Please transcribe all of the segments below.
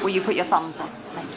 Will you put your thumbs up? Thank you.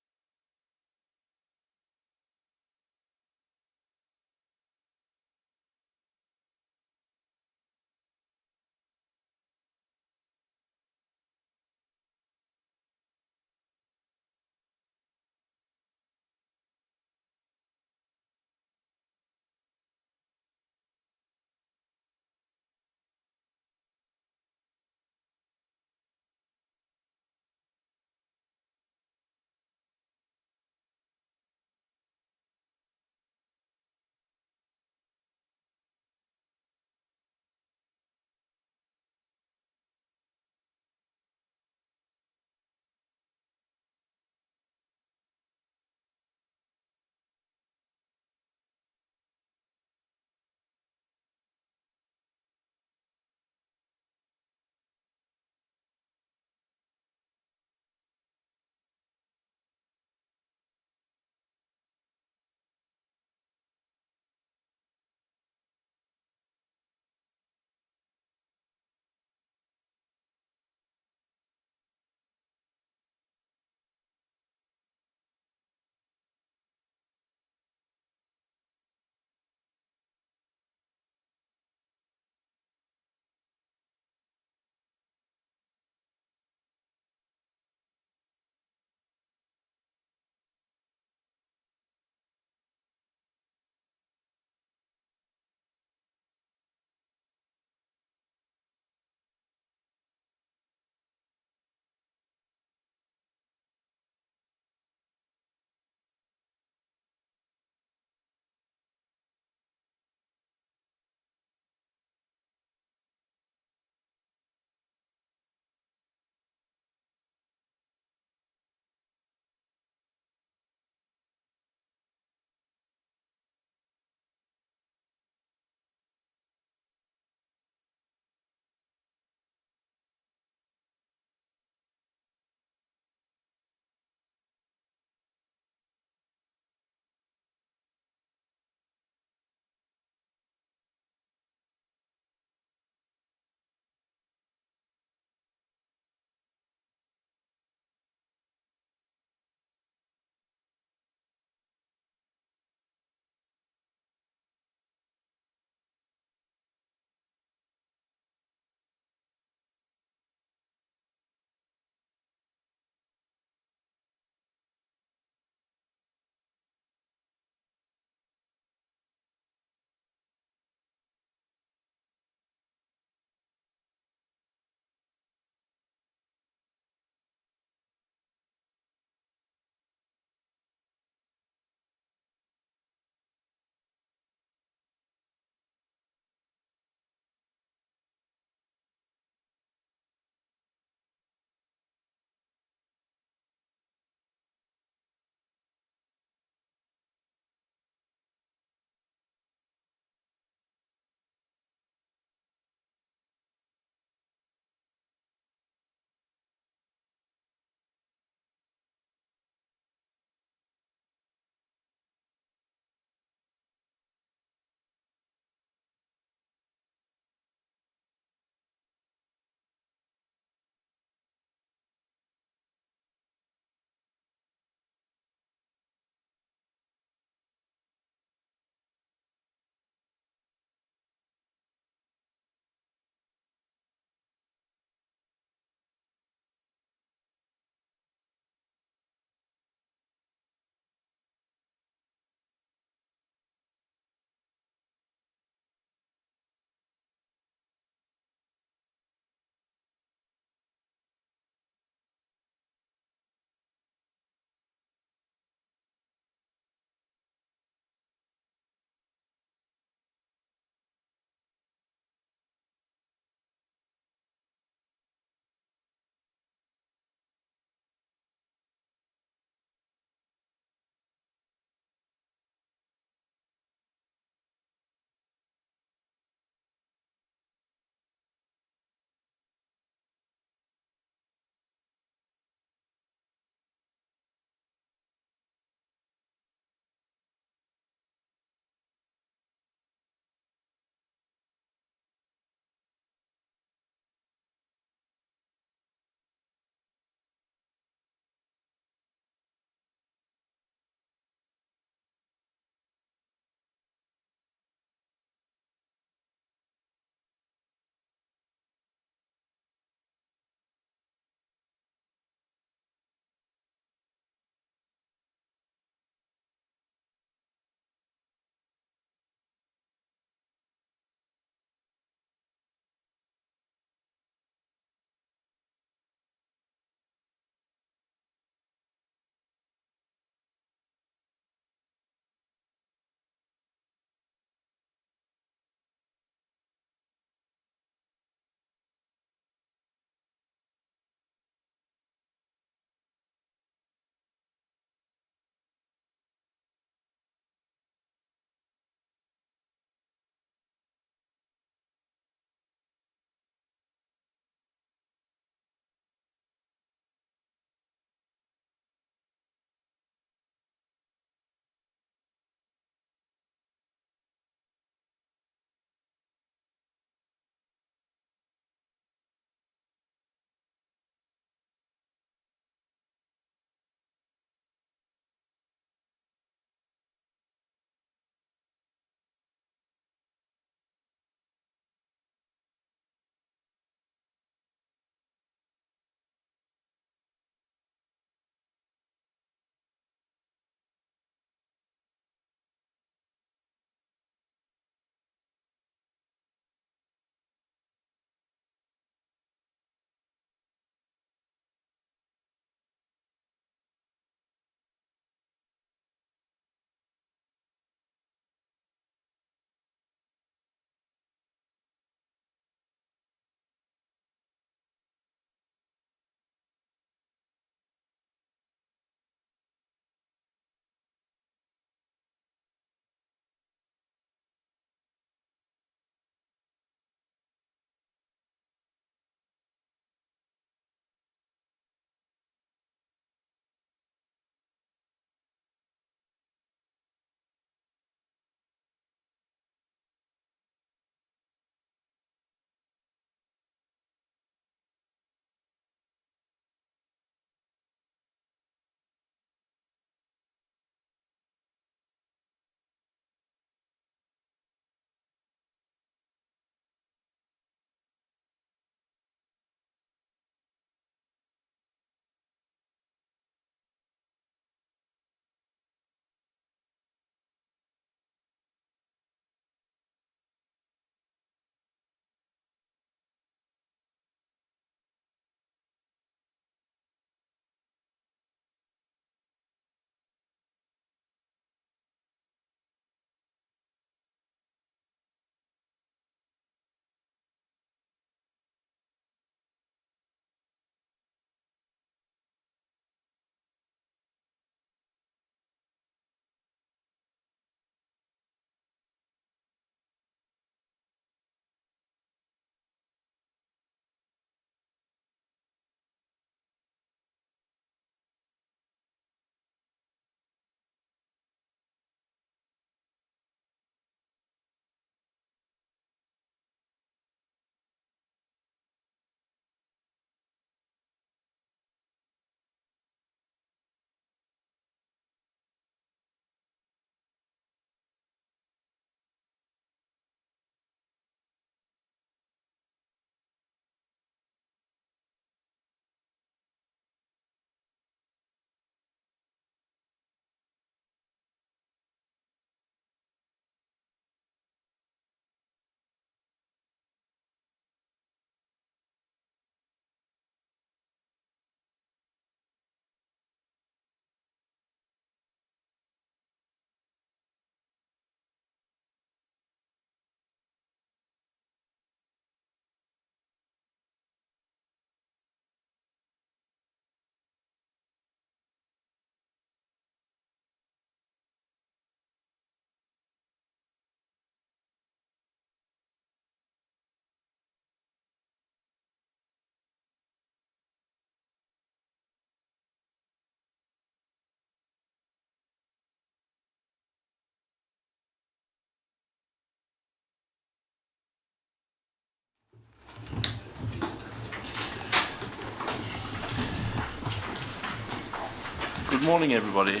Good morning, everybody.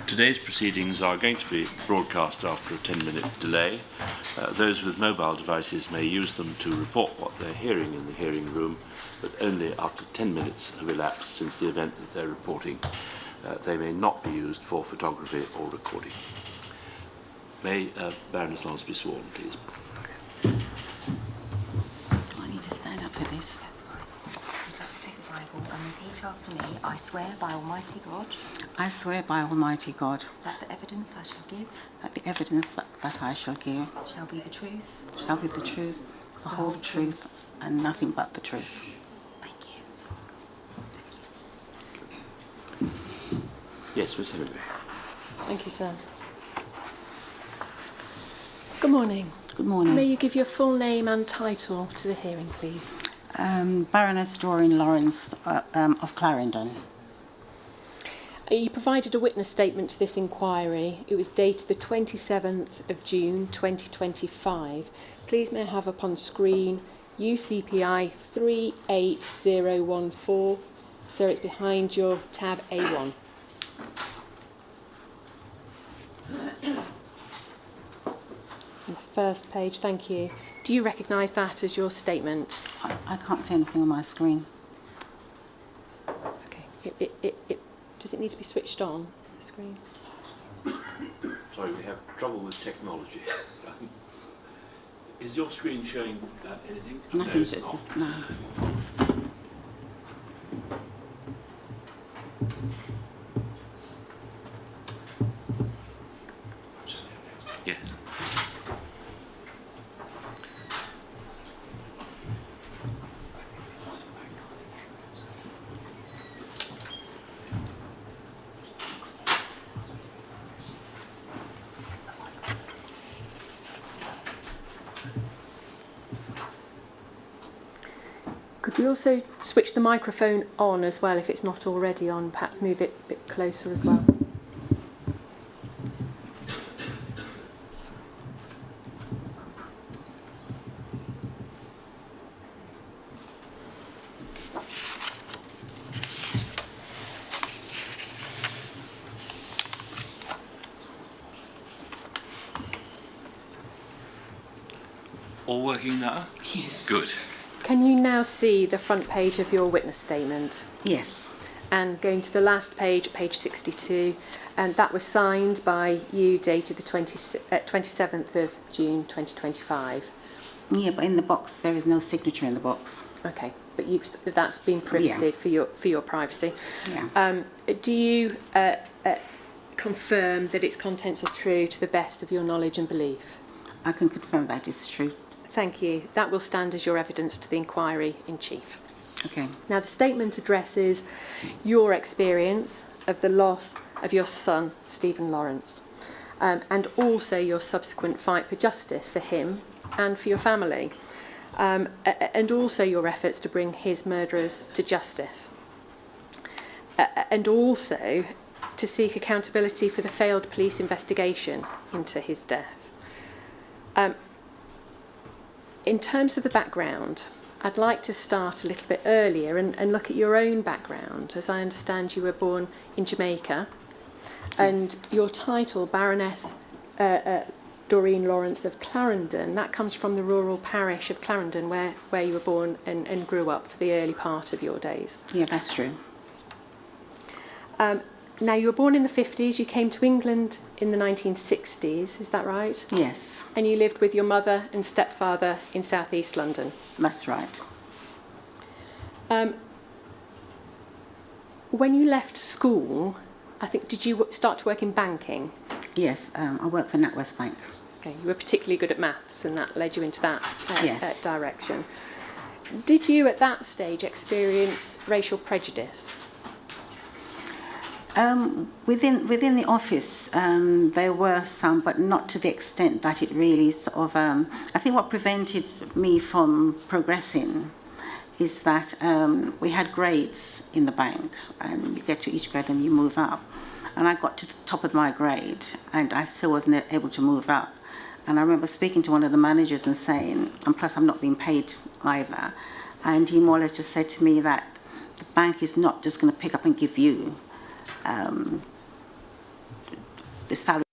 Today's proceedings are going to be broadcast after a 10-minute delay. Those with mobile devices may use them to report what they're hearing in the hearing room, but only after 10 minutes have elapsed since the event that they're reporting. They may not be used for photography or recording. May Baroness Lawrence be sworn, please. Do I need to stand up for this? That's fine. Let's take the Bible and repeat after me. I swear by Almighty God. I swear by Almighty God That the evidence I shall give. that the evidence that I shall give Shall be the truth. shall be the truth, the whole truth, and nothing but the truth. Thank you. Yes, Miss Hannibal. Thank you, sir. Good morning. Good morning. May you give your full name and title to the hearing, please? Baroness Doreen Lawrence of Clarendon. You provided a witness statement to this inquiry. It was dated the 27th of June 2025. Please may I have up on screen UCPI 38014. Sir, it's behind your tab A1. On the first page, thank you. Do you recognise that as your statement? I can't see anything on my screen. Okay. Does it need to be switched on, the screen? Sorry, we have trouble with technology. Is your screen showing anything? Nothing. No, it's not. No. Yeah. Could we also switch the microphone on as well if it's not already on? Perhaps move it a bit closer as well. All working now? Yes. Good. Can you now see the front page of your witness statement? Yes. And going to the last page, page 62, and that was signed by you, dated the 27th of June 2025. Yeah, but in the box there is no signature in the box. Okay, but that's been privacied for your privacy. Yeah. Do you confirm that its contents are true to the best of your knowledge and belief? I can confirm that is true. Thank you. That will stand as your evidence to the inquiry in chief. Okay. Now, the statement addresses your experience of the loss of your son, Stephen Lawrence, and also your subsequent fight for justice for him and for your family, and also your efforts to bring his murderers to justice, and also to seek accountability for the failed police investigation into his death. In terms of the background, I'd like to start a little bit earlier and look at your own background. As I understand, you were born in Jamaica, and your title, Baroness Doreen Lawrence of Clarendon, that comes from the rural parish of Clarendon, where you were born and grew up for the early part of your days. Yeah, that's true. Now, you were born in the 50s, you came to England in the 1960s, is that right? Yes, And you lived with your mother and stepfather in South East London. that's right. When you left school, I think, did you start to work in banking? Yes, I work for NatWest Bank. Okay, you were particularly good at maths, and that led you into that Yes. direction. Did you, at that stage, experience racial prejudice? Within the office, there were some, but not to the extent that it really sort of. I think what prevented me from progressing is that we had grades in the bank, and you get to each grade and you move up. And I got to the top of my grade, and I still wasn't able to move up. And I remember speaking to one of the managers and saying, and plus I'm not being paid either. And he more or less just said to me that the bank is not just going to pick up and give you the salary.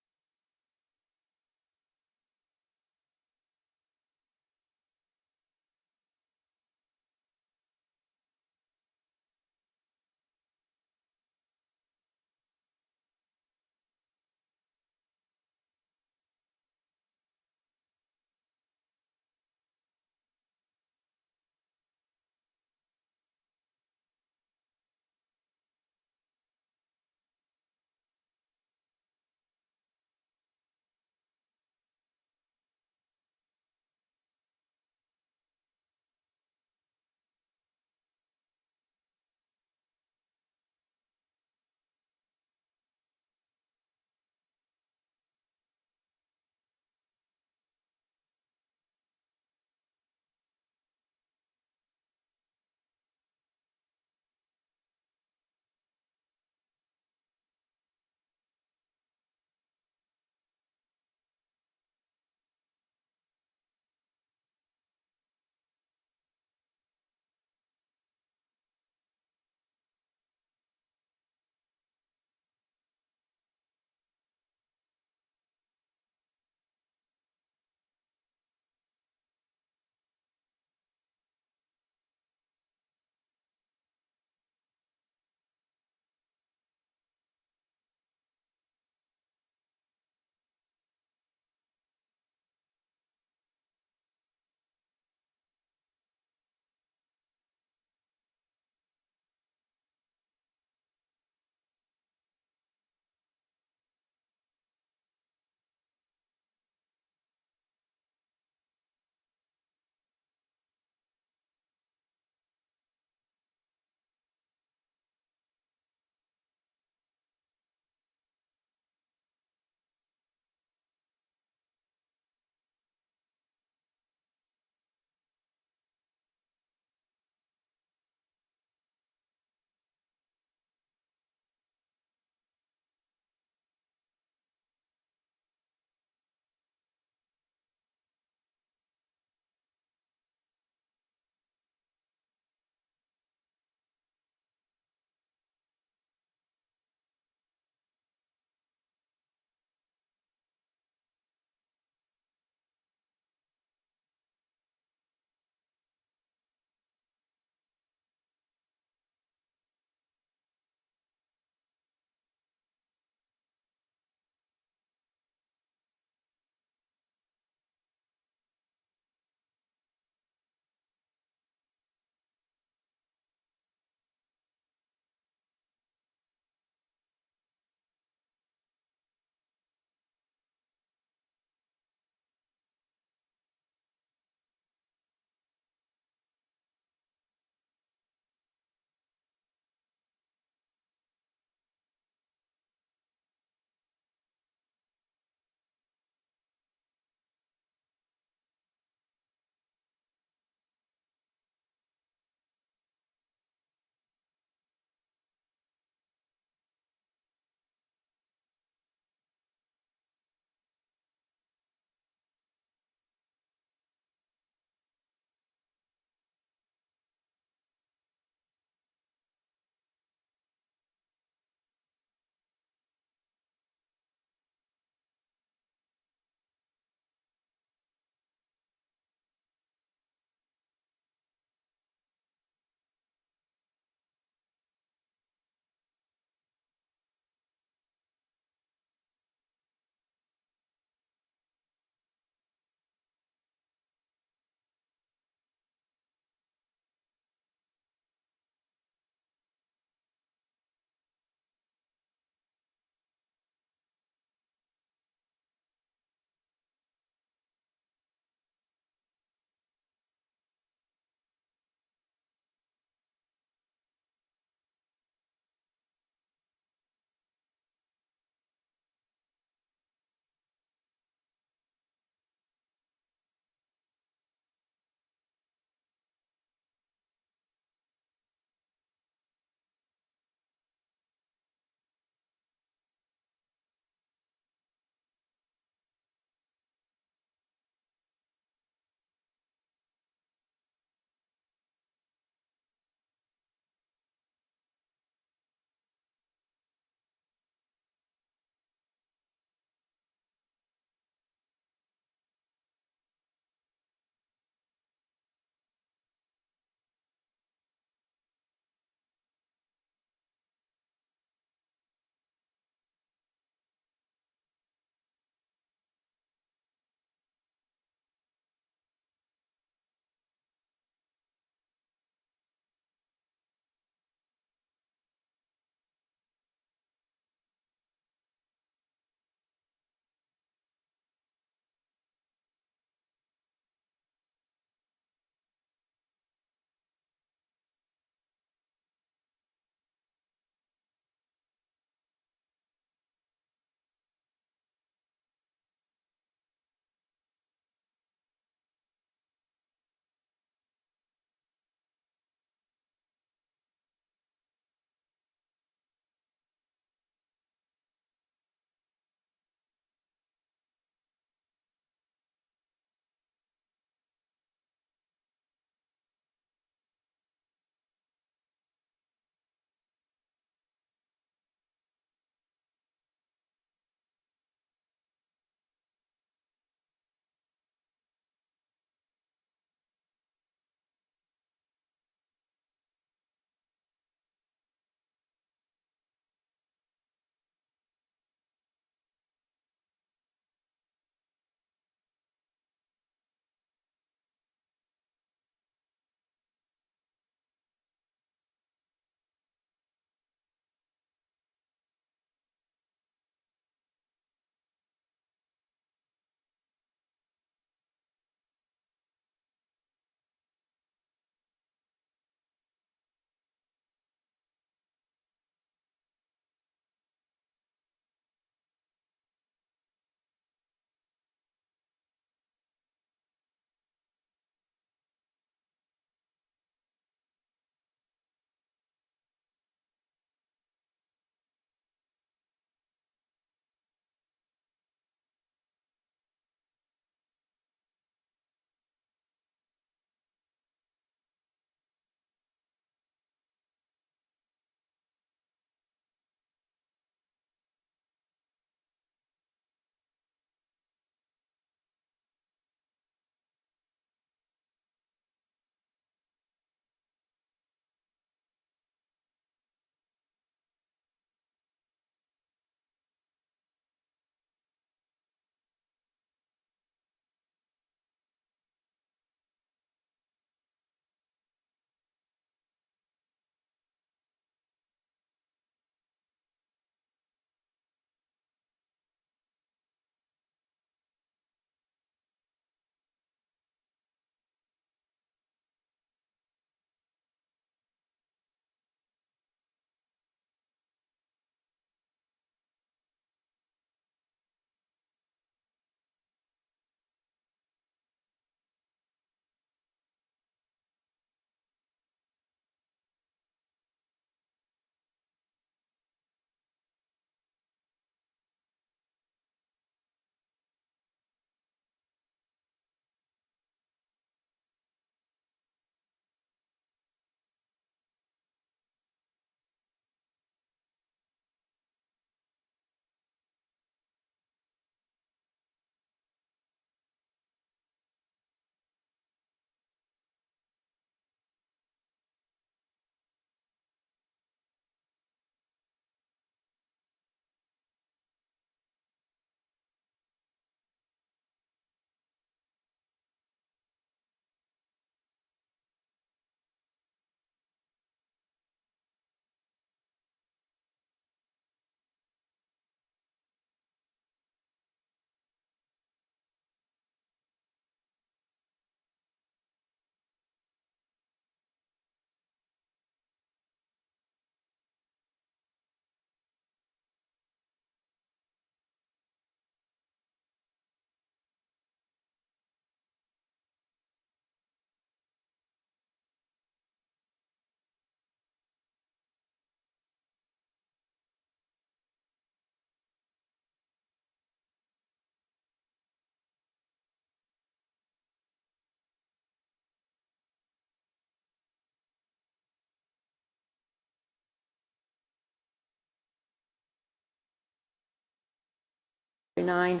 9.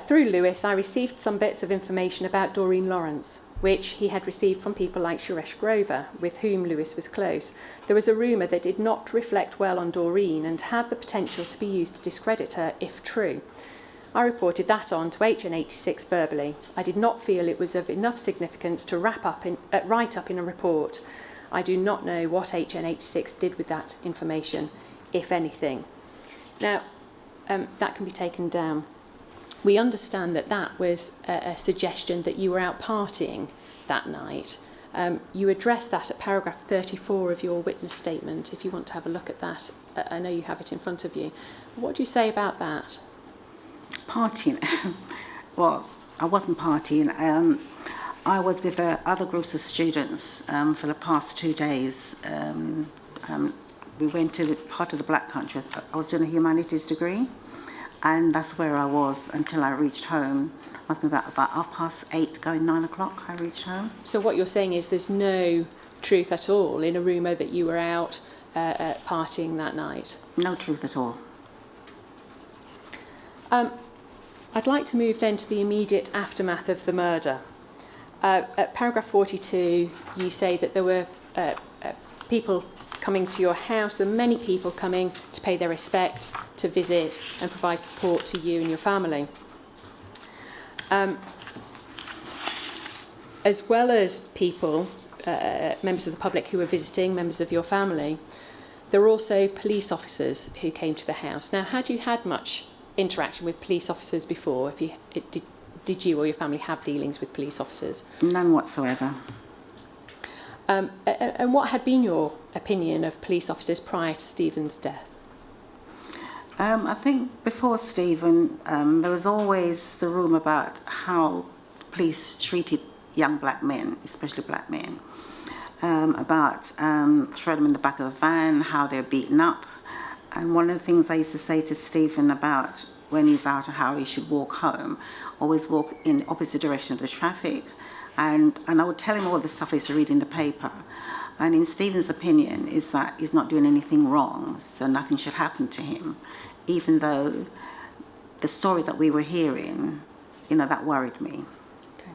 Through Lewis, I received some bits of information about Doreen Lawrence, which he had received from people like Suresh Grover, with whom Lewis was close. There was a rumour that did not reflect well on Doreen and had the potential to be used to discredit her if true. I reported that on to HN86 verbally. I did not feel it was of enough significance to write up in a report. I do not know what HN86 did with that information, if anything. Now, that can be taken down. We understand that that was a suggestion that you were out partying that night. You addressed that at paragraph 34 of your witness statement. If you want to have a look at that, I know you have it in front of you. What do you say about that? Partying? Well, I wasn't partying. I was with other groups of students for the past 2 days. We went to the part of the Black Country. I was doing a humanities degree, and that's where I was until I reached home. It must be about 8:30, going 9 o'clock, I reached home. So what you're saying is there's no truth at all in a rumour that you were out partying that night? No truth at all. I'd like to move then to the immediate aftermath of the murder. At paragraph 42, you say that there were people coming to your house, there were many people coming to pay their respects, to visit and provide support to you and your family. As well as people, members of the public who were visiting, members of your family, there were also police officers who came to the house. Now, had you had much interaction with police officers before? Did you or your family have dealings with police officers? None whatsoever. And what had been your opinion of police officers prior to Stephen's death? I think before Stephen, there was always the rumour about how police treated young black men, especially black men, about throwing them in the back of the van, how they're beaten up. And one of the things I used to say to Stephen about when he's out of how he should walk home, always walk in the opposite direction of the traffic. And I would tell him all the stuff I used to read in the paper. And in Stephen's opinion is that he's not doing anything wrong, so nothing should happen to him, even though the stories that we were hearing, that worried me. Okay.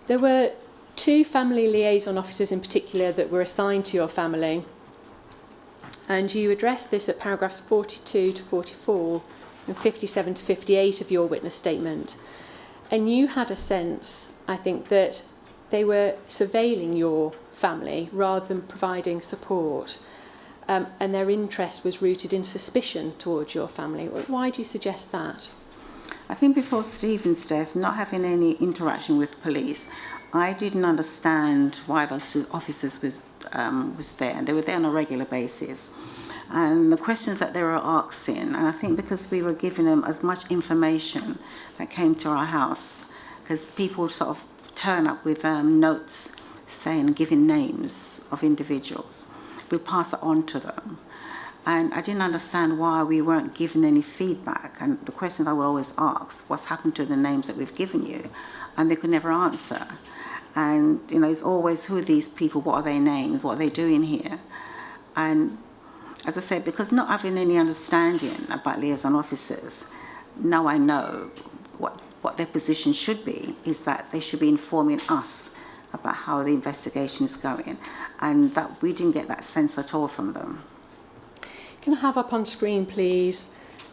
There were 2 family liaison officers in particular that were assigned to your family, and you addressed this at paragraphs 42 to 44 and 57 to 58 of your witness statement. And you had a sense, I think, that they were surveilling your family rather than providing support, and their interest was rooted in suspicion towards your family. Why do you suggest that? I think before Stephen's death, not having any interaction with police, I didn't understand why those officers was there. They were there on a regular basis. And the questions that they were asking, and I think because we were giving them as much information that came to our house, because people sort of turn up with notes saying, giving names of individuals. We'll pass it on to them. And I didn't understand why we weren't given any feedback. And the question I would always ask, what's happened to the names that we've given you? And they could never answer. And, it's always, who are these people? What are their names? What are they doing here? And as I said, because not having any understanding about liaison officers, now I know what their position should be, is that they should be informing us about how the investigation is going. And that we didn't get that sense at all from them. Can I have up on screen, please,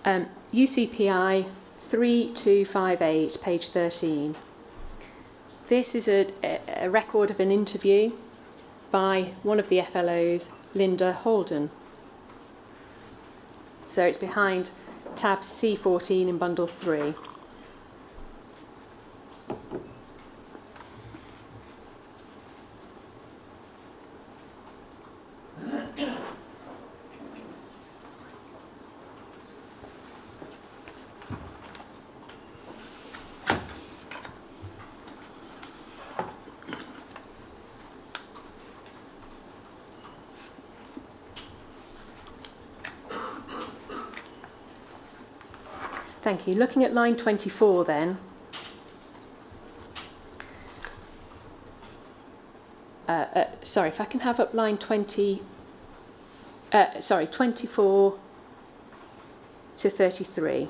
UCPI 3258, page 13. This is a record of an interview by one of the FLOs, Linda Holden. So it's behind tab C14 in bundle 3. Thank you. Looking at line 24 then. Sorry, if I can have up line 24 to to 33.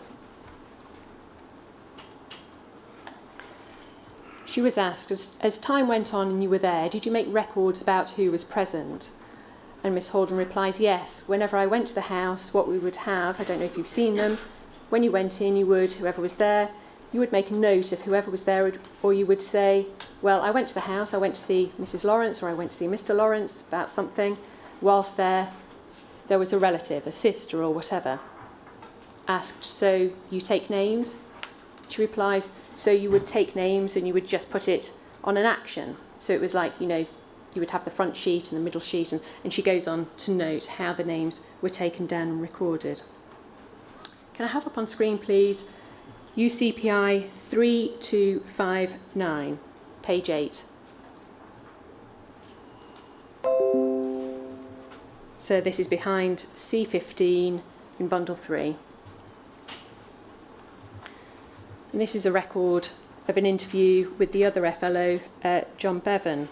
She was asked, as time went on and you were there, did you make records about who was present? And Miss Holden replies, yes. Whenever I went to the house, what we would have, I don't know if you've seen them, when you went in, you would, whoever was there, you would make a note of whoever was there, or you would say, well, I went to the house, I went to see Mrs. Lawrence, or I went to see Mr. Lawrence about something. Whilst there was a relative, a sister, or whatever. Asked, so you take names? She replies, so you would take names and you would just put it on an action. So it was like, you would have the front sheet and the middle sheet, and she goes on to note how the names were taken down and recorded. Can I have up on screen, please, UCPI 3259, page 8. So this is behind C15 in bundle 3. And this is a record of an interview with the other FLO, John Bevan.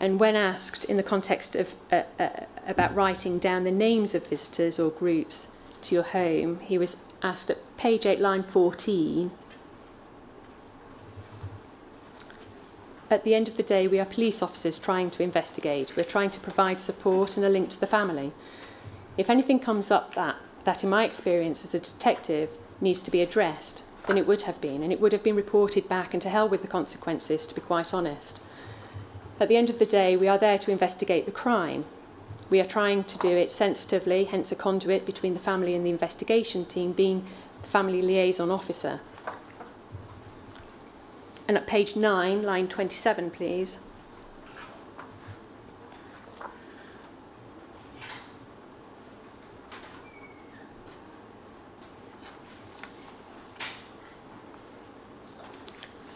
And when asked in the context of about writing down the names of visitors or groups to your home, he was asked at page 8, line 14, at the end of the day, we are police officers trying to investigate. We're trying to provide support and a link to the family. If anything comes up that in my experience as a detective needs to be addressed, then it would have been, and it would have been reported back, and to hell with the consequences, to be quite honest. At the end of the day, we are there to investigate the crime. We are trying to do it sensitively, hence a conduit between the family and the investigation team, being the family liaison officer. And at page 9, line 27, please.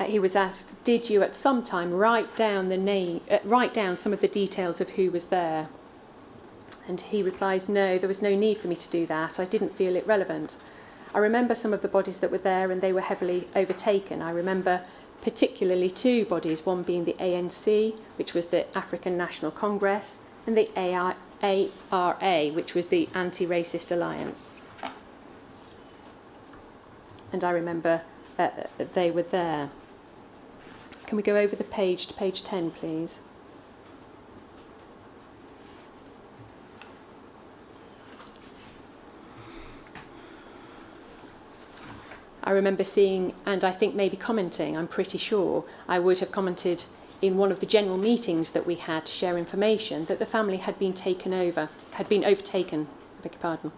He was asked, did you at some time write down some of the details of who was there? And he replies, no, there was no need for me to do that. I didn't feel it relevant. I remember some of the bodies that were there, and they were heavily overtaken. I remember particularly 2 bodies, one being the ANC, which was the African National Congress, and the ARA, which was the Anti-Racist Alliance. And I remember they were there. Can we go over the page to page 10, please? I remember seeing, and I think maybe commenting, I'm pretty sure, I would have commented in one of the general meetings that we had to share information, that the family had been overtaken, I beg your pardon,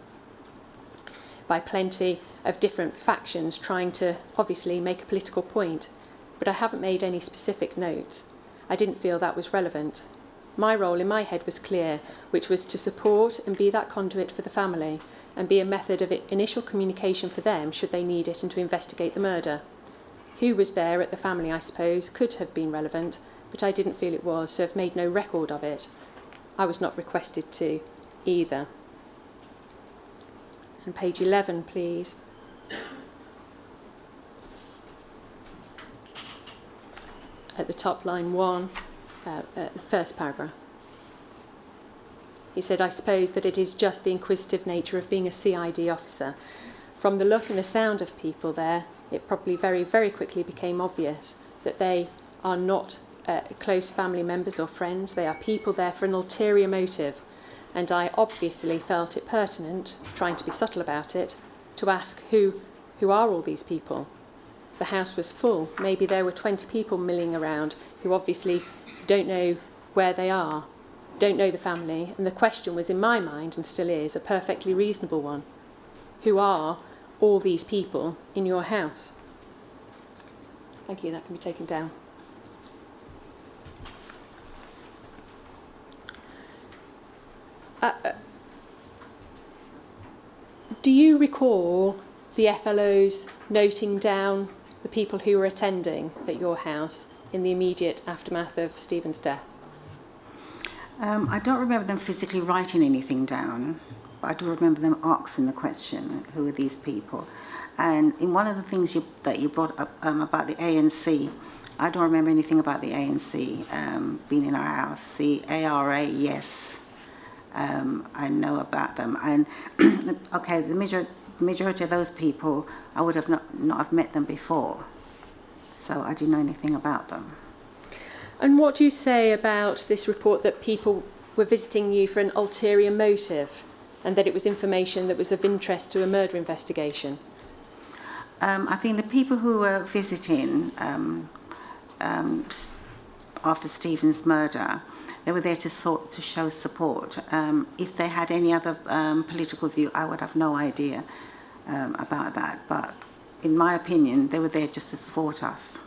by plenty of different factions trying to obviously make a political point. But I haven't made any specific notes. I didn't feel that was relevant. My role in my head was clear, which was to support and be that conduit for the family, and be a method of initial communication for them should they need it, and to investigate the murder. Who was there at the family, I suppose, could have been relevant, but I didn't feel it was, so I've made no record of it. I was not requested to either. And page 11, please. At the top, line 1, the first paragraph. He said, I suppose that it is just the inquisitive nature of being a CID officer. From the look and the sound of people there, it probably very, very quickly became obvious that they are not close family members or friends. They are people there for an ulterior motive. And I obviously felt it pertinent, trying to be subtle about it, to ask who are all these people? The house was full. Maybe there were 20 people milling around who obviously don't know where they are, don't know the family, and the question was, in my mind, and still is, a perfectly reasonable one. Who are all these people in your house? Thank you, that can be taken down. Do you recall the FLOs noting down the people who were attending at your house in the immediate aftermath of Stephen's death? I don't remember them physically writing anything down, but I do remember them asking the question, who are these people? And in one of the things that you brought up about the ANC, I don't remember anything about the ANC being in our house. The ARA, yes. I know about them. And okay, the majority of those people, I would have not have met them before, so I didn't know anything about them. And what do you say about this report that people were visiting you for an ulterior motive, and that it was information that was of interest to a murder investigation? I think the people who were visiting after Stephen's murder, they were there to show support. If they had any other political view, I would have no idea about that. But in my opinion, they were there just to support us.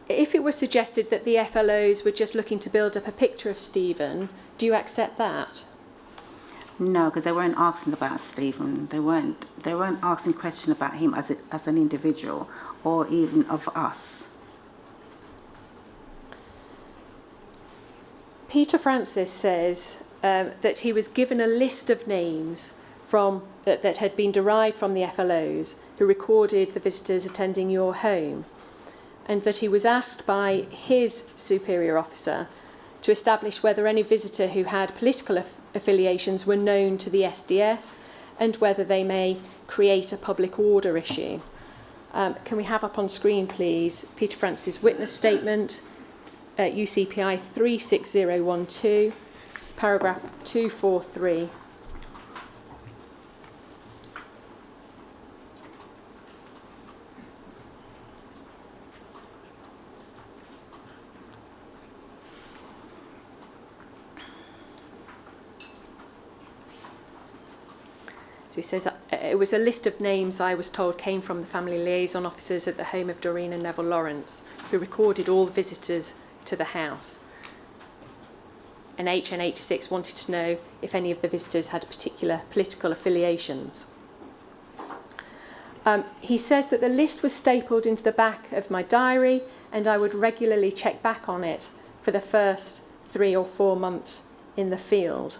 If it was suggested that the FLOs were just looking to build up a picture of Stephen, do you accept that? No, because they weren't asking about Stephen. They weren't asking questions about him as an individual, or even of us. Peter Francis says that he was given a list of names that had been derived from the FLOs who recorded the visitors attending your home, and that he was asked by his superior officer to establish whether any visitor who had political affiliations were known to the SDS and whether they may create a public order issue. Can we have up on screen, please, Peter Francis' witness statement, UCPI 36012, paragraph 243. So he says, it was a list of names I was told came from the family liaison officers at the home of Doreen and Neville Lawrence, who recorded all the visitors to the house. And HN86 wanted to know if any of the visitors had particular political affiliations. He says that the list was stapled into the back of my diary, and I would regularly check back on it for the first 3 or 4 months in the field.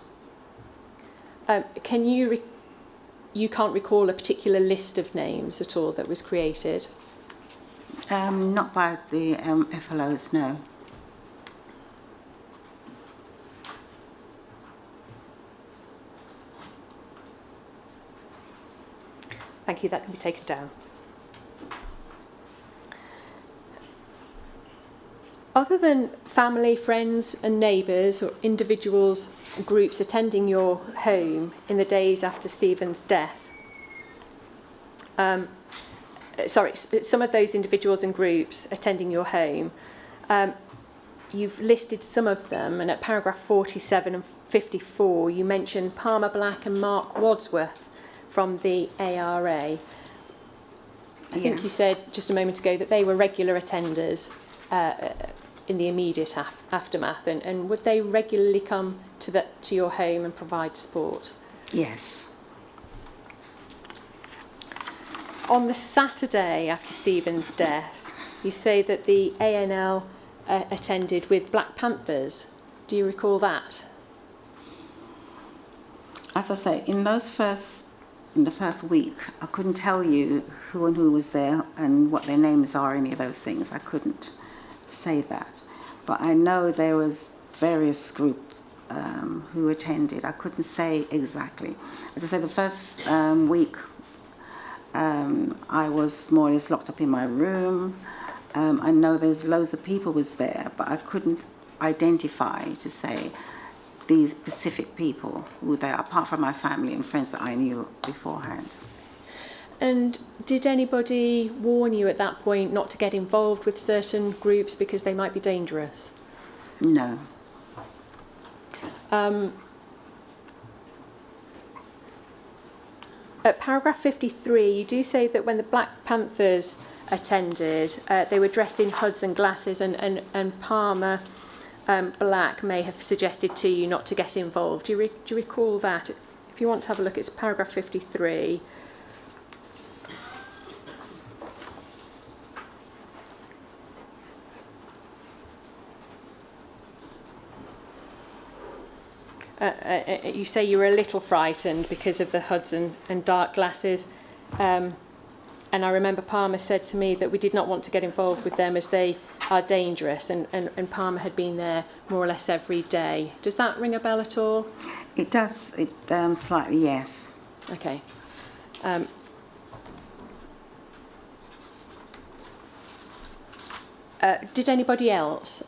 You can't recall a particular list of names at all that was created? Not by the FLOs, no. Thank you, that can be taken down. Other than family, friends and neighbours or individuals and groups attending your home in the days after Stephen's death, some of those individuals and groups attending your home, you've listed some of them, and at paragraph 47 and 54 you mention Palmer Black and Mark Wadsworth from the ARA. I think you said just a moment ago that they were regular attenders in the immediate aftermath, and would they regularly come to your home and provide support? Yes. On the Saturday after Stephen's death, you say that the ANL attended with Black Panthers. Do you recall that? As I say, in the first week, I couldn't tell you who and who was there and what their names are, any of those things. I couldn't say that. But I know there was various group who attended. I couldn't say exactly. As I said, the first week, I was more or less locked up in my room. I know there's loads of people was there, but I couldn't identify to say these specific people who were there, apart from my family and friends that I knew beforehand. And did anybody warn you at that point not to get involved with certain groups because they might be dangerous? No. At paragraph 53, you do say that when the Black Panthers attended, they were dressed in hoods and glasses, and Palmer Black may have suggested to you not to get involved. Do you recall that? If you want to have a look, it's paragraph 53. You say you were a little frightened because of the hoods and dark glasses. And I remember Palmer said to me that we did not want to get involved with them as they are dangerous, and Palmer had been there more or less every day. Does that ring a bell at all? It does, slightly, yes. Okay. Did anybody else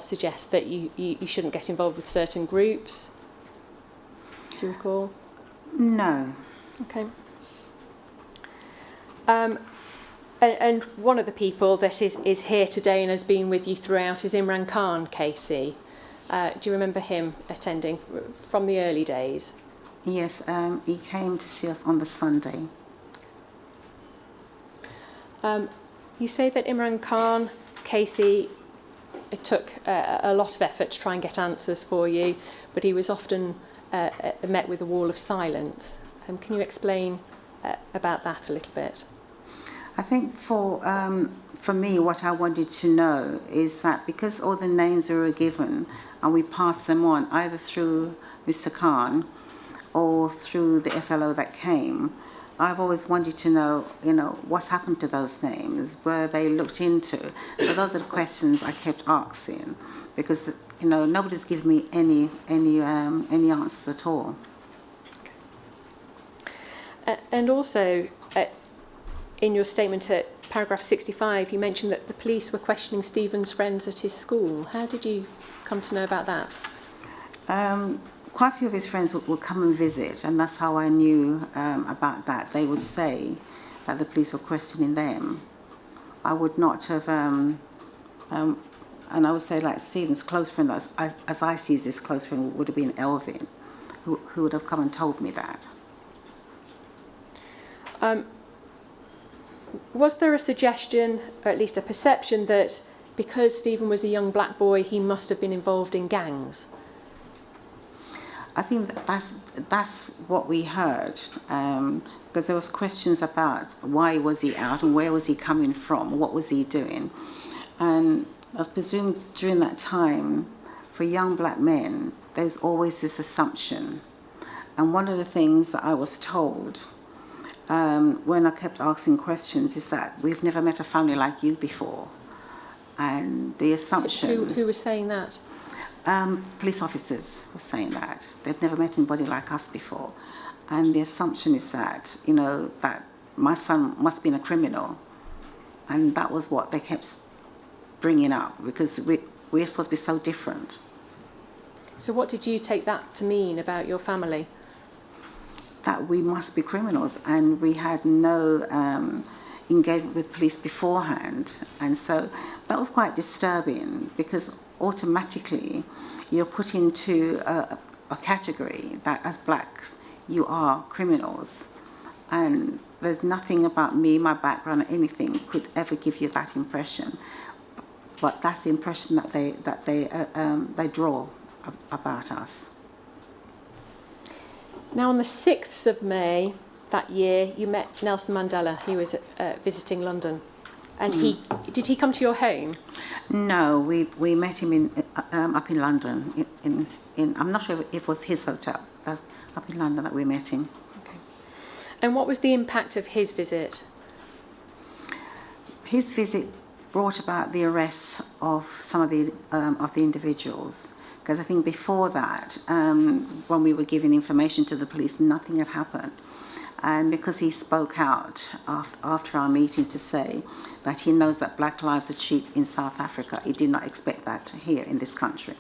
suggest that you shouldn't get involved with certain groups? Do you recall? No. Okay. And one of the people that is here today and has been with you throughout is Imran Khan, Casey. Do you remember him attending from the early days? Yes, he came to see us on the Sunday. You say that Imran Khan, Casey, it took a lot of effort to try and get answers for you, but he was often met with a wall of silence. Can you explain about that a little bit? I think for me, what I wanted to know is that because all the names were given and we passed them on either through Mr. Khan or through the FLO that came, I've always wanted to know, what's happened to those names? Were they looked into? So those are the questions I kept asking because, nobody's given me any answers at all. And also, in your statement at paragraph 65, you mentioned that the police were questioning Stephen's friends at his school. How did you come to know about that? Quite a few of his friends would come and visit, and that's how I knew about that. They would say that the police were questioning them. I would not have, and I would say like Stephen's close friend, as I see his close friend, would have been Elvin, who would have come and told me that. Was there a suggestion, or at least a perception, that because Stephen was a young black boy, he must have been involved in gangs? I think that's what we heard, because there was questions about why was he out and where was he coming from, what was he doing, and I presume during that time, for young black men, there's always this assumption, and one of the things that I was told when I kept asking questions is that we've never met a family like you before, and the assumption. Who was saying that? Police officers were saying that. They've never met anybody like us before. And the assumption is that, that my son must have been a criminal. And that was what they kept bringing up, because we're supposed to be so different. So what did you take that to mean about your family? That we must be criminals, and we had no engagement with police beforehand. And so that was quite disturbing, because automatically you're put into a category that as blacks you are criminals, and there's nothing about me, my background, or anything could ever give you that impression. But that's the impression that they draw about us. Now, on the 6th of May that year, you met Nelson Mandela. He was visiting London. And did he come to your home? No, we met him up in London. I'm not sure if it was his hotel. That's up in London that we met him. Okay. And what was the impact of his visit? His visit brought about the arrests of some of the individuals. Because I think before that, when we were giving information to the police, nothing had happened. And because he spoke out after our meeting to say that he knows that black lives are cheap in South Africa, he did not expect that here in this country.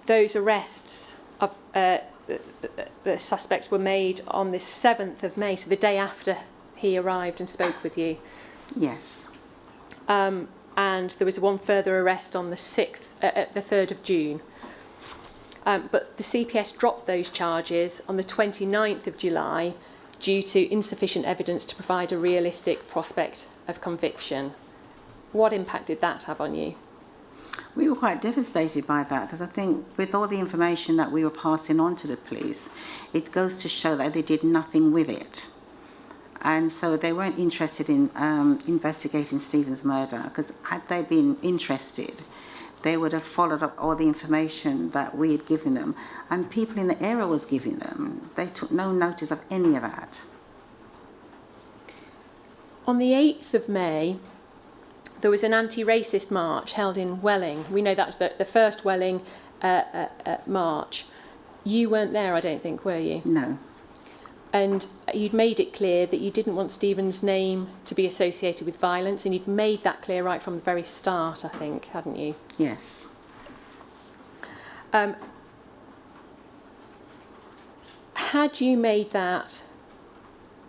Those arrests of the suspects were made on the 7th of May, so the day after he arrived and spoke with you. Yes. And there was one further arrest on the 3rd of June. But the CPS dropped those charges on the 29th of July due to insufficient evidence to provide a realistic prospect of conviction. What impact did that have on you? We were quite devastated by that, because I think with all the information that we were passing on to the police, it goes to show that they did nothing with it. And so they weren't interested in investigating Stephen's murder, because had they been interested, they would have followed up all the information that we had given them, and people in the area was giving them. They took no notice of any of that. On the 8th of May, there was an anti-racist march held in Welling. We know that's the first Welling march. You weren't there, I don't think, were you? No. And you'd made it clear that you didn't want Stephen's name to be associated with violence, and you'd made that clear right from the very start, I think, hadn't you? Yes. Had you made that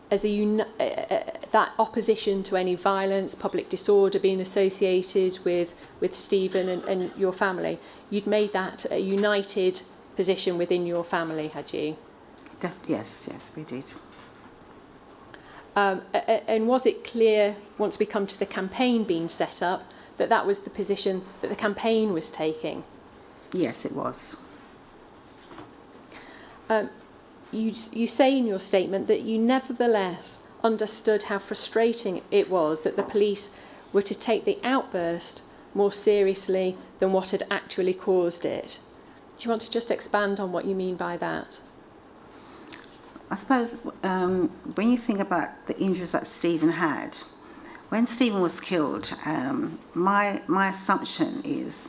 as that opposition to any violence, public disorder being associated with Stephen and your family, you'd made that a united position within your family, had you? Yes, we did. And was it clear, once we come to the campaign being set up, that that was the position that the campaign was taking? Yes, it was. You say in your statement that you nevertheless understood how frustrating it was that the police were to take the outburst more seriously than what had actually caused it. Do you want to just expand on what you mean by that? I suppose when you think about the injuries that Stephen had, when Stephen was killed, my assumption is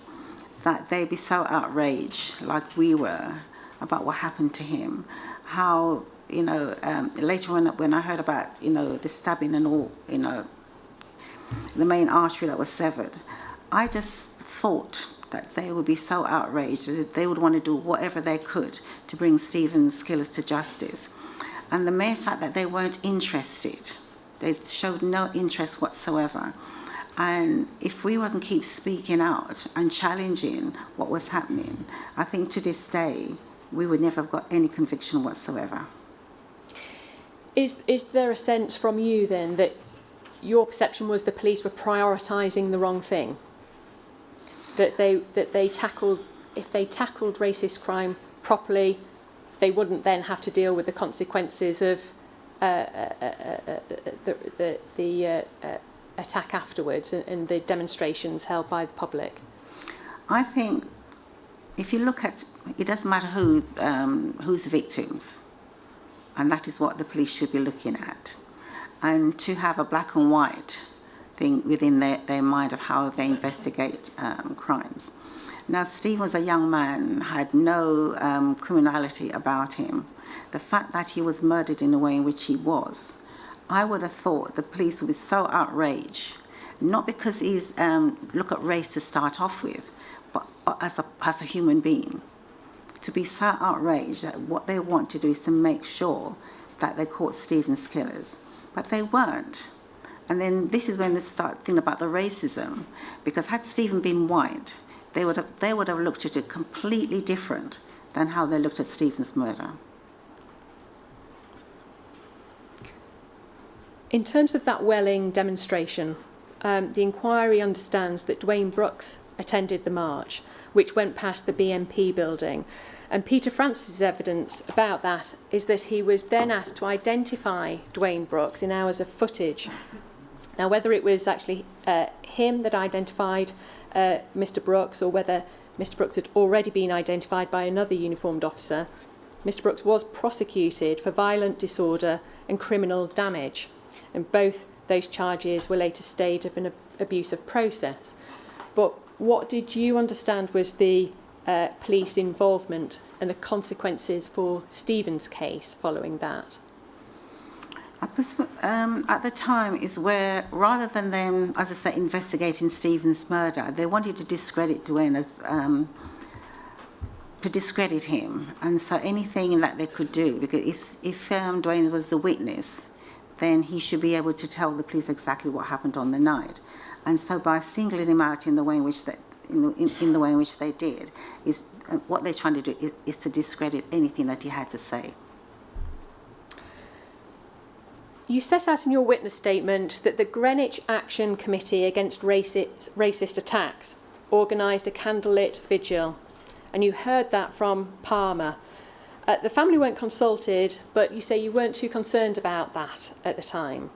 that they'd be so outraged, like we were, about what happened to him. How, later on when I heard about, the stabbing and all, the main artery that was severed, I just thought that they would be so outraged that they would want to do whatever they could to bring Stephen's killers to justice. And the mere fact that they weren't interested, they showed no interest whatsoever. And if we wasn't keep speaking out and challenging what was happening, I think to this day, we would never have got any conviction whatsoever. Is there a sense from you then that your perception was the police were prioritising the wrong thing? That they tackled, if they tackled racist crime properly, they wouldn't then have to deal with the consequences of the attack afterwards and the demonstrations held by the public? I think if you look at, it doesn't matter who's victims, and that is what the police should be looking at. And to have a black and white thing within their mind of how they investigate crimes. Now, Steve was a young man, had no criminality about him. The fact that he was murdered in the way in which he was, I would have thought the police would be so outraged, not because he's look at race to start off with, but as a human being, to be so outraged that what they want to do is to make sure that they caught Stephen's killers, but they weren't. And then this is when they start thinking about the racism, because had Stephen been white, they would have looked at it completely different than how they looked at Stephen's murder. In terms of that Welling demonstration, the inquiry understands that Dwayne Brooks attended the march, which went past the BNP building. And Peter Francis's evidence about that is that he was then asked to identify Dwayne Brooks in hours of footage. Now, whether it was actually him that identified Mr. Brooks, or whether Mr. Brooks had already been identified by another uniformed officer, Mr. Brooks was prosecuted for violent disorder and criminal damage. And both those charges were later stayed of an abusive process. But what did you understand was the police involvement and the consequences for Stephen's case following that? At the time is where, rather than them, as I say, investigating Stephen's murder, they wanted to discredit Dwayne as to discredit him, and so anything that they could do, because if Dwayne was the witness, then he should be able to tell the police exactly what happened on the night. And so by singling him out in the way in which the way in which they did, is what they're trying to do is to discredit anything that he had to say. You set out in your witness statement that the Greenwich Action Committee Against Racist Attacks organised a candlelit vigil, and you heard that from Palmer. The family weren't consulted, but you say you weren't too concerned about that at the time.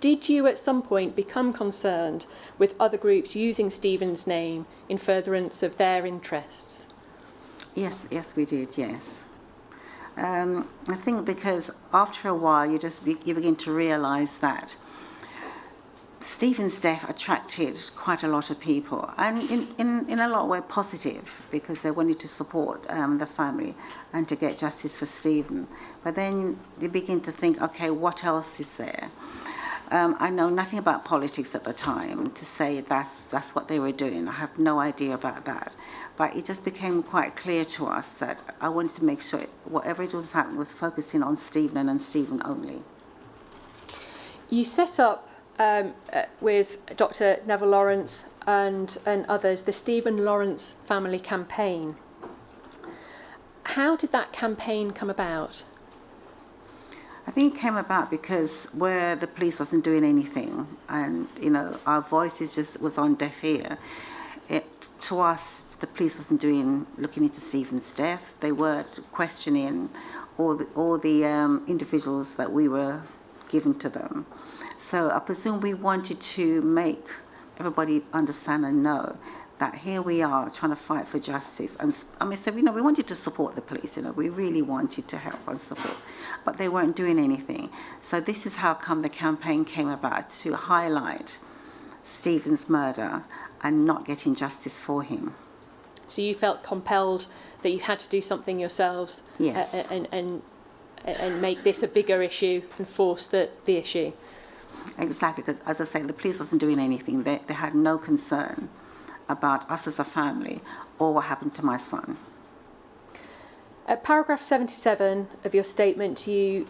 Did you at some point become concerned with other groups using Stephen's name in furtherance of their interests? Yes, we did, yes. I think because after a while you begin to realise that Stephen's death attracted quite a lot of people, and in a lot of ways positive, because they wanted to support the family and to get justice for Stephen. But then you begin to think, okay, what else is there? I know nothing about politics at the time to say that's what they were doing. I have no idea about that. But it just became quite clear to us that I wanted to make sure whatever it was happening was focusing on Stephen and Stephen only. You set up with Dr. Neville Lawrence and others the Stephen Lawrence Family Campaign. How did that campaign come about? I think it came about because where the police wasn't doing anything, and our voices just was on deaf ear. To us, the police wasn't looking into Stephen's death. They weren't questioning all the individuals that we were given to them. So I presume we wanted to make everybody understand and know that here we are trying to fight for justice. And so we wanted to support the police. We really wanted to help and support, but they weren't doing anything. So this is how come the campaign came about, to highlight Stephen's murder and not getting justice for him. So you felt compelled that you had to do something yourselves, yes, and make this a bigger issue and force the issue. Exactly, because as I say, the police wasn't doing anything. They had no concern about us as a family or what happened to my son. At paragraph 77 of your statement, you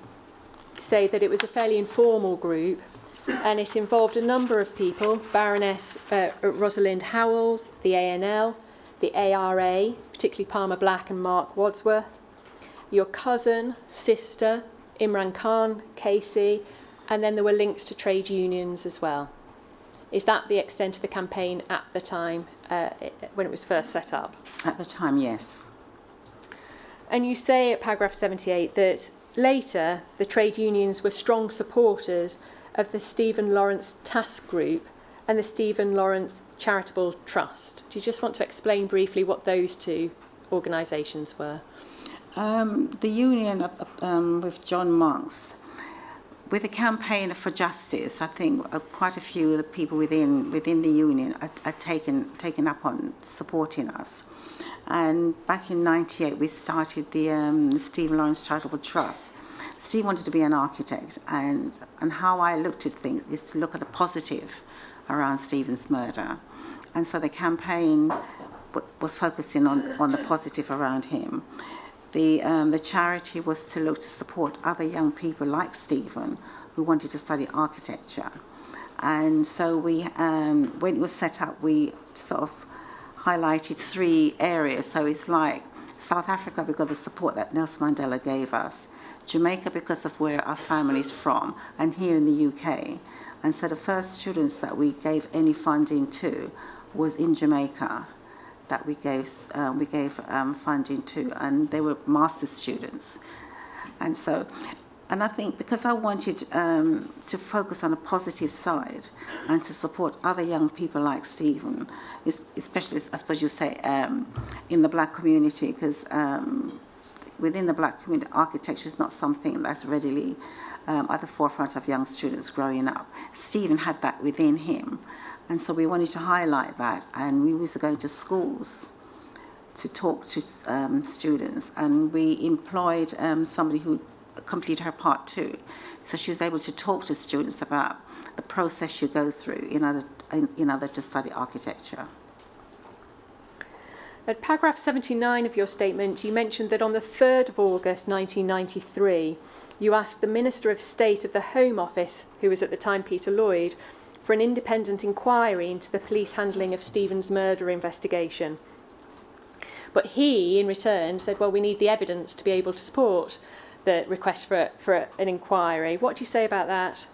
say that it was a fairly informal group and it involved a number of people: Baroness Rosalind Howells, the ANL, the ARA, particularly Palmer Black and Mark Wadsworth, your cousin, sister, Imran Khan, Casey, and then there were links to trade unions as well. Is that the extent of the campaign at the time when it was first set up? At the time, yes. And you say at paragraph 78 that later the trade unions were strong supporters of the Stephen Lawrence Task Group and the Stephen Lawrence Charitable Trust. Do you just want to explain briefly what those two organisations were? The union with John Monks, with the campaign for justice, I think quite a few of the people within the union are taken up on supporting us. And back in '98, we started the Stephen Lawrence Charitable Trust. Steve wanted to be an architect, and how I looked at things is to look at the positive around Stephen's murder. And so the campaign was focusing on the positive around him. The charity was to look to support other young people like Stephen who wanted to study architecture. And so when it was set up, we sort of highlighted 3 areas. So it's like South Africa because of the support that Nelson Mandela gave us, Jamaica because of where our family's from, and here in the UK. And so the first students that we gave any funding to was in Jamaica, that we gave funding to, and they were master's students. And I think because I wanted to focus on a positive side and to support other young people like Stephen, especially, I suppose you say, in the black community, because within the black community, architecture is not something that's readily at the forefront of young students growing up. Stephen had that within him. And so we wanted to highlight that, and we was going to schools to talk to students, and we employed somebody who completed her part 2. So she was able to talk to students about the process you go through in order to study architecture. At paragraph 79 of your statement, you mentioned that on the 3rd of August 1993, you asked the Minister of State of the Home Office, who was at the time Peter Lloyd, for an independent inquiry into the police handling of Stephen's murder investigation. But he, in return, said, well, we need the evidence to be able to support the request for an inquiry. What do you say about that?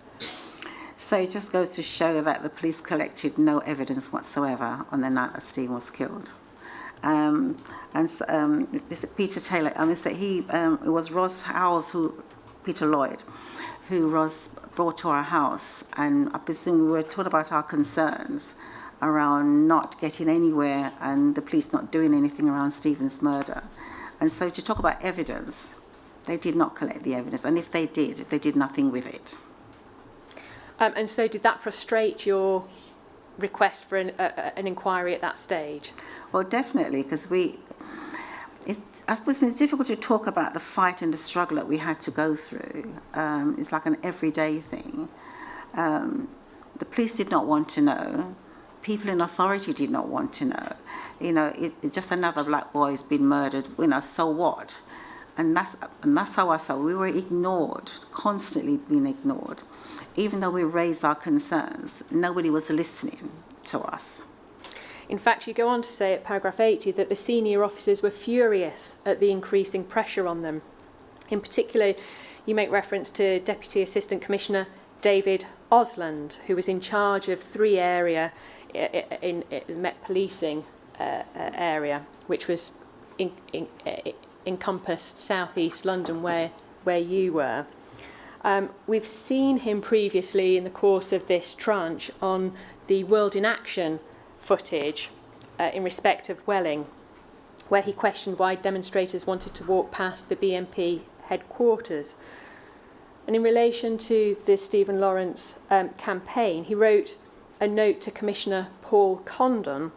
So it just goes to show that the police collected no evidence whatsoever on the night that Stephen was killed. This is Peter Taylor. It was Ross Howells, Peter Lloyd, who Ross brought to our house, and I presume we were told about our concerns around not getting anywhere and the police not doing anything around Stephen's murder. And so to talk about evidence, they did not collect the evidence, and if they did nothing with it. And so did that frustrate your request for an inquiry at that stage? Well, definitely, because I suppose it's difficult to talk about the fight and the struggle that we had to go through. It's like an everyday thing. The police did not want to know. People in authority did not want to know. You know, it's just another black boy who's been murdered. You know, so what? And that's how I felt. We were ignored, constantly being ignored. Even though we raised our concerns, nobody was listening to us. In fact, you go on to say at paragraph 80 that the senior officers were furious at the increasing pressure on them. In particular, you make reference to Deputy Assistant Commissioner David Osland, who was in charge of 3 area in Met Policing area, which was encompassed southeast London, where you were. We've seen him previously in the course of this tranche on the World in Action footage in respect of Welling, where he questioned why demonstrators wanted to walk past the BNP headquarters. And in relation to the Stephen Lawrence campaign, he wrote a note to Commissioner Paul Condon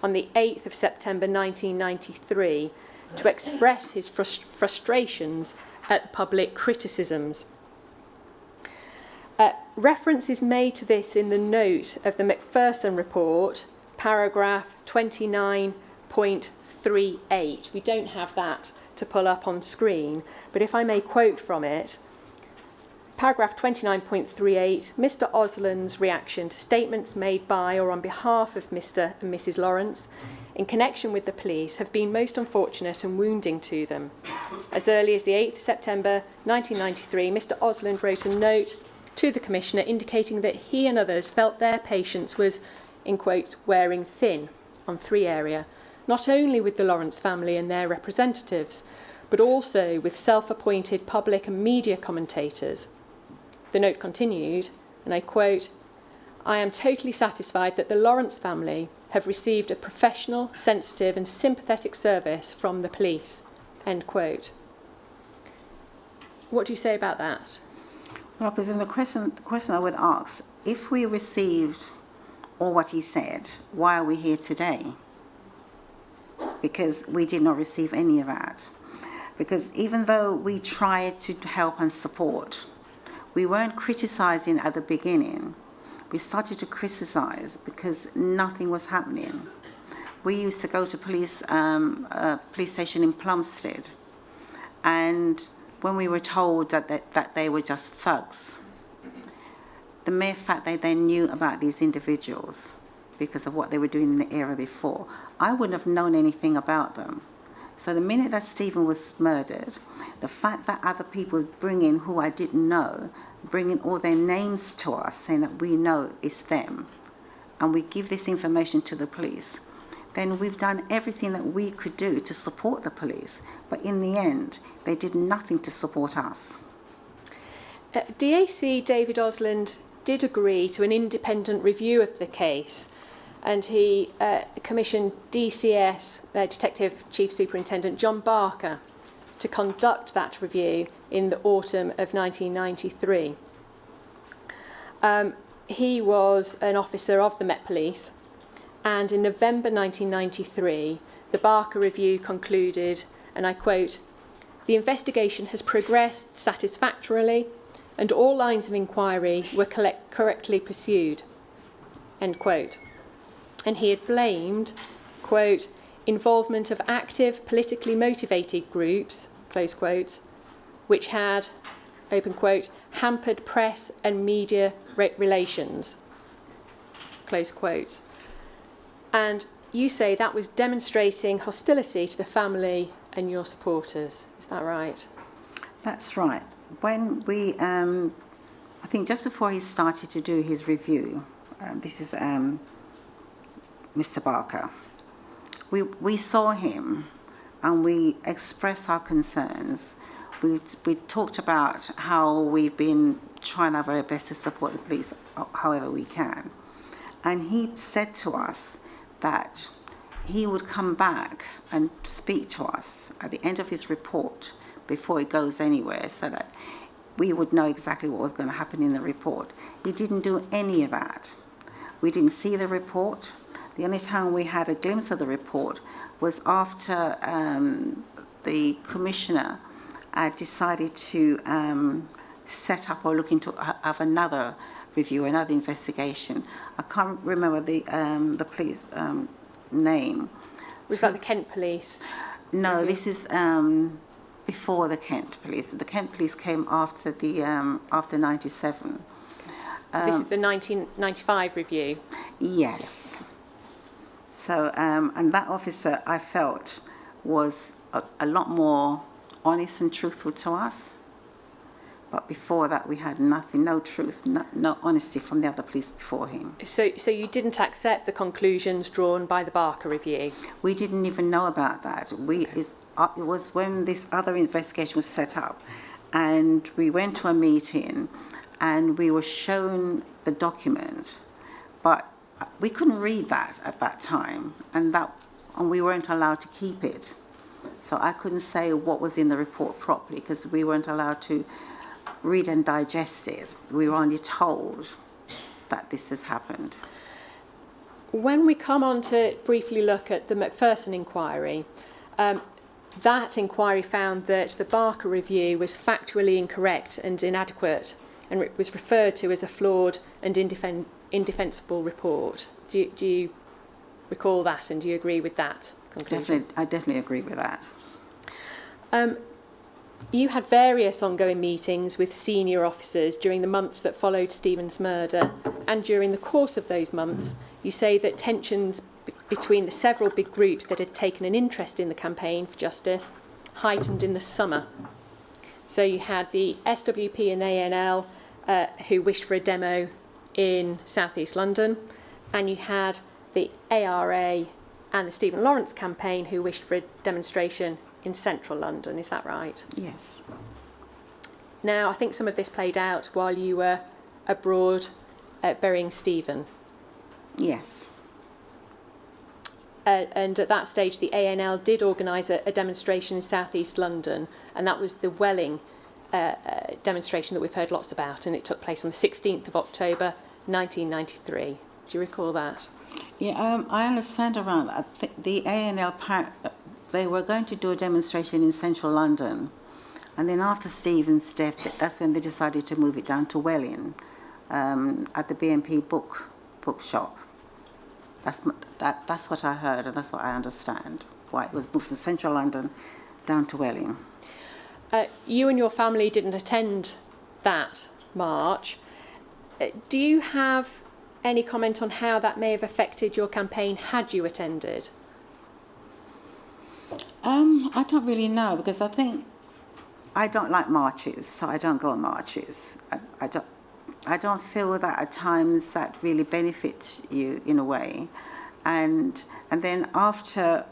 on the 8th of September 1993 to express his frustrations at public criticisms. Reference is made to this in the note of the Macpherson report, paragraph 29.38. We don't have that to pull up on screen, but if I may quote from it, paragraph 29.38, Mr. Osland's reaction to statements made by or on behalf of Mr. and Mrs. Lawrence in connection with the police have been most unfortunate and wounding to them. As early as the 8th September 1993, Mr. Osland wrote a note to the Commissioner indicating that he and others felt their patience was, in quotes, wearing thin on 3 area, not only with the Lawrence family and their representatives, but also with self-appointed public and media commentators. The note continued, and I quote, "I am totally satisfied that the Lawrence family have received a professional, sensitive and sympathetic service from the police." End quote. What do you say about that? Well, I presume the question I would ask, if we received all what he said, why are we here today? Because we did not receive any of that. Because even though we tried to help and support, we weren't criticizing at the beginning. We started to criticize because nothing was happening. We used to go to police station in Plumstead, and when we were told that they were just thugs, the mere fact that they knew about these individuals because of what they were doing in the era before, I wouldn't have known anything about them. So the minute that Stephen was murdered, the fact that other people bring in who I didn't know, bringing all their names to us, saying that we know it's them, and we give this information to the police, then we've done everything that we could do to support the police. But in the end, they did nothing to support us. DAC David Osland did agree to an independent review of the case, and he commissioned DCS, Detective Chief Superintendent John Barker, to conduct that review in the autumn of 1993. He was an officer of the Met Police, and in November 1993, the Barker review concluded, and I quote, "The investigation has progressed satisfactorily and all lines of inquiry were correctly pursued," end quote. And he had blamed, quote, "involvement of active politically motivated groups," close quotes, which had, open quote, "hampered press and media relations," close quotes. And you say that was demonstrating hostility to the family and your supporters. Is that right? That's right. When we, I think just before he started to do his review, this is Mr. Barker, we saw him and we expressed our concerns. We talked about how we've been trying our very best to support the police however we can. And he said to us that he would come back and speak to us at the end of his report before it goes anywhere, so that we would know exactly what was going to happen in the report. He didn't do any of that. We didn't see the report. The only time we had a glimpse of the report was after the commissioner decided to set up or look into have another review, another investigation. I can't remember the police name. Was that the Kent Police? No, review? this is before the Kent Police. The Kent Police came after the after 97. So this is the 1995 review? Yes. So, and that officer, I felt, was a lot more honest and truthful to us. But before that, we had nothing, no truth, no honesty from the other police before him. So you didn't accept the conclusions drawn by the Barker review? We didn't even know about that. It was when this other investigation was set up, and we went to a meeting, and we were shown the document, but we couldn't read that at that time, and we weren't allowed to keep it. So I couldn't say what was in the report properly because we weren't allowed to read and digest it. We were only told that this has happened. When we come on to briefly look at the Macpherson inquiry, that inquiry found that the Barker review was factually incorrect and inadequate, and it was referred to as a flawed and indefensible report. Do you recall that, and do you agree with that conclusion? I definitely agree with that. You had various ongoing meetings with senior officers during the months that followed Stephen's murder, and during the course of those months, you say that tensions between the several big groups that had taken an interest in the campaign for justice heightened in the summer. So you had the SWP and ANL who wished for a demo in South East London, and you had the ARA and the Stephen Lawrence campaign who wished for a demonstration in central London. Is that right? Yes. Now, I think some of this played out while you were abroad burying Stephen. Yes. And at that stage, the ANL did organise a demonstration in South East London, and that was the Welling demonstration that we've heard lots about, and it took place on the 16th of October 1993. Do you recall that? Yeah, I understand around that. I think the ANL they were going to do a demonstration in central London, and then after Stephen's death, that's when they decided to move it down to Welling at the BNP bookshop. That's what I heard, and that's what I understand, why it was moved from central London down to Welling. You and your family didn't attend that march. Do you have any comment on how that may have affected your campaign had you attended? I don't really know, because I don't like marches, so I don't go on marches. I don't feel that at times that really benefits you in a way. And then after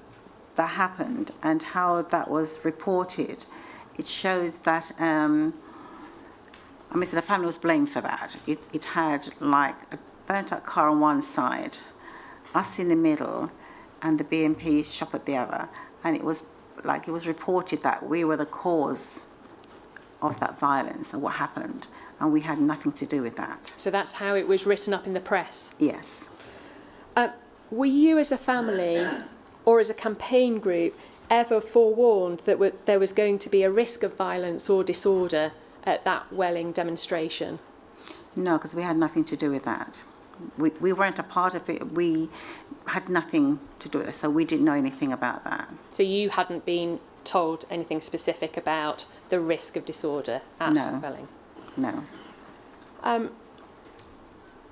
that happened and how that was reported, it shows that, so the family was blamed for that. It had like a burnt out car on one side, us in the middle, and the BNP shop at the other. And it was reported that we were the cause of that violence and what happened, and we had nothing to do with that. So that's how it was written up in the press? Yes. Were you as a family or as a campaign group ever forewarned that there was going to be a risk of violence or disorder at that Welling demonstration? No, because we had nothing to do with that. We weren't a part of it. We had nothing to do with it, so we didn't know anything about that. So you hadn't been told anything specific about the risk of disorder at Welling? No.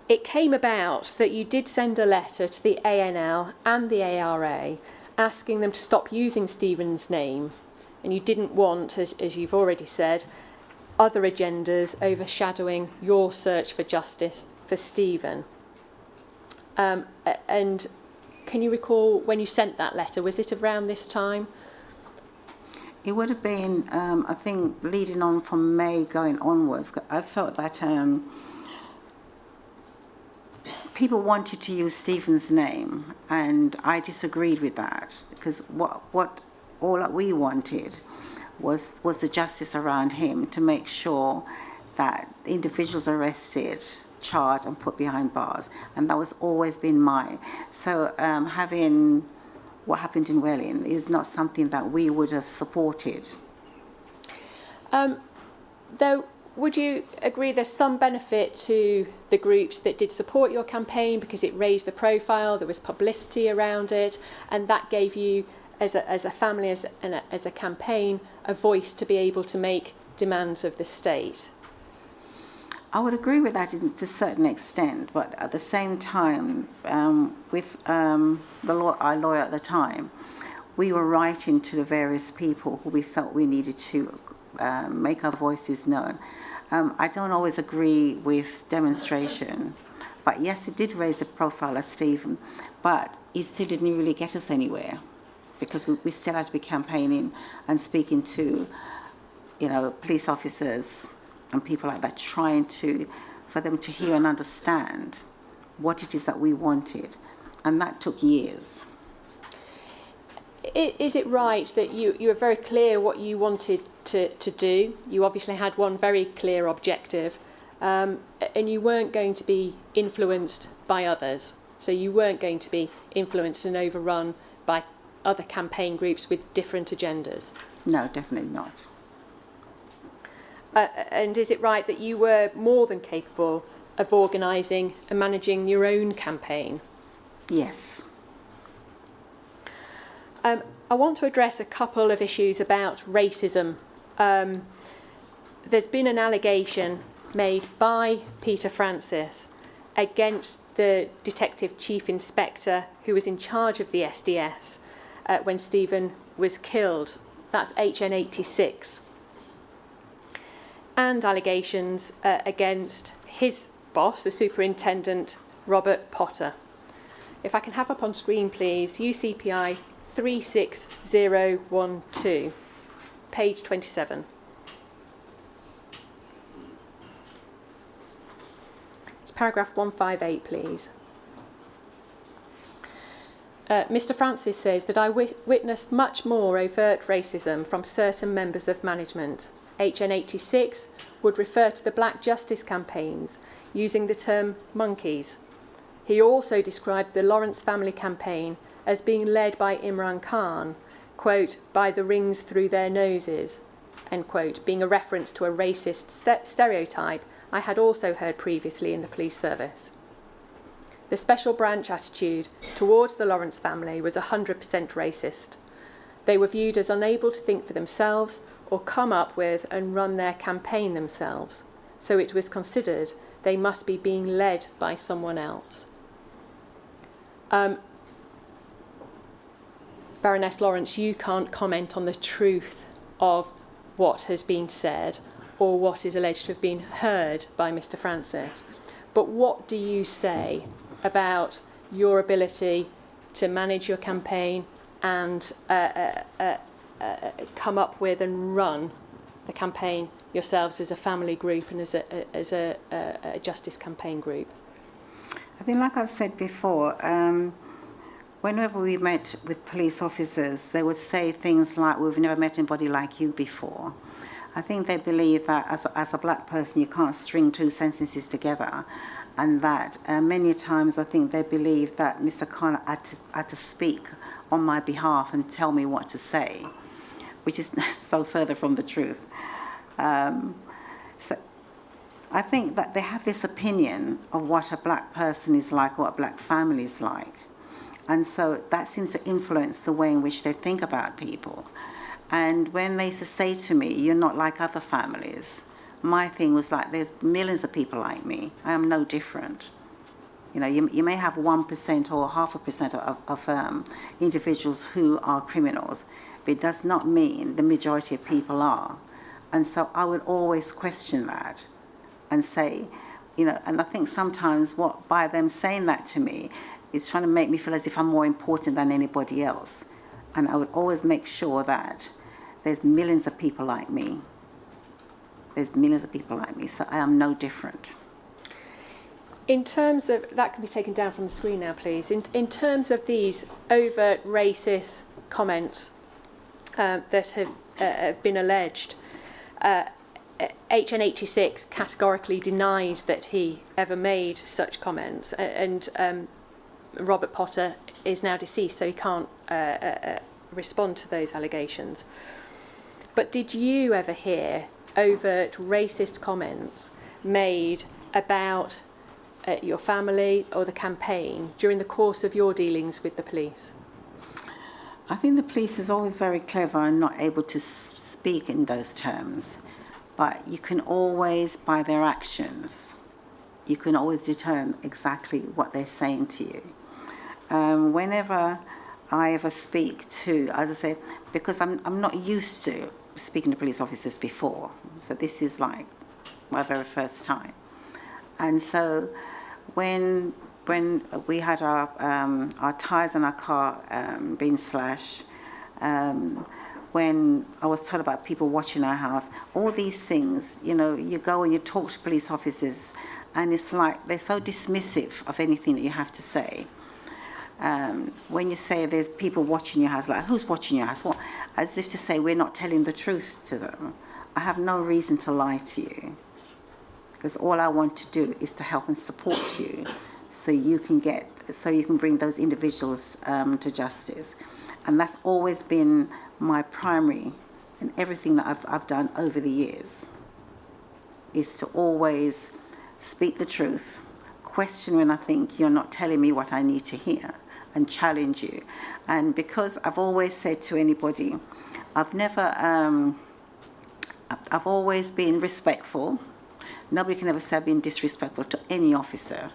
It came about that you did send a letter to the ANL and the ARA asking them to stop using Stephen's name, and you didn't want, as you've already said, other agendas overshadowing your search for justice for Stephen. And can you recall when you sent that letter? Was it around this time? It would have been, I think, leading on from May going onwards. I felt that people wanted to use Stephen's name, and I disagreed with that, because what all that we wanted was the justice around him to make sure that individuals arrested, charged and put behind bars, and that was always been mine. So having what happened in Welling is not something that we would have supported. Though, would you agree there's some benefit to the groups that did support your campaign because it raised the profile, there was publicity around it, and that gave you, as a family, as a campaign, a voice to be able to make demands of the state? I would agree with that to a certain extent, but at the same time, with our lawyer at the time, we were writing to the various people who we felt we needed to make our voices known. I don't always agree with demonstration, but yes, it did raise the profile of Stephen, but it still didn't really get us anywhere, because we still had to be campaigning and speaking to, police officers and people like that, trying for them to hear and understand what it is that we wanted, and that took years. Is it right that you were very clear what you wanted to do? You obviously had one very clear objective, and you weren't going to be influenced by others. So you weren't going to be influenced and overrun by other campaign groups with different agendas? No, definitely not. And is it right that you were more than capable of organising and managing your own campaign? Yes. I want to address a couple of issues about racism. There's been an allegation made by Peter Francis against the Detective Chief Inspector who was in charge of the SDS when Stephen was killed. That's HN 86. And allegations against his boss, the Superintendent Robert Potter. If I can have up on screen, please, UCPI 36012, page 27. It's paragraph 158, please. Mr. Francis says that I witnessed much more overt racism from certain members of management. HN 86 would refer to the Black Justice campaigns using the term monkeys. He also described the Lawrence family campaign as being led by Imran Khan, quote, by the rings through their noses, end quote, being a reference to a racist stereotype I had also heard previously in the police service. The special branch attitude towards the Lawrence family was 100% racist. They were viewed as unable to think for themselves or come up with and run their campaign themselves, so it was considered they must be being led by someone else. Baroness Lawrence, you can't comment on the truth of what has been said or what is alleged to have been heard by Mr. Francis, but what do you say about your ability to manage your campaign and come up with and run the campaign yourselves as a family group and as a justice campaign group? I think, like I've said before, whenever we met with police officers, they would say things like, "We've never met anybody like you before." I think they believe that as a black person you can't string two sentences together, and that many times I think they believe that Mr. Khan had to speak on my behalf and tell me what to say, which is so further from the truth. So I think that they have this opinion of what a black person is like, or what a black family is like. And so that seems to influence the way in which they think about people. And when they used to say to me, "You're not like other families," my thing was like, there's millions of people like me. I am no different. You may have 1% or 0.5% of individuals who are criminals, but it does not mean the majority of people are. And so I would always question that and say, and I think sometimes by them saying that to me, it's trying to make me feel as if I'm more important than anybody else. And I would always make sure that there's millions of people like me. There's millions of people like me, so I am no different. In terms of, that can be taken down from the screen now, please. In terms of these overt racist comments that have have been alleged. HN86 categorically denied that he ever made such comments, and Robert Potter is now deceased, so he can't respond to those allegations. But did you ever hear overt racist comments made about your family or the campaign during the course of your dealings with the police? I think the police is always very clever and not able to speak in those terms, but you can always, by their actions, you can always determine exactly what they're saying to you. Whenever I ever speak to, as I say, because I'm not used to speaking to police officers before, so this is like my very first time. And so when we had our tyres on our car being slashed, when I was told about people watching our house, all these things, you know, you go and you talk to police officers, and it's like they're so dismissive of anything that you have to say. When you say there's people watching your house, like, who's watching your house? What? As if to say we're not telling the truth to them. I have no reason to lie to you, because all I want to do is to help and support you, so you can bring those individuals to justice. And that's always been my primary in everything that I've done over the years, is to always speak the truth, question when I think you're not telling me what I need to hear, and challenge you. And because I've always said to anybody, I've always been respectful. Nobody can ever say I've been disrespectful to any officer.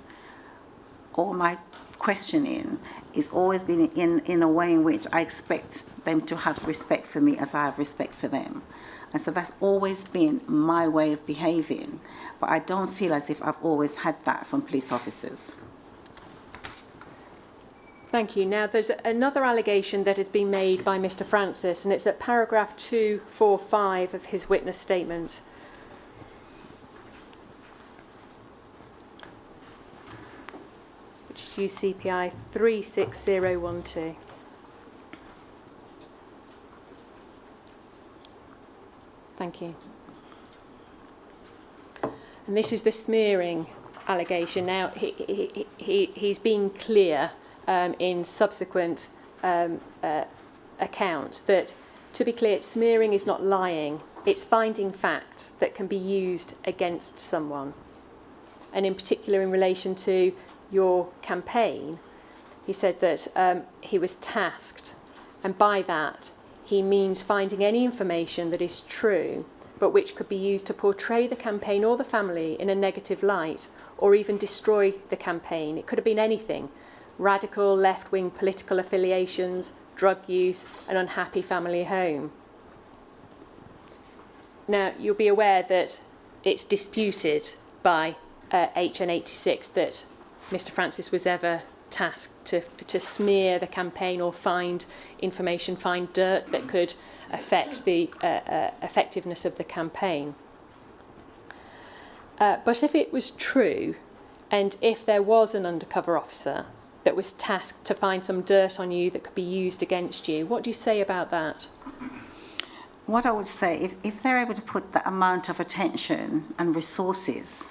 All my questioning is always been in a way in which I expect them to have respect for me as I have respect for them. And so that's always been my way of behaving. But I don't feel as if I've always had that from police officers. Thank you. Now, there's another allegation that has been made by Mr. Francis, and it's at paragraph 245 of his witness statement. Which is UCPI 36012. Thank you. And this is the smearing allegation. Now, he's been clear in subsequent accounts that, to be clear, smearing is not lying. It's finding facts that can be used against someone. And in particular, in relation to your campaign, he said that he was tasked, and by that he means finding any information that is true but which could be used to portray the campaign or the family in a negative light, or even destroy the campaign. It could have been anything: radical left-wing political affiliations, drug use, an unhappy family home. Now, you'll be aware that it's disputed by HN86 that Mr. Francis was ever tasked to smear the campaign or find information, find dirt that could affect the effectiveness of the campaign. But if it was true, and if there was an undercover officer that was tasked to find some dirt on you that could be used against you, what do you say about that? What I would say, if they're able to put that amount of attention and resources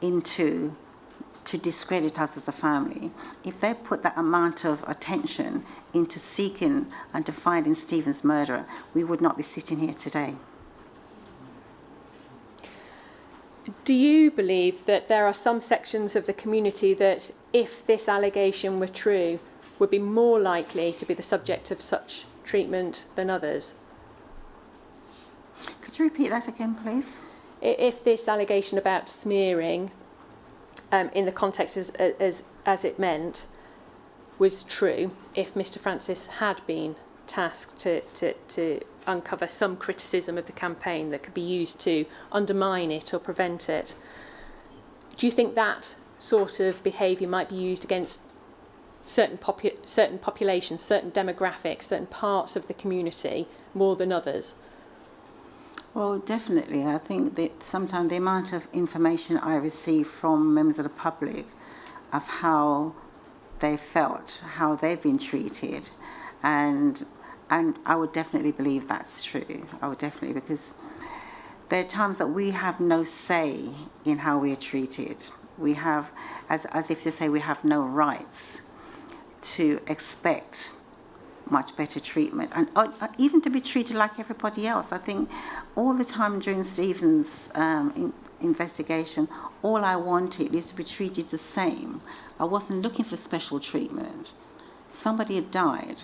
into to discredit us as a family, if they put that amount of attention into seeking and to finding Stephen's murderer, we would not be sitting here today. Do you believe that there are some sections of the community that, if this allegation were true, would be more likely to be the subject of such treatment than others? Could you repeat that again, please? If this allegation about smearing, in the context as it meant, was true, if Mr. Francis had been tasked to uncover some criticism of the campaign that could be used to undermine it or prevent it, do you think that sort of behaviour might be used against certain populations, certain demographics, certain parts of the community more than others? Well, definitely. I think that sometimes the amount of information I receive from members of the public of how they felt, how they've been treated, and And I would definitely believe that's true. I would definitely, because there are times that we have no say in how we are treated. We have, as if to say, we have no rights to expect much better treatment, and even to be treated like everybody else. I think all the time during Stephen's investigation, all I wanted is to be treated the same. I wasn't looking for special treatment. Somebody had died.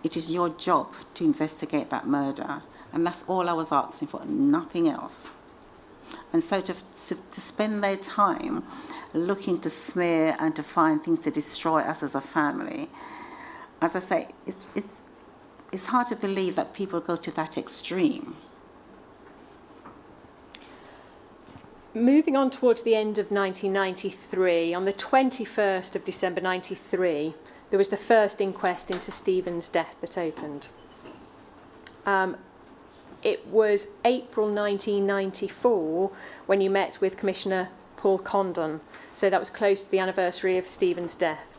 It is your job to investigate that murder, and that's all I was asking for, nothing else. And so to spend their time looking to smear and to find things to destroy us as a family, as I say, it's hard to believe that people go to that extreme. Moving on towards the end of 1993, on the 21st of December 93, there was the first inquest into Stephen's death that opened. It was April 1994 when you met with Commissioner Paul Condon, so that was close to the anniversary of Stephen's death.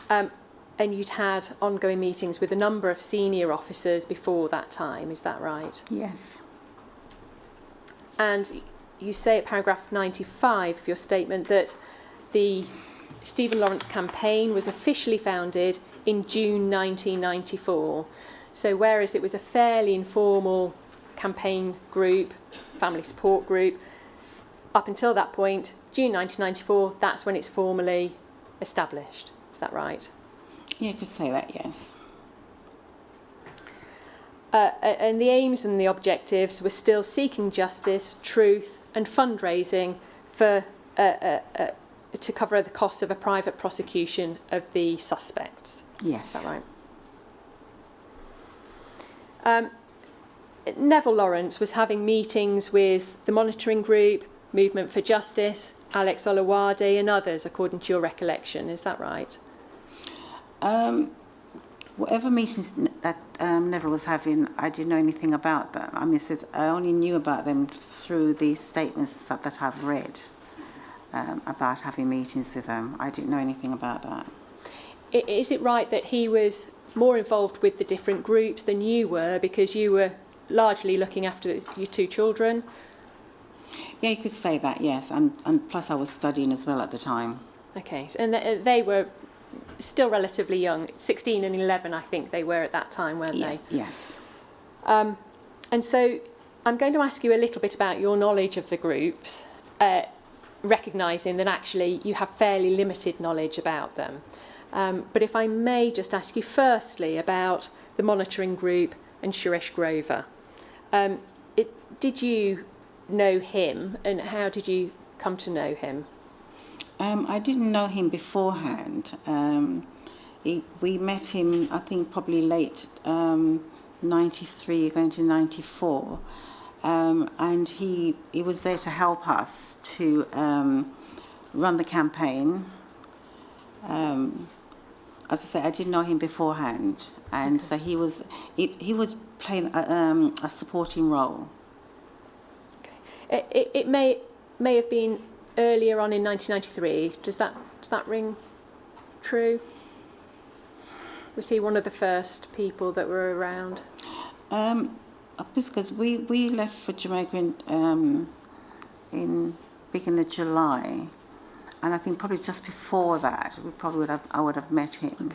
And you'd had ongoing meetings with a number of senior officers before that time, is that right? Yes. And you say at paragraph 95 of your statement that the Stephen Lawrence campaign was officially founded in June 1994. So whereas it was a fairly informal campaign group, family support group, up until that point, June 1994, that's when it's formally established. Is that right? Yeah, you could say that, yes. And the aims and the objectives were still seeking justice, truth, and fundraising for to cover the costs of a private prosecution of the suspects. Yes. Is that right? Neville Lawrence was having meetings with the monitoring group, Movement for Justice, Alex Olawade, and others, according to your recollection. Is that right? Whatever meetings that Neville was having, I didn't know anything about them. I mean, I only knew about them through the statements that I've read about having meetings with them. I didn't know anything about that. Is it right that he was more involved with the different groups than you were, because you were largely looking after your two children? Yeah, you could say that, yes. And plus I was studying as well at the time. Okay, and they were still relatively young, 16 and 11 I think they were at that time, weren't they? Yes. And so I'm going to ask you a little bit about your knowledge of the groups, recognising that actually you have fairly limited knowledge about them. But if I may just ask you firstly about the monitoring group and Suresh Grover. Did you know him, and how did you come to know him? I didn't know him beforehand. We met him, I think, probably late 93, going to 94. And he was there to help us to run the campaign. As I said, I didn't know him beforehand, and so he was playing a supporting role. Okay. It may have been earlier on in 1993. Does that ring true? Was he one of the first people that were around? Because we left for Jamaica in beginning of July, and I think probably just before that I would have met him.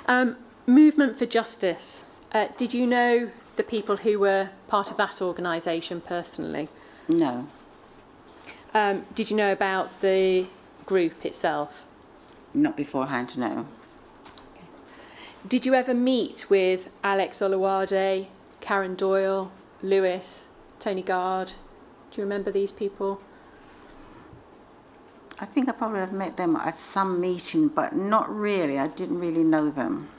Okay. Movement for Justice. Did you know the people who were part of that organisation personally? No. Did you know about the group itself? Not beforehand, no. Okay. Did you ever meet with Alex Olawade, Karen Doyle, Lewis, Tony Gard? Do you remember these people? I think I probably have met them at some meeting, but not really. I didn't really know them.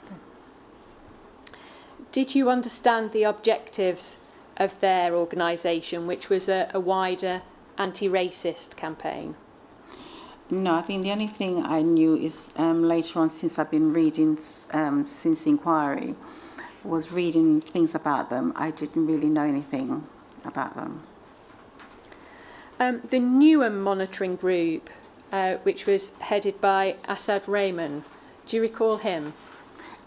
Did you understand the objectives of their organisation, which was a wider anti-racist campaign? No, I think the only thing I knew is later on, since I've been reading since the inquiry, was reading things about them. I didn't really know anything about them. The newer monitoring group, which was headed by Asad Rahman, do you recall him?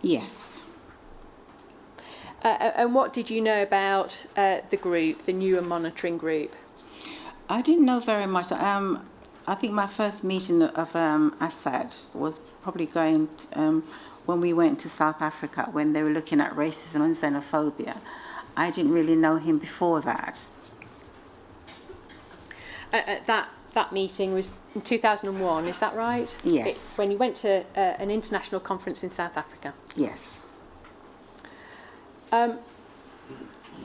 Yes. And what did you know about the group, the newer monitoring group? I didn't know very much. I think my first meeting of Assad was probably when we went to South Africa when they were looking at racism and xenophobia. I didn't really know him before that. That meeting was in 2001, is that right? Yes. When you went to an international conference in South Africa. Yes. The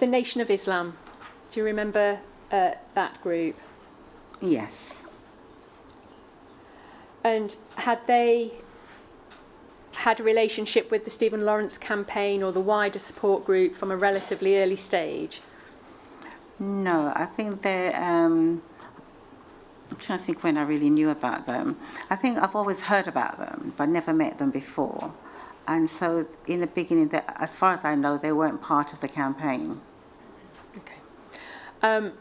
Nation of Islam, do you remember that group? Yes. And had they had a relationship with the Stephen Lawrence campaign or the wider support group from a relatively early stage? No, I think I'm trying to think when I really knew about them. I think I've always heard about them, but never met them before. And so in the beginning, as far as I know, they weren't part of the campaign. Okay.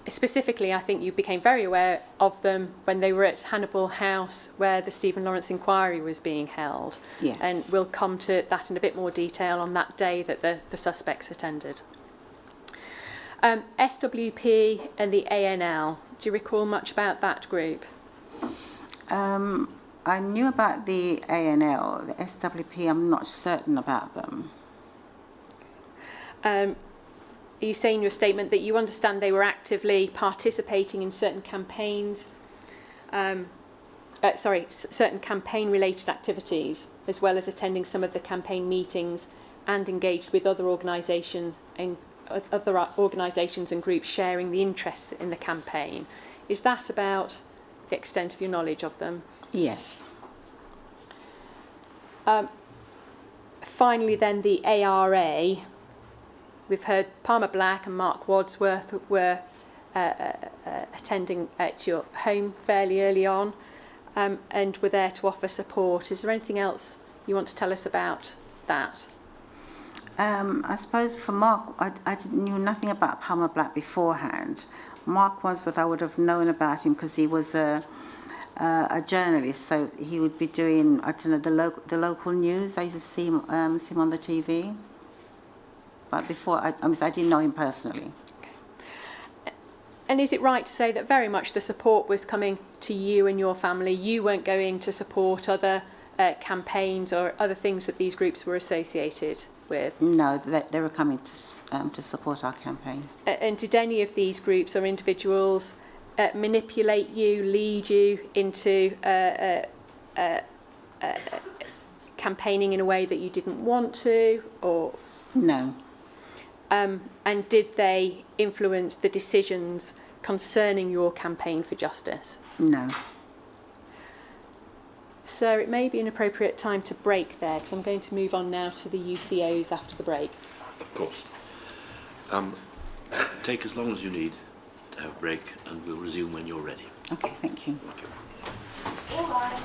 Specifically, I think you became very aware of them when they were at Hannibal House, where the Stephen Lawrence inquiry was being held. Yes. And we'll come to that in a bit more detail on that day that the suspects attended. SWP and the ANL, do you recall much about that group? I knew about the ANL, the SWP, I'm not certain about them. You say in your statement that you understand they were actively participating in certain campaigns, certain campaign-related activities, as well as attending some of the campaign meetings and engaged with other organisations and groups sharing the interests in the campaign. Is that about the extent of your knowledge of them? Yes. Finally, then, the ARA. We've heard Palmer Black and Mark Wadsworth were attending at your home fairly early on and were there to offer support. Is there anything else you want to tell us about that? I suppose for Mark, I knew nothing about Palmer Black beforehand. Mark Wadsworth, I would have known about him because he was a journalist, so he would be doing, I don't know, the local news. I used to see him on the TV. But before, I didn't know him personally. Okay. And is it right to say that very much the support was coming to you and your family? You weren't going to support other campaigns or other things that these groups were associated with? No, they were coming to support our campaign. And did any of these groups or individuals manipulate you, lead you into campaigning in a way that you didn't want to, or? No. And did they influence the decisions concerning your campaign for justice? No. So it may be an appropriate time to break there, because I'm going to move on now to the UCOs after the break. Of course. Take as long as you need to have a break, and we'll resume when you're ready. Okay, thank you. Okay. All right.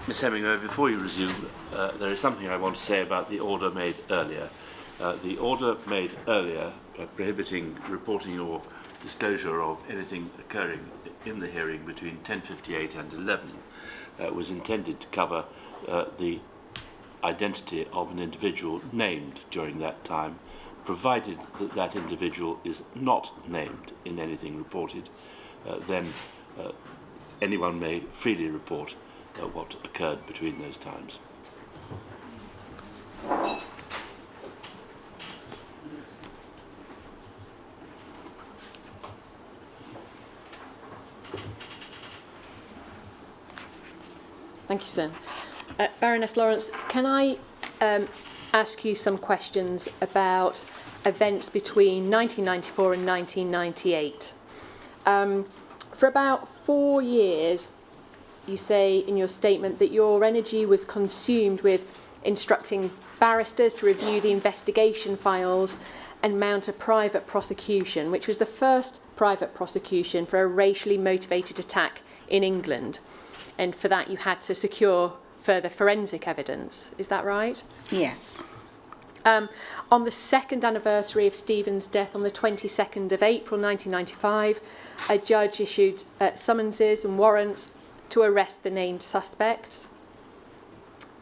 Ms Hemingway, before you resume, there is something I want to say about the order made earlier. The order made earlier prohibiting reporting or disclosure of anything occurring in the hearing between 10:58 and 11 was intended to cover the identity of an individual named during that time, provided that that individual is not named in anything reported, then anyone may freely report what occurred between those times. Thank you, sir. Baroness Lawrence, can I ask you some questions about events between 1994 and 1998? For about 4 years, you say in your statement that your energy was consumed with instructing barristers to review the investigation files and mount a private prosecution, which was the first private prosecution for a racially motivated attack in England. And for that, you had to secure further forensic evidence. Is that right? Yes. On the second anniversary of Stephen's death, on the 22nd of April 1995, a judge issued summonses and warrants to arrest the named suspects.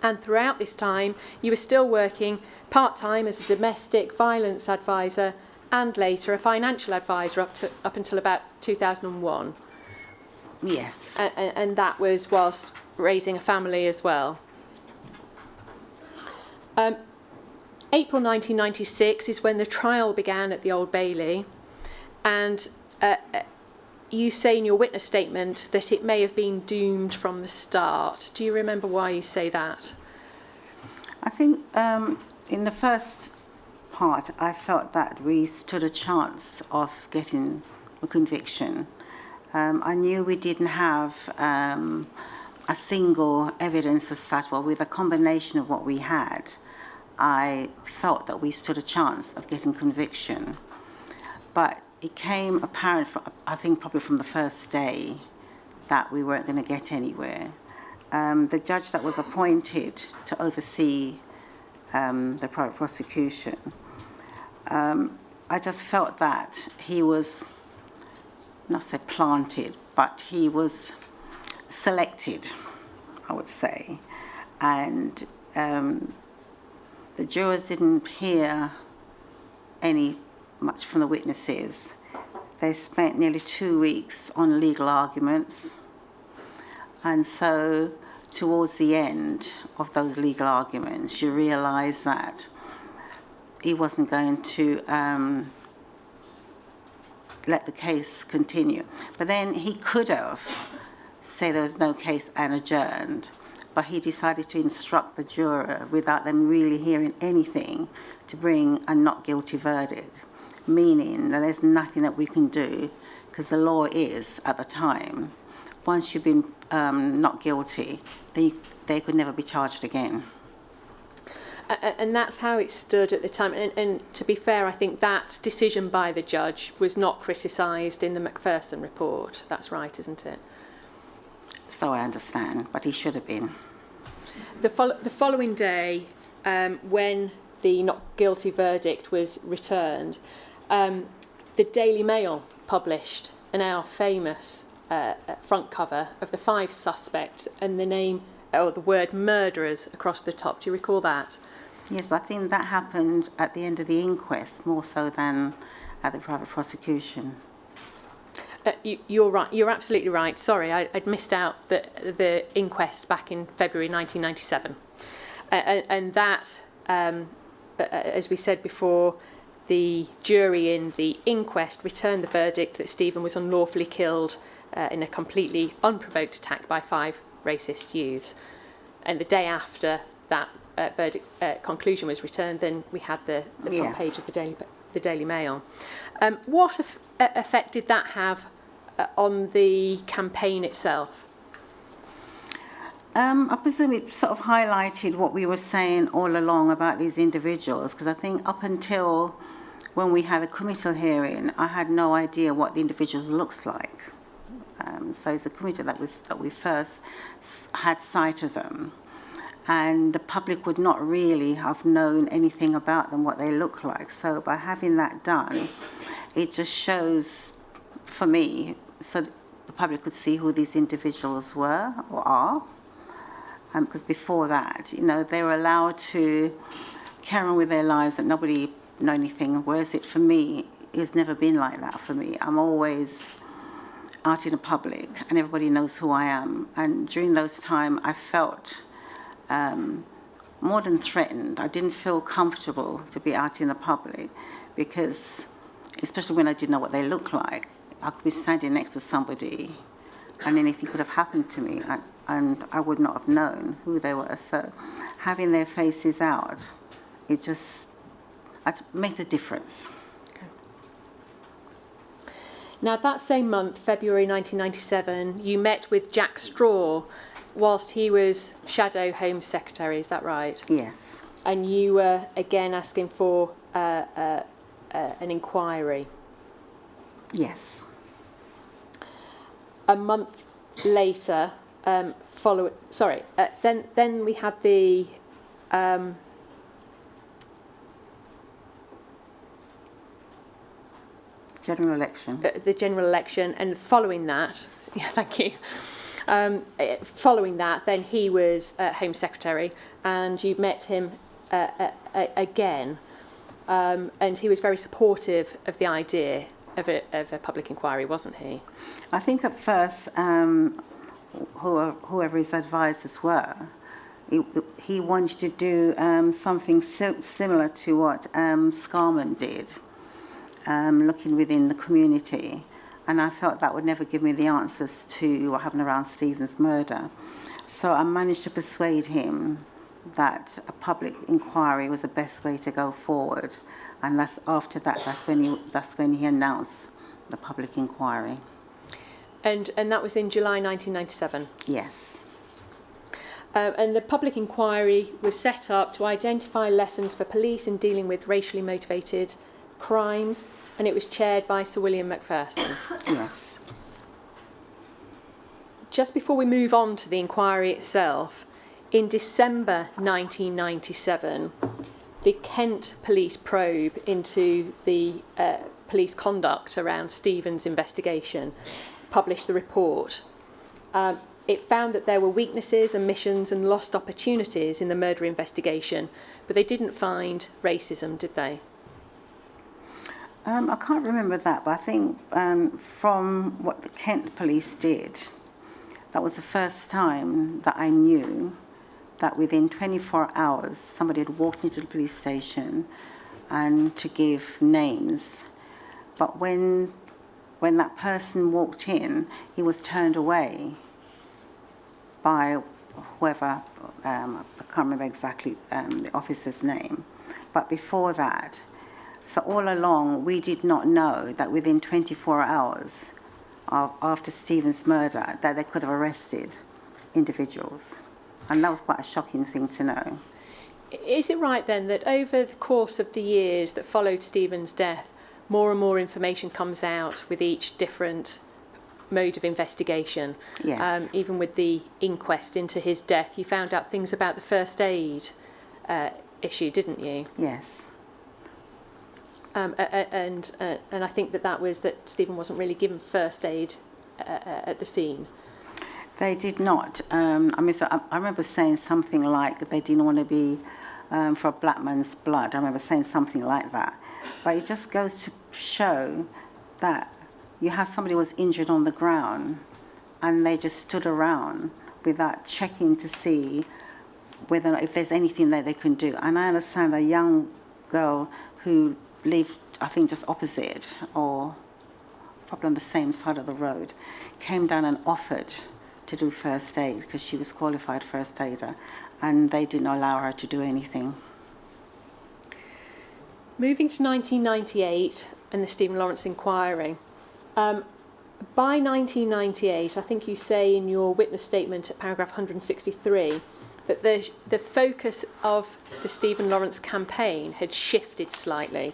And throughout this time, you were still working part-time as a domestic violence advisor and later a financial advisor up until about 2001. Yes. And that was whilst raising a family as well. April 1996 is when the trial began at the Old Bailey, and you say in your witness statement that it may have been doomed from the start. Do you remember why you say that? I think in the first part, I felt that we stood a chance of getting a conviction. I knew we didn't have a single evidence as such. Well, with a combination of what we had, I felt that we stood a chance of getting conviction. But it came apparent, I think probably from the first day, that we weren't going to get anywhere. The judge that was appointed to oversee the private prosecution, I just felt that he was, not say planted, but he was selected, I would say. And the jurors didn't hear any much from the witnesses. They spent nearly 2 weeks on legal arguments. And so towards the end of those legal arguments, you realise that he wasn't going to let the case continue. But then he could have said there was no case and adjourned, but he decided to instruct the juror without them really hearing anything to bring a not guilty verdict, meaning that there's nothing that we can do, because the law is, at the time, once you've been not guilty, they could never be charged again. And that's how it stood at the time. And to be fair, I think that decision by the judge was not criticised in the Macpherson report. That's right, isn't it? So I understand, but he should have been. The following day, when the not guilty verdict was returned, the Daily Mail published a now famous front cover of the 5 suspects and the name, or the word murderers across the top. Do you recall that? Yes, but I think that happened at the end of the inquest more so than at the private prosecution. You're right. You're absolutely right. Sorry, I'd missed out the inquest back in February 1997, and that, as we said before, the jury in the inquest returned the verdict that Stephen was unlawfully killed in a completely unprovoked attack by 5 racist youths. And the day after that verdict conclusion was returned, then we had the front page of the Daily Mail. What effect did that have on the campaign itself? I presume it sort of highlighted what we were saying all along about these individuals, because I think up until when we had a committal hearing, I had no idea what the individuals looks like. So it's a community that we first had sight of them. And the public would not really have known anything about them, what they look like. So by having that done, it just shows, for me, so that the public could see who these individuals were or are. Because before that, they were allowed to carry on with their lives, that nobody know anything. Whereas it, for me, it's never been like that for me. I'm always out in the public and everybody knows who I am. And during those times, I felt more than threatened. I didn't feel comfortable to be out in the public because, especially when I didn't know what they looked like, I could be standing next to somebody and anything could have happened to me and I would not have known who they were. So having their faces out, it made a difference. Okay. Now, that same month, February 1997, you met with Jack Straw whilst he was Shadow Home Secretary, is that right? Yes. And you were again asking for an inquiry. Yes. A month later, then we had the General election. The general election, and following that, yeah, thank you. Following that, then he was Home Secretary, and you met him again, and he was very supportive of the idea of a public inquiry, wasn't he? I think at first, whoever his advisors were, he wanted to do something similar to what Scarman did, looking within the community. And I felt that would never give me the answers to what happened around Stephen's murder. So I managed to persuade him that a public inquiry was the best way to go forward. And after that, that's when he announced the public inquiry. And that was in July 1997? Yes. And the public inquiry was set up to identify lessons for police in dealing with racially motivated crimes, and it was chaired by Sir William Macpherson. Yes. Just before we move on to the inquiry itself, in December 1997, the Kent police probe into the police conduct around Stephen's investigation published the report. It found that there were weaknesses, omissions and lost opportunities in the murder investigation, but they didn't find racism, did they? I can't remember that, but I think from what the Kent police did, that was the first time that I knew that within 24 hours somebody had walked into the police station and to give names. But when that person walked in, he was turned away by whoever, I can't remember exactly the officer's name. But before that, so all along, we did not know that within 24 hours after Stephen's murder, that they could have arrested individuals. And that was quite a shocking thing to know. Is it right then that over the course of the years that followed Stephen's death, more and more information comes out with each different mode of investigation? Yes. Even with the inquest into his death, you found out things about the first aid issue, didn't you? Yes. And I think that was that Stephen wasn't really given first aid at the scene. They did not. I remember saying something like they didn't want to be for a black man's blood. I remember saying something like that. But it just goes to show that you have somebody who was injured on the ground and they just stood around without checking to see whether or not, if there's anything that they can do. And I understand a young girl who lived, I think, just opposite or probably on the same side of the road, came down and offered to do first aid because she was qualified first aider, and they didn't allow her to do anything. Moving to 1998 and the Stephen Lawrence inquiry. By 1998, I think you say in your witness statement at paragraph 163 that the focus of the Stephen Lawrence campaign had shifted slightly,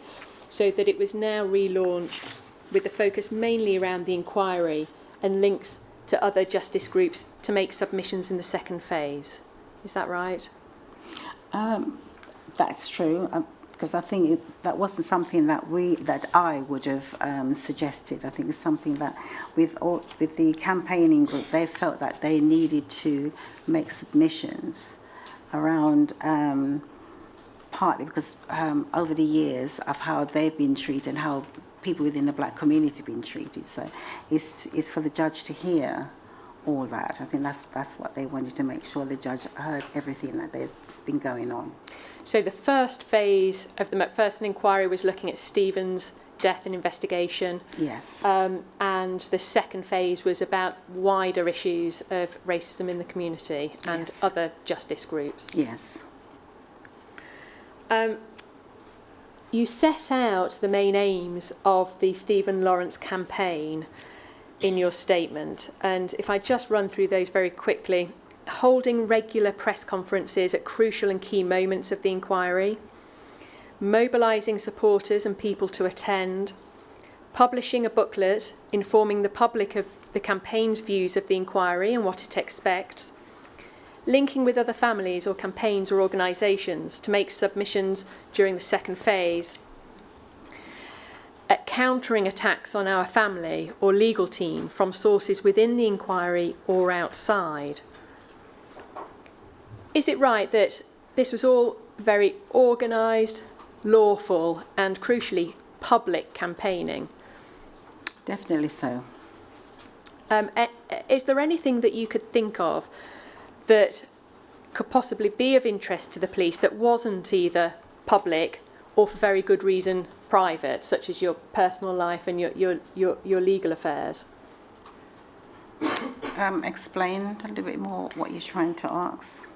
so that it was now relaunched with the focus mainly around the inquiry and links to other justice groups to make submissions in the second phase. Is that right? That's true, because I think that wasn't something that I would have suggested. I think it's something that with the campaigning group, they felt that they needed to make submissions around, partly because over the years of how they've been treated and how people within the black community have been treated. So it's for the judge to hear all that. I think that's what they wanted to make sure the judge heard everything that has been going on. So the first phase of the Macpherson inquiry was looking at Stephen's death and investigation. Yes. And the second phase was about wider issues of racism in the community and Yes. other justice groups. Yes. You set out the main aims of the Stephen Lawrence campaign in your statement, and if I just run through those very quickly: holding regular press conferences at crucial and key moments of the inquiry, mobilising supporters and people to attend, publishing a booklet informing the public of the campaign's views of the inquiry and what it expects, linking with other families or campaigns or organisations to make submissions during the second phase, at countering attacks on our family or legal team from sources within the inquiry or outside. Is it right that this was all very organised, lawful and crucially public campaigning? Definitely so. Is there anything that you could think of that could possibly be of interest to the police that wasn't either public or for very good reason private, such as your personal life and your legal affairs? Explain a little bit more what you're trying to ask.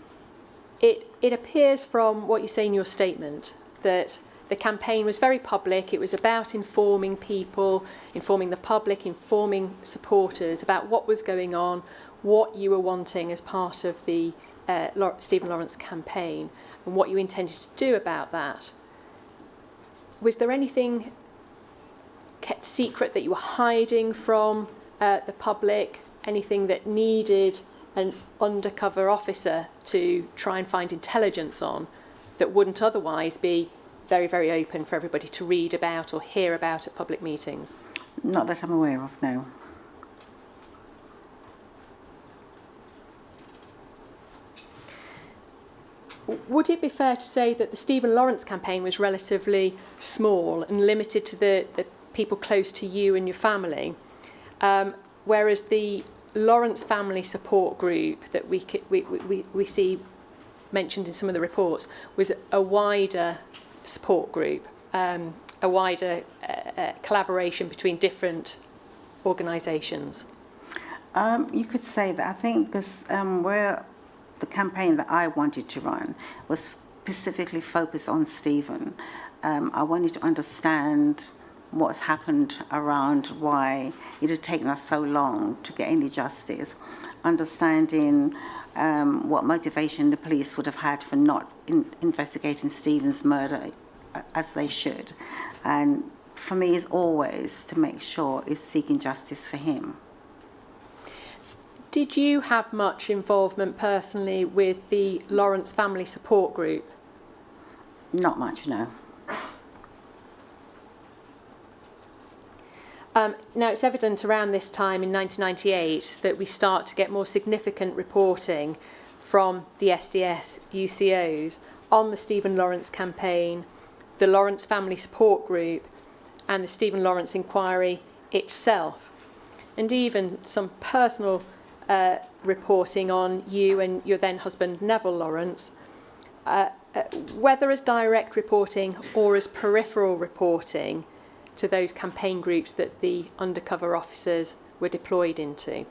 It appears from what you say in your statement that the campaign was very public. It was about informing people, informing the public, informing supporters about what was going on, what you were wanting as part of the Stephen Lawrence campaign and what you intended to do about that. Was there anything kept secret that you were hiding from the public, anything that needed an undercover officer to try and find intelligence on that wouldn't otherwise be very, very open for everybody to read about or hear about at public meetings? Not that I'm aware of, no. Would it be fair to say that the Stephen Lawrence campaign was relatively small and limited to the people close to you and your family, whereas the Lawrence family support group that we see mentioned in some of the reports was a wider support group, a wider collaboration between different organisations? You could say that. I think because the campaign that I wanted to run was specifically focused on Stephen. I wanted to understand what's happened around why it had taken us so long to get any justice, understanding what motivation the police would have had for not investigating Stephen's murder as they should. And for me, it's always to make sure it's seeking justice for him. Did you have much involvement personally with the Lawrence family support group? Not much, no. Now, it's evident around this time in 1998 that we start to get more significant reporting from the SDS UCOs on the Stephen Lawrence campaign, the Lawrence family support group, and the Stephen Lawrence inquiry itself, and even some personal reporting on you and your then husband Neville Lawrence, whether as direct reporting or as peripheral reporting to those campaign groups that the undercover officers were deployed into.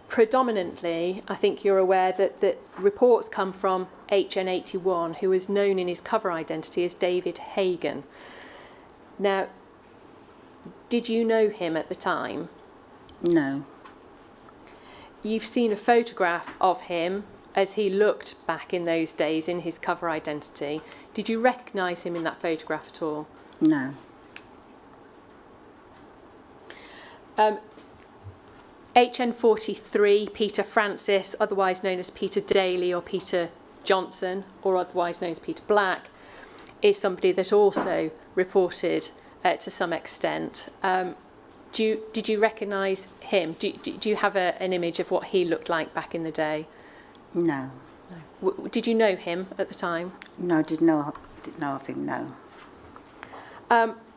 Predominantly, I think you're aware that reports come from HN81, who is known in his cover identity as David Hagan. Now, did you know him at the time? No. You've seen a photograph of him as he looked back in those days in his cover identity. Did you recognise him in that photograph at all? No. HN43, Peter Francis, otherwise known as Peter Daly or Peter Johnson, or otherwise known as Peter Black, is somebody that also reported to some extent. Did you recognise him? Do you have an image of what he looked like back in the day? No. Did you know him at the time? No, didn't know of him, no.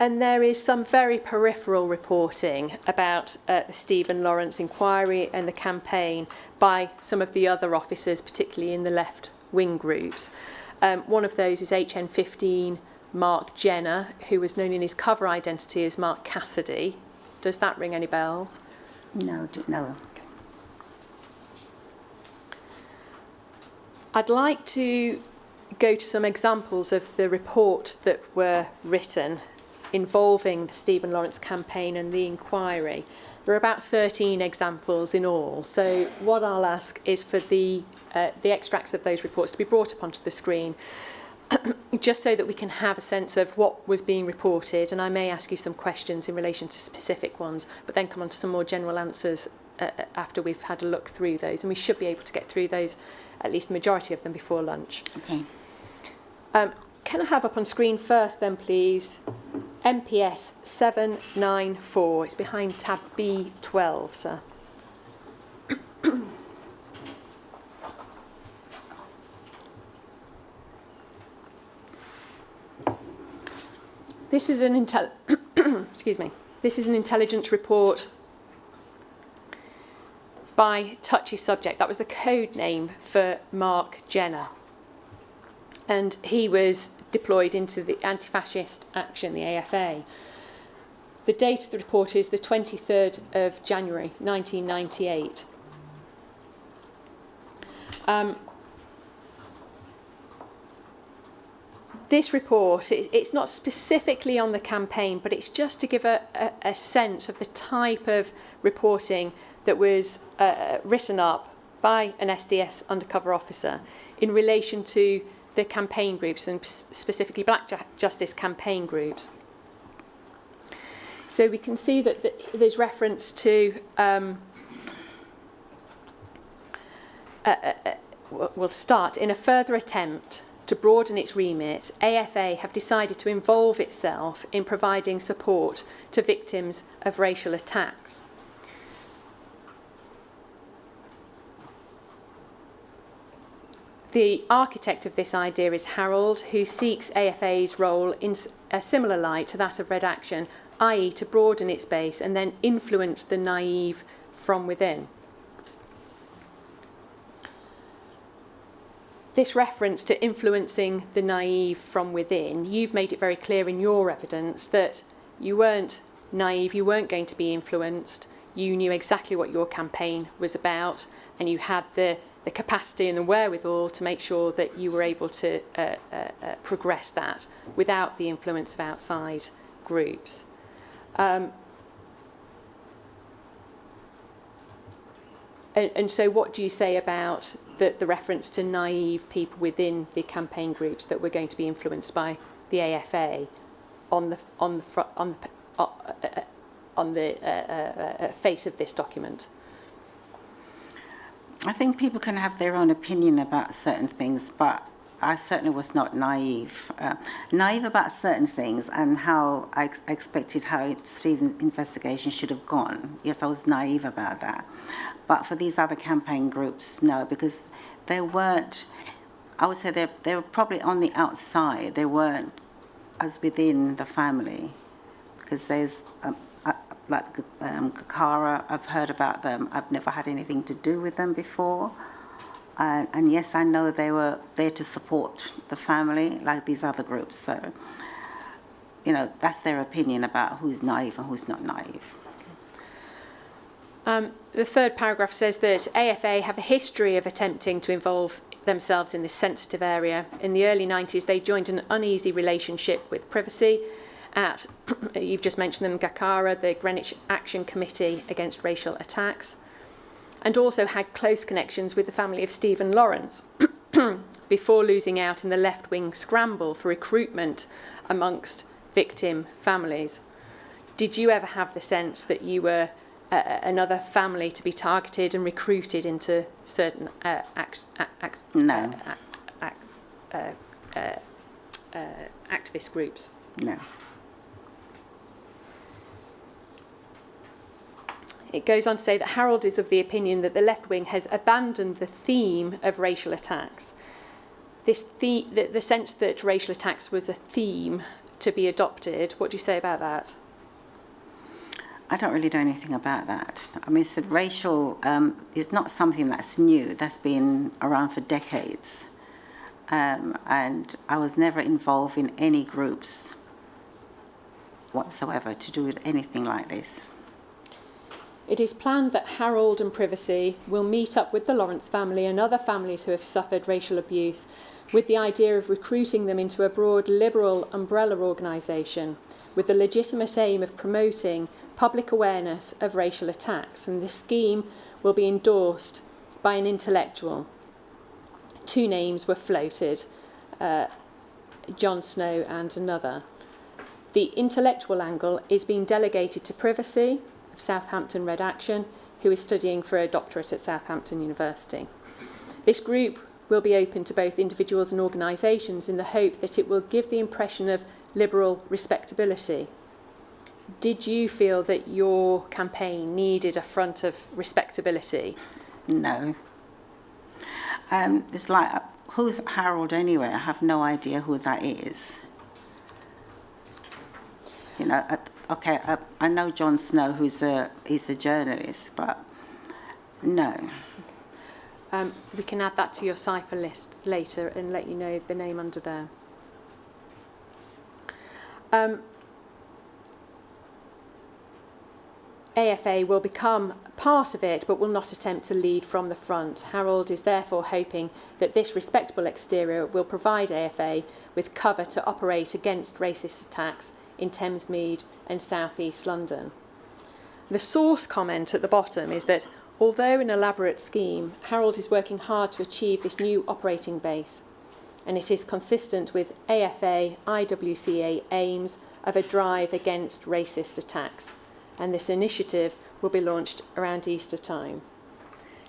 And there is some very peripheral reporting about the Stephen Lawrence inquiry and the campaign by some of the other officers, particularly in the left-wing groups. One of those is HN15 Mark Jenner, who was known in his cover identity as Mark Cassidy. Does that ring any bells? No, didn't know. I'd like to go to some examples of the reports that were written involving the Stephen Lawrence campaign and the inquiry. There are about 13 examples in all. So what I'll ask is for the extracts of those reports to be brought up onto the screen, just so that we can have a sense of what was being reported, and I may ask you some questions in relation to specific ones, but then come on to some more general answers after we've had a look through those, and we should be able to get through those, at least the majority of them, before lunch. Okay. Can I have up on screen first then, please, MPS 794. It's behind tab B12, sir. This is an This is an intelligence report by Touchy Subject. That was the code name for Mark Jenner. And he was deployed into the anti-fascist action, the AFA. The date of the report is the 23rd of January 1998. This report, it's not specifically on the campaign, but it's just to give a sense of the type of reporting that was written up by an SDS undercover officer in relation to the campaign groups, and specifically Black Justice campaign groups. So we can see that there's reference to, we'll start, in a further attempt to broaden its remit, AFA have decided to involve itself in providing support to victims of racial attacks. The architect of this idea is Harold, who seeks AFA's role in a similar light to that of Red Action, i.e. to broaden its base and then influence the naive from within. This reference to influencing the naive from within, you've made it very clear in your evidence that you weren't naive, you weren't going to be influenced, you knew exactly what your campaign was about, and you had the capacity and the wherewithal to make sure that you were able to progress that without the influence of outside groups. And so what do you say about the reference to naive people within the campaign groups that were going to be influenced by the AFA on the face of this document? I think people can have their own opinion about certain things, but I certainly was not naive. Naive about certain things and how I expected how Stephen's investigation should have gone. Yes, I was naive about that. But for these other campaign groups, no, because they weren't, I would say they were probably on the outside. They weren't as within the family. Because there's, like Kakara, I've heard about them. I've never had anything to do with them before. And yes, I know they were there to support the family, like these other groups. So, you know, that's their opinion about who's naive and who's not naive. The third paragraph says that AFA have a history of attempting to involve themselves in this sensitive area. In the early 90s, they joined an uneasy relationship with privacy at, you've just mentioned them, GACARA, the Greenwich Action Committee Against Racial Attacks, and also had close connections with the family of Stephen Lawrence before losing out in the left-wing scramble for recruitment amongst victim families. Did you ever have the sense that you were another family to be targeted and recruited into certain activist groups? No. It goes on to say that Harold is of the opinion that the left wing has abandoned the theme of racial attacks. The sense that racial attacks was a theme to be adopted. What do you say about that? I don't really know anything about that. I mean, so racial is not something that's new. That's been around for decades. And I was never involved in any groups whatsoever to do with anything like this. It is planned that Harold and Privacy will meet up with the Lawrence family and other families who have suffered racial abuse with the idea of recruiting them into a broad liberal umbrella organisation with the legitimate aim of promoting public awareness of racial attacks. And this scheme will be endorsed by an intellectual. 2 names were floated, John Snow and another. The intellectual angle is being delegated to Privacy of Southampton Red Action, who is studying for a doctorate at Southampton University. This group will be open to both individuals and organisations in the hope that it will give the impression of liberal respectability. Did you feel that your campaign needed a front of respectability? No. It's like, who's Harold anyway? I have no idea who that is. You know, I know John Snow, he's a journalist, but no. We can add that to your cipher list later and let you know the name under there. AFA will become part of it, but will not attempt to lead from the front. Harold is therefore hoping that this respectable exterior will provide AFA with cover to operate against racist attacks in Thamesmead and South East London. The source comment at the bottom is that although an elaborate scheme, Harold is working hard to achieve this new operating base, and it is consistent with AFA IWCA aims of a drive against racist attacks, and this initiative will be launched around Easter time.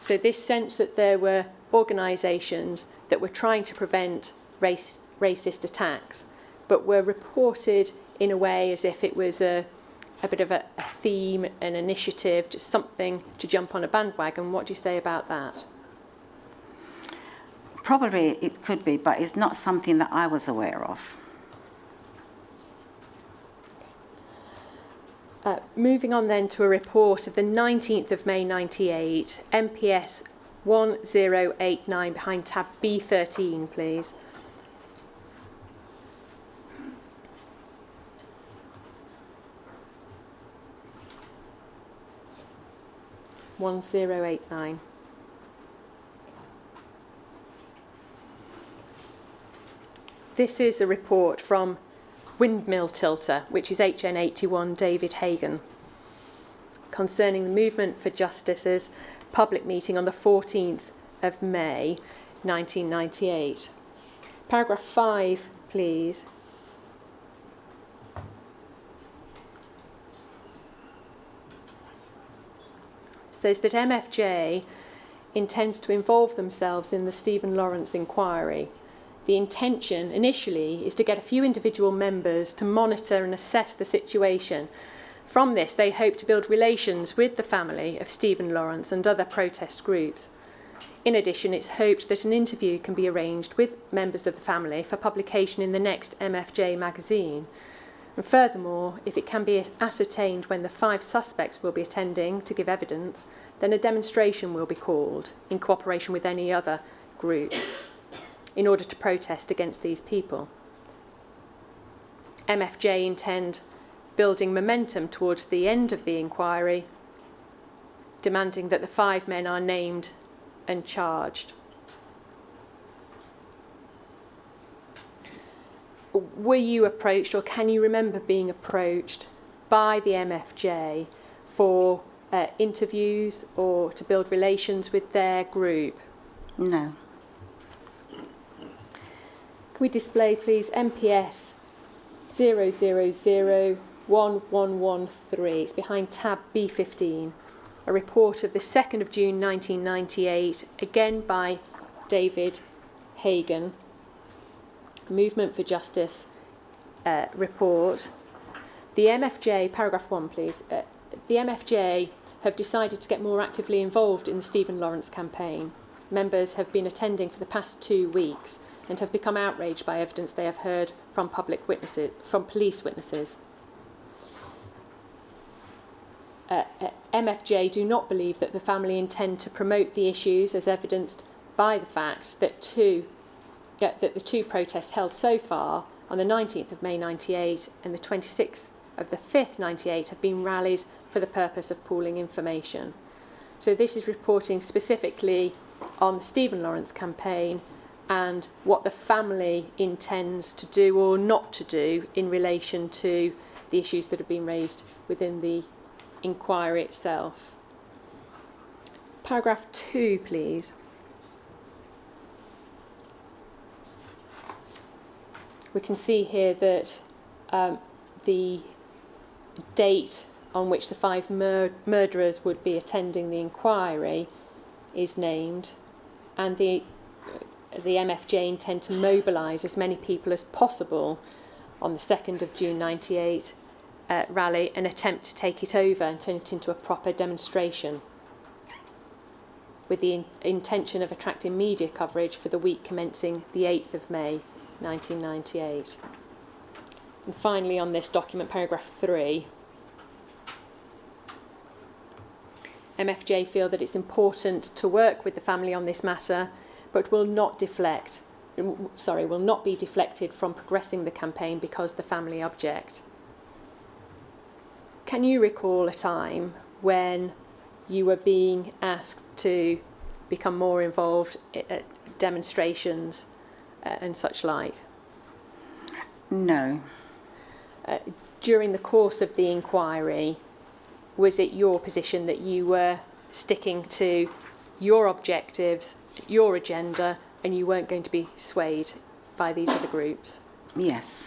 So this sense that there were organisations that were trying to prevent racist attacks, but were reported in a way as if it was a bit of a theme, an initiative, just something to jump on a bandwagon. What do you say about that? Probably it could be, but it's not something that I was aware of. Moving on then to a report of the 19th of May 98, MPS 1089 behind tab B13, please. (1089). This is a report from Windmill Tilter, which is HN81 David Hagan, concerning the Movement for Justice's public meeting on the 14th of May 1998. Paragraph 5, please. Says that MFJ intends to involve themselves in the Stephen Lawrence inquiry. The intention initially is to get a few individual members to monitor and assess the situation. From this, they hope to build relations with the family of Stephen Lawrence and other protest groups. In addition, it's hoped that an interview can be arranged with members of the family for publication in the next MFJ magazine. And furthermore, if it can be ascertained when the 5 suspects will be attending to give evidence, then a demonstration will be called in cooperation with any other groups in order to protest against these people. MFJ intend building momentum towards the end of the inquiry, demanding that the 5 men are named and charged. Were you approached, or can you remember being approached by the MFJ for interviews or to build relations with their group? No. Can we display, please, MPS 000 1113. It's behind tab B15. A report of the 2nd of June 1998, again by David Hagan. Movement for Justice report. The MFJ, paragraph 1 please, the MFJ have decided to get more actively involved in the Stephen Lawrence campaign. Members have been attending for the past 2 weeks and have become outraged by evidence they have heard from police witnesses. MFJ do not believe that the family intend to promote the issues as evidenced by the fact that the two protests held so far on the 19th of May 98 and the 26th of the 5th 98 have been rallies for the purpose of pooling information. So this is reporting specifically on the Stephen Lawrence campaign and what the family intends to do or not to do in relation to the issues that have been raised within the inquiry itself. Paragraph 2, please. We can see here that the date on which the 5 murderers would be attending the inquiry is named, and the MFJ intend to mobilise as many people as possible on the 2nd of June 98 rally and attempt to take it over and turn it into a proper demonstration with the intention of attracting media coverage for the week commencing the 8th of May 1998. And finally on this document, paragraph 3, MFJ feel that it's important to work with the family on this matter, but will not be deflected from progressing the campaign because the family object. Can you recall a time when you were being asked to become more involved at demonstrations and such like? No. During the course of the inquiry, was it your position that you were sticking to your objectives, your agenda, and you weren't going to be swayed by these other groups? Yes.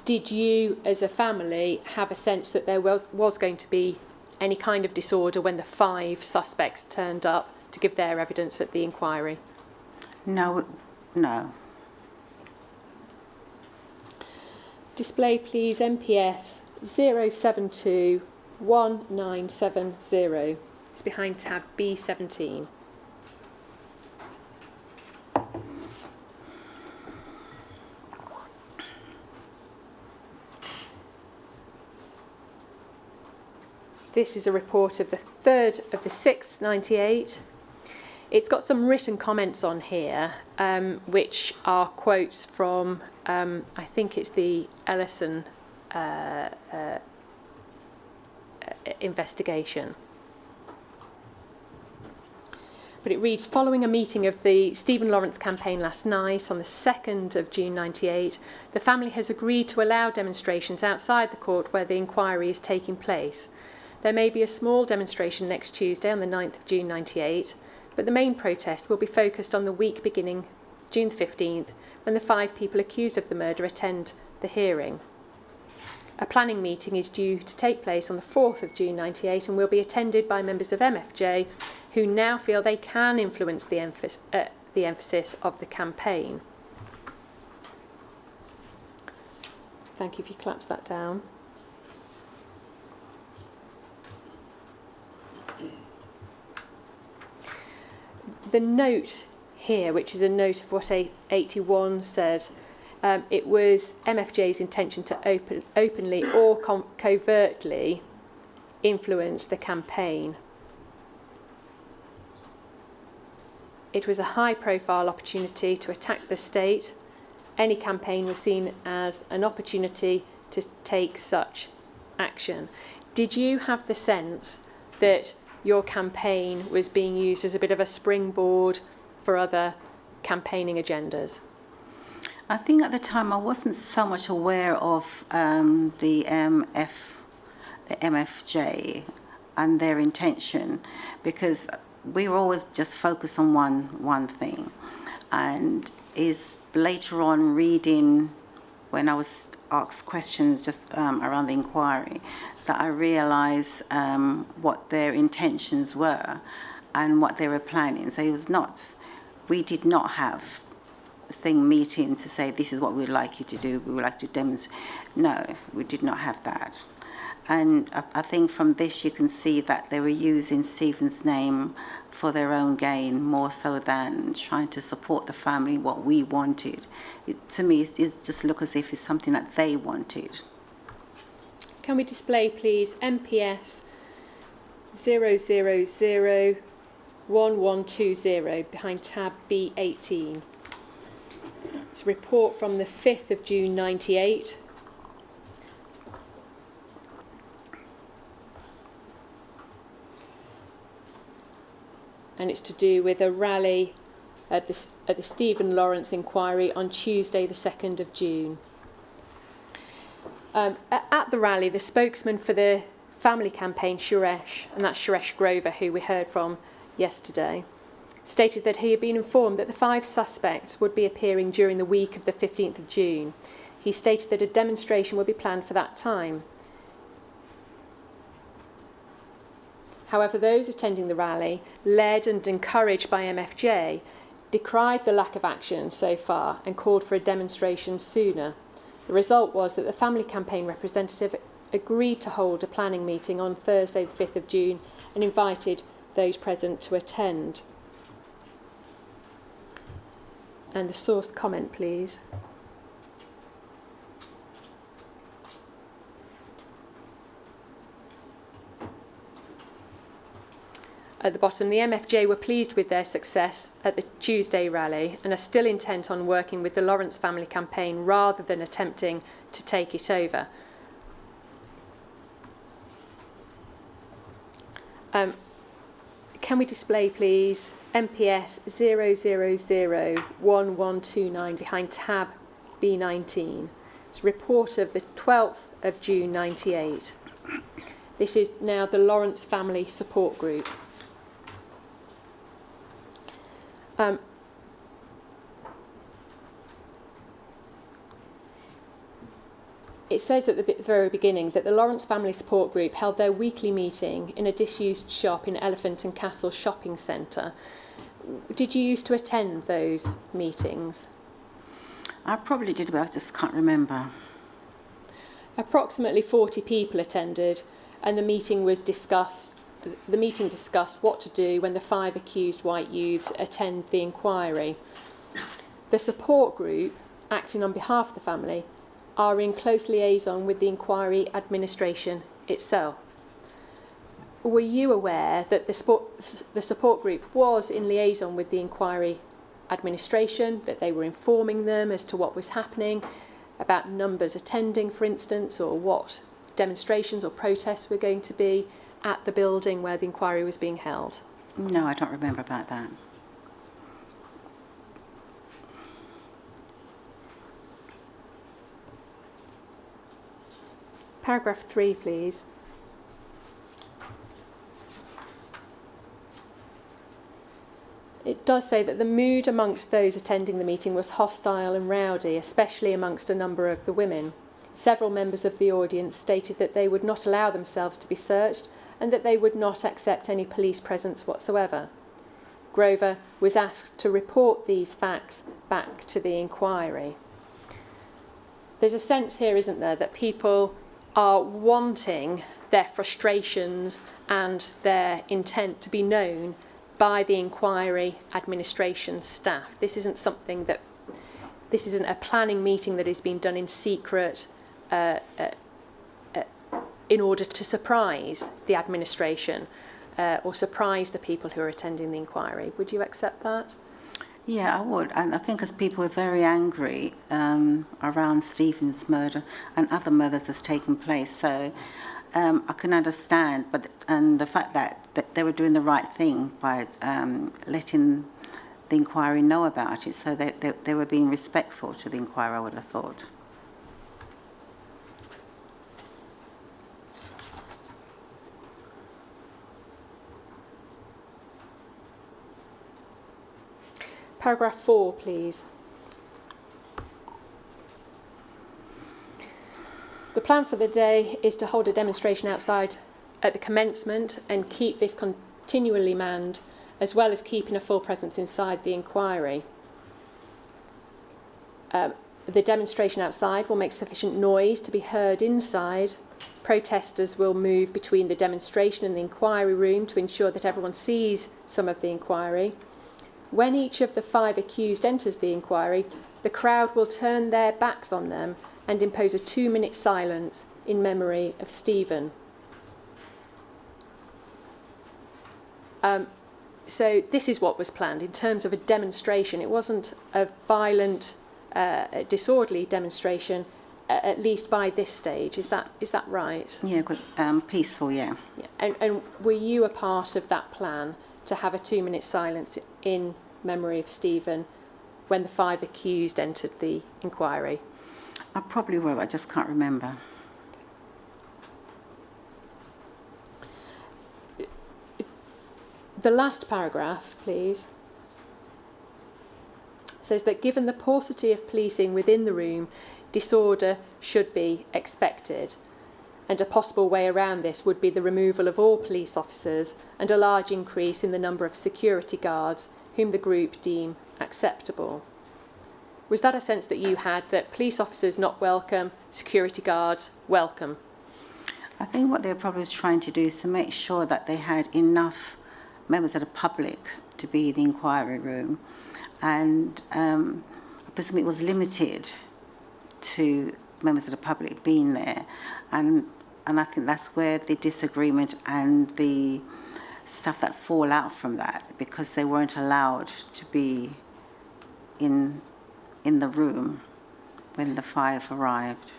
Did you, as a family, have a sense that there was going to be any kind of disorder when the 5 suspects turned up to give their evidence at the inquiry? No. Display please MPS 0721970. It's behind tab B17. This is a report of the 3rd of the 6th 98. It's got some written comments on here, which are quotes from, I think it's the Ellison investigation. But it reads, following a meeting of the Stephen Lawrence campaign last night on the 2nd of June 98, the family has agreed to allow demonstrations outside the court where the inquiry is taking place. There may be a small demonstration next Tuesday on the 9th of June 98, but the main protest will be focused on the week beginning June 15th, when the 5 people accused of the murder attend the hearing. A planning meeting is due to take place on the 4th of June 98 and will be attended by members of MFJ who now feel they can influence the emphasis of the campaign. Thank you if you collapse that down. The note here, which is a note of what 81 said, it was MFJ's intention to openly or covertly influence the campaign. It was a high-profile opportunity to attack the state. Any campaign was seen as an opportunity to take such action. Did you have the sense that your campaign was being used as a bit of a springboard for other campaigning agendas? I think at the time I wasn't so much aware of the MFJ and their intention, because we were always just focused on one thing, and is later on reading, when I was asked questions just around the inquiry, that I realised what their intentions were and what they were planning. So it was not, we did not have a thing meeting to say this is what we'd like you to do, we would like to demonstrate. No, we did not have that. And I think from this you can see that they were using Stephen's name for their own gain more so than trying to support the family, what we wanted. To me, it just looked as if it's something that they wanted. Can we display, please, MPS 0001120 behind tab B18? It's a report from the 5th of June 98. And it's to do with a rally at the Stephen Lawrence inquiry on Tuesday the 2nd of June. At the rally, the spokesman for the family campaign, Suresh, and that's Suresh Grover, who we heard from yesterday, stated that he had been informed that the 5 suspects would be appearing during the week of the 15th of June. He stated that a demonstration would be planned for that time. However, those attending the rally, led and encouraged by MFJ, decried the lack of action so far and called for a demonstration sooner. The result was that the family campaign representative agreed to hold a planning meeting on Thursday the 5th of June and invited those present to attend. And the source comment, please. At the bottom, the MFJ were pleased with their success at the Tuesday rally and are still intent on working with the Lawrence family campaign rather than attempting to take it over. Can we display, please, MPS 0001129 behind tab B19? It's a report of the 12th of June 98. This is now the Lawrence Family Support Group. It says at the very beginning that the Lawrence Family Support Group held their weekly meeting in a disused shop in Elephant and Castle Shopping Centre. Did you used to attend those meetings? I probably did, but I just can't remember. Approximately 40 people attended, and the meeting discussed what to do when the 5 accused white youths attend the inquiry. The support group, acting on behalf of the family, are in close liaison with the inquiry administration itself. Were you aware that the support group was in liaison with the inquiry administration, that they were informing them as to what was happening, about numbers attending, for instance, or what demonstrations or protests were going to be at the building where the inquiry was being held? No, I don't remember about that. Paragraph 3, please. It does say that the mood amongst those attending the meeting was hostile and rowdy, especially amongst a number of the women. Several members of the audience stated that they would not allow themselves to be searched and that they would not accept any police presence whatsoever. Grover was asked to report these facts back to the inquiry. There's a sense here, isn't there, that people are wanting their frustrations and their intent to be known by the inquiry administration staff. This isn't a planning meeting that is being done in secret in order to surprise the administration or surprise the people who are attending the inquiry. Would you accept that? Yeah, I would. And I think as people were very angry around Stephen's murder and other murders that's taken place. So I can understand, and the fact that they were doing the right thing by letting the inquiry know about it. So they were being respectful to the inquiry, I would have thought. Paragraph 4, please. The plan for the day is to hold a demonstration outside at the commencement and keep this continually manned, as well as keeping a full presence inside the inquiry. The demonstration outside will make sufficient noise to be heard inside. Protesters will move between the demonstration and the inquiry room to ensure that everyone sees some of the inquiry. When each of the 5 accused enters the inquiry, the crowd will turn their backs on them and impose a 2-minute silence in memory of Stephen. So this is what was planned in terms of a demonstration. It wasn't a violent, disorderly demonstration, at least by this stage. Is that right? Yeah, good, peaceful, yeah. And were you a part of that plan to have a 2-minute silence in memory of Stephen when the 5 accused entered the inquiry? I probably were, but I just can't remember. The last paragraph, please, says that given the paucity of policing within the room, disorder should be expected, and a possible way around this would be the removal of all police officers and a large increase in the number of security guards whom the group deem acceptable. Was that a sense that you had, that police officers not welcome, security guards welcome? I think what they were probably trying to do is to make sure that they had enough members of the public to be in the inquiry room, and I presume it was limited to members of the public being there, and I think that's where the disagreement and the stuff that fall out from that, because they weren't allowed to be in the room when the 5 arrived.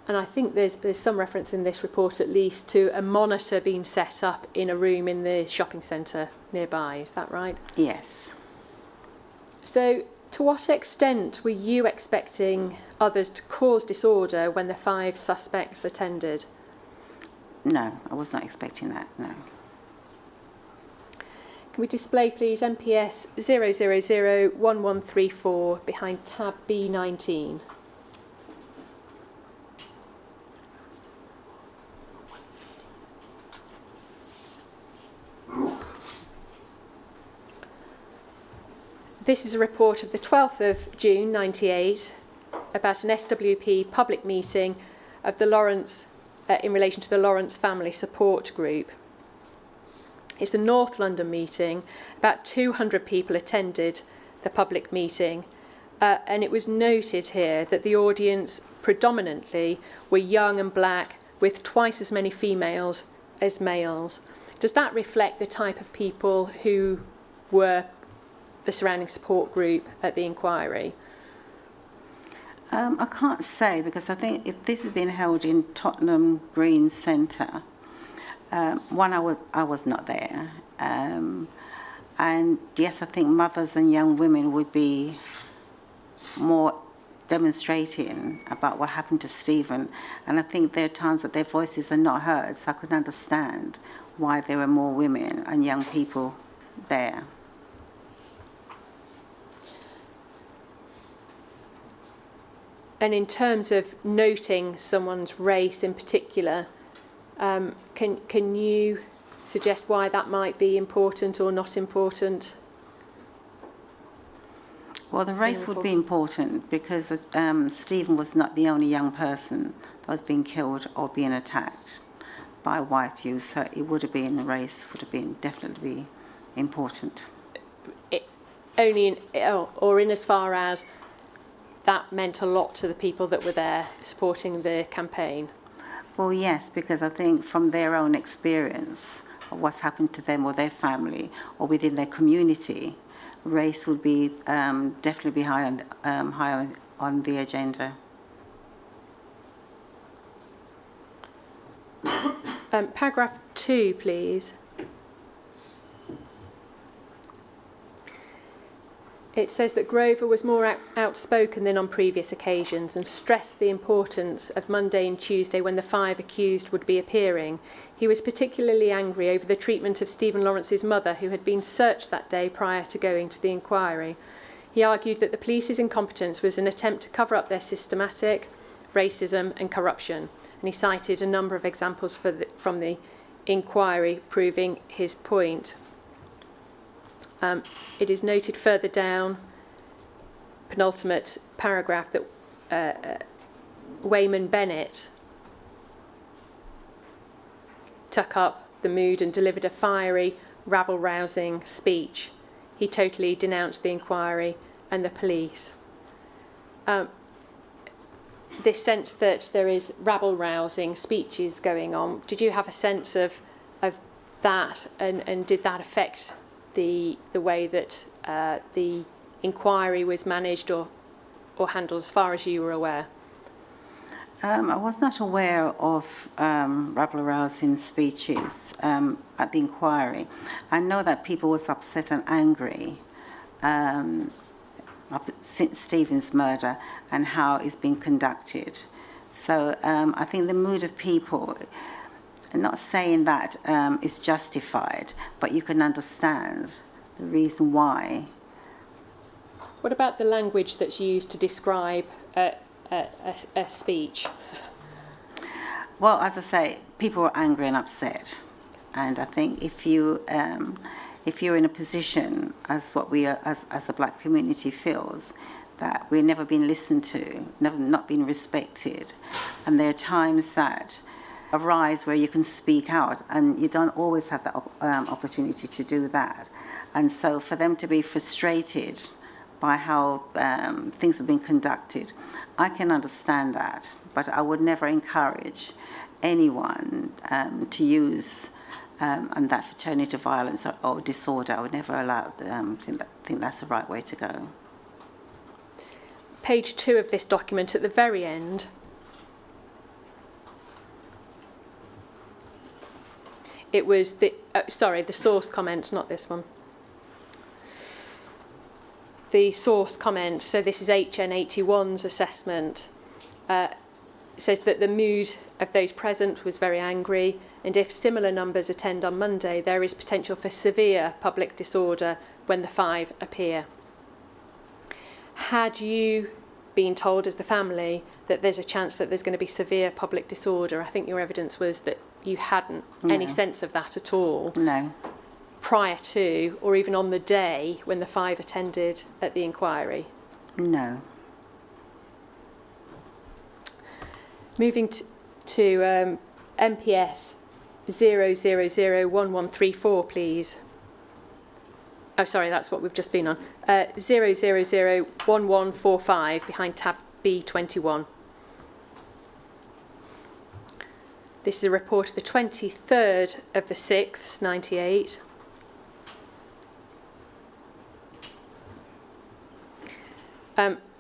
And I think there's some reference in this report at least to a monitor being set up in a room in the shopping centre nearby. Is that right? Yes. So to what extent were you expecting others to cause disorder when the 5 suspects attended? No, I was not expecting that, no. Can we display, please, MPS 0001134 behind tab B19? This is a report of the 12th of June 98 about an SWP public meeting of the Lawrence, in relation to the Lawrence Family Support Group. It's the North London meeting. About 200 people attended the public meeting, and it was noted here that the audience predominantly were young and black, with twice as many females as males. Does that reflect the type of people who were the surrounding support group at the inquiry? I can't say, because I think if this has been held in Tottenham Green Centre, I was not there, and yes, I think mothers and young women would be more demonstrating about what happened to Stephen, and I think there are times that their voices are not heard, so I could understand why there were more women and young people there. And in terms of noting someone's race in particular, can you suggest why that might be important or not important? Well, the race would be important because Stephen was not the only young person that was being killed or being attacked by white youth, so it would have been, race would have been definitely important. In as far as that meant a lot to the people that were there supporting the campaign? Well, yes, because I think from their own experience of what's happened to them or their family or within their community, race would be definitely be high on the agenda. Paragraph 2, please. It says that Grover was more outspoken than on previous occasions and stressed the importance of Monday and Tuesday when the 5 accused would be appearing. He was particularly angry over the treatment of Stephen Lawrence's mother, who had been searched that day prior to going to the inquiry. He argued that the police's incompetence was an attempt to cover up their systematic, racism and corruption. And he cited a number of examples from the inquiry proving his point. It is noted further down, penultimate paragraph, that Wayman Bennett took up the mood and delivered a fiery, rabble-rousing speech. He totally denounced the inquiry and the police. This sense that there is rabble-rousing speeches going on, did you have a sense of that, and did that affect the way that the inquiry was managed or handled, as far as you were aware? I was not aware of rabble-rousing speeches at the inquiry. I know that people was upset and angry since Stephen's murder and how it's been conducted. So I think the mood of people, I'm not saying that it's justified, but you can understand the reason why. What about the language that's used to describe a speech? Well, as I say, people are angry and upset, and I think if you're in a position, as what we are, as the black community feels, that we're never being listened to, not being respected, and there are times that arise where you can speak out, and you don't always have the opportunity to do that, and so for them to be frustrated by how things have been conducted, I can understand that, but I would never encourage anyone to use and that for turning to violence or disorder. I would never allow think that's the right way to go. Page 2 of this document, at the very end, it was the source comment, not this one. The source comment, so this is HN81's assessment, says that the mood of those present was very angry, and if similar numbers attend on Monday, there is potential for severe public disorder when the 5 appear. Had you been told as the family that there's a chance that there's going to be severe public disorder? I think your evidence was that you hadn't any sense of that at all. No. Prior to, or even on the day when the 5 attended at the inquiry? No. Moving to MPS 0001134, please. Oh, sorry, that's what we've just been on. 0001145 behind tab B21. This is a report of the 23rd of the 6th, 98.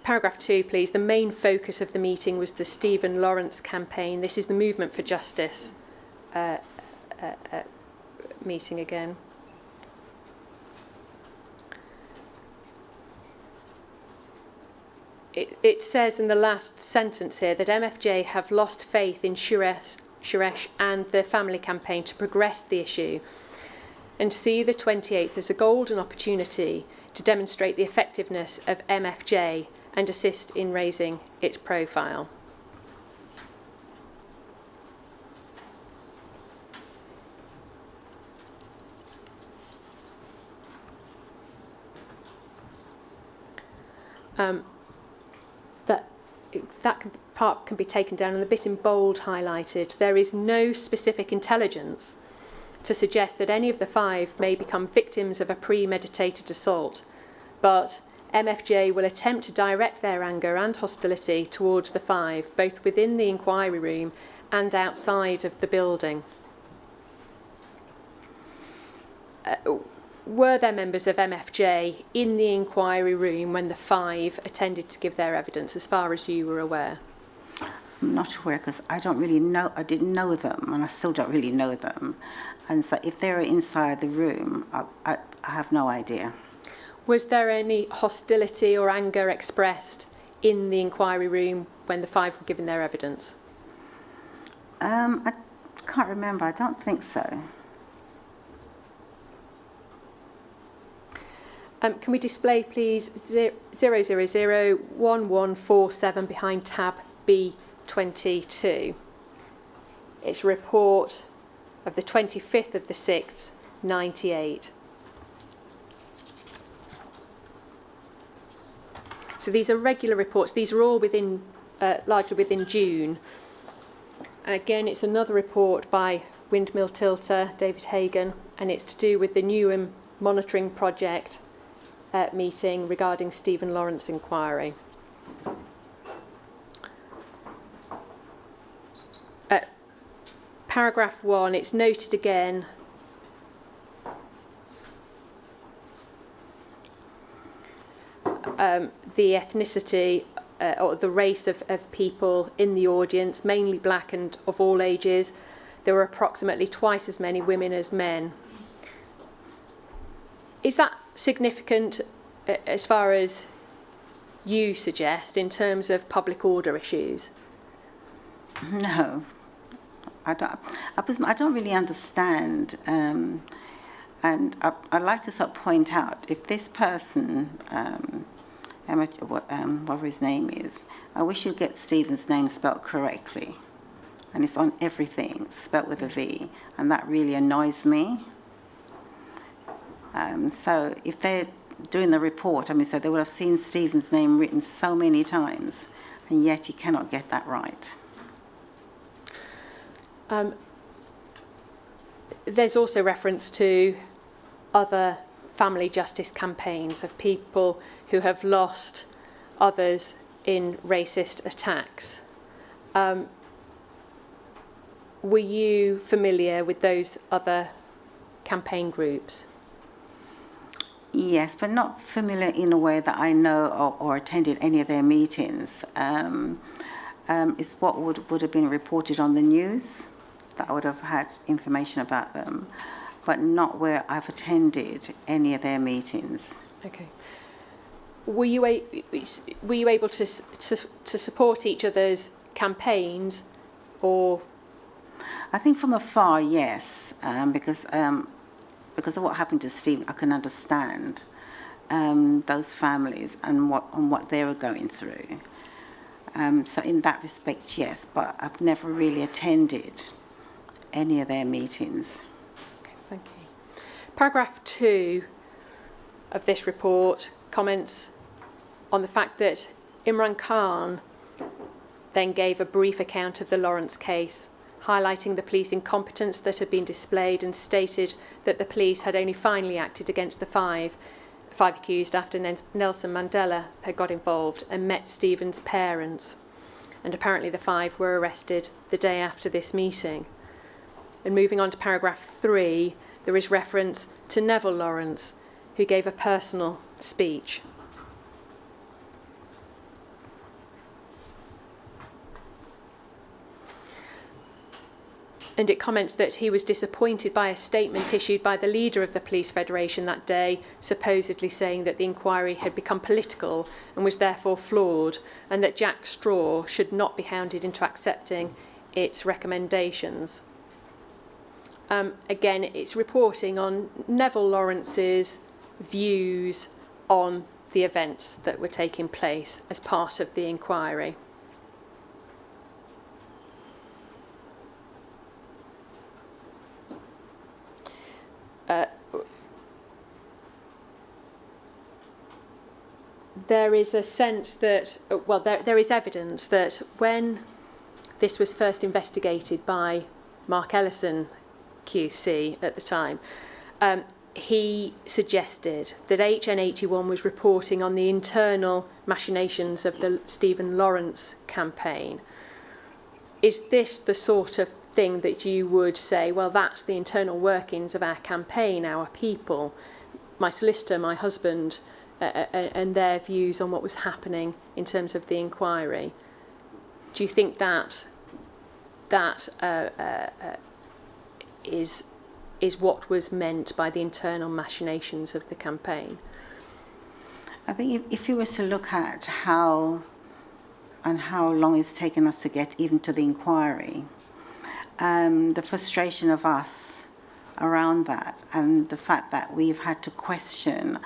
Paragraph 2, please. The main focus of the meeting was the Stephen Lawrence campaign. This is the Movement for Justice meeting again. It says in the last sentence here that MFJ have lost faith in Suresh and the family campaign to progress the issue, and see the 28th as a golden opportunity to demonstrate the effectiveness of MFJ and assist in raising its profile. That part can be taken down, and the bit in bold highlighted. There is no specific intelligence to suggest that any of the 5 may become victims of a premeditated assault, but MFJ will attempt to direct their anger and hostility towards the 5, both within the inquiry room and outside of the building. Were there members of MFJ in the inquiry room when the 5 attended to give their evidence, as far as you were aware? I'm not aware, because I didn't know them, and I still don't really know them. And so if they were inside the room, I have no idea. Was there any hostility or anger expressed in the inquiry room when the 5 were giving their evidence? I can't remember. I don't think so. Can we display, please, 0001147 behind tab B 22. It's a report of the 25th of the 6th, 98. So these are regular reports. These are all within, largely within June. Again, it's another report by Windmill Tilter, David Hagan, and it's to do with the Newham Monitoring Project meeting regarding Stephen Lawrence inquiry. Paragraph 1, it's noted again the ethnicity or the race of people in the audience, mainly black and of all ages. There were approximately twice as many women as men. Is that significant as far as you suggest in terms of public order issues? No, I don't really understand. And I'd like to sort of point out, if this person, whatever his name is, I wish you'd get Stephen's name spelt correctly. And it's on everything, spelt with a V, and that really annoys me. So if they're doing the report, so they would have seen Stephen's name written so many times, and yet he cannot get that right. There's also reference to other family justice campaigns of people who have lost others in racist attacks. Were you familiar with those other campaign groups? Yes, but not familiar in a way that I know or attended any of their meetings. It's what would have been reported on the news, that I would have had information about them, but not where I've attended any of their meetings. Okay. Were you able to support each other's campaigns, or? I think from afar, yes, because of what happened to Steve, I can understand those families and what they were going through. So in that respect, yes, but I've never really attended any of their meetings. Okay, thank you. Paragraph 2 of this report comments on the fact that Imran Khan then gave a brief account of the Lawrence case, highlighting the police incompetence that had been displayed, and stated that the police had only finally acted against the five accused after Nelson Mandela had got involved and met Stephen's parents. And apparently the 5 were arrested the day after this meeting. And moving on to paragraph 3, there is reference to Neville Lawrence, who gave a personal speech. And it comments that he was disappointed by a statement issued by the leader of the Police Federation that day, supposedly saying that the inquiry had become political and was therefore flawed, and that Jack Straw should not be hounded into accepting its recommendations. Again, it's reporting on Neville Lawrence's views on the events that were taking place as part of the inquiry. There is a sense that, there is evidence that when this was first investigated by Mark Ellison QC at the time, he suggested that HN81 was reporting on the internal machinations of the Stephen Lawrence campaign. Is this the sort of thing that you would say, well, that's the internal workings of our campaign, our people, my solicitor, my husband, and their views on what was happening in terms of the inquiry? Do you think that is what was meant by the internal machinations of the campaign? I think if you were to look at how long it's taken us to get even to the inquiry, the frustration of us around that, and the fact that we've had to question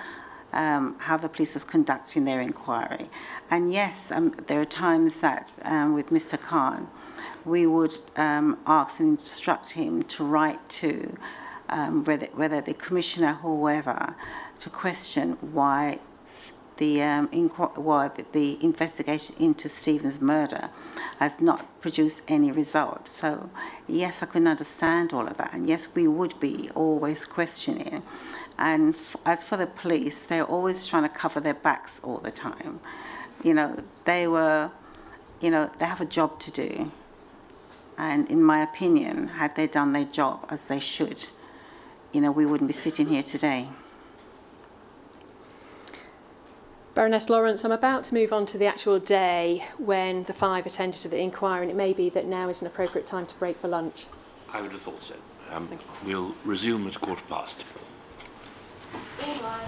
how the police was conducting their inquiry. And yes, there are times that with Mr. Khan, we would ask and instruct him to write to whether the commissioner or whoever to question why the investigation into Stephen's murder has not produced any result. So yes, I can understand all of that, and yes, we would be always questioning. And as for the police, they're always trying to cover their backs all the time. You know, they have a job to do. And in my opinion, had they done their job as they should, we wouldn't be sitting here today. Baroness Lawrence, I'm about to move on to the actual day when the 5 attended to the inquiry, and it may be that now is an appropriate time to break for lunch. I would have thought so. We'll resume at 15:15. All rise.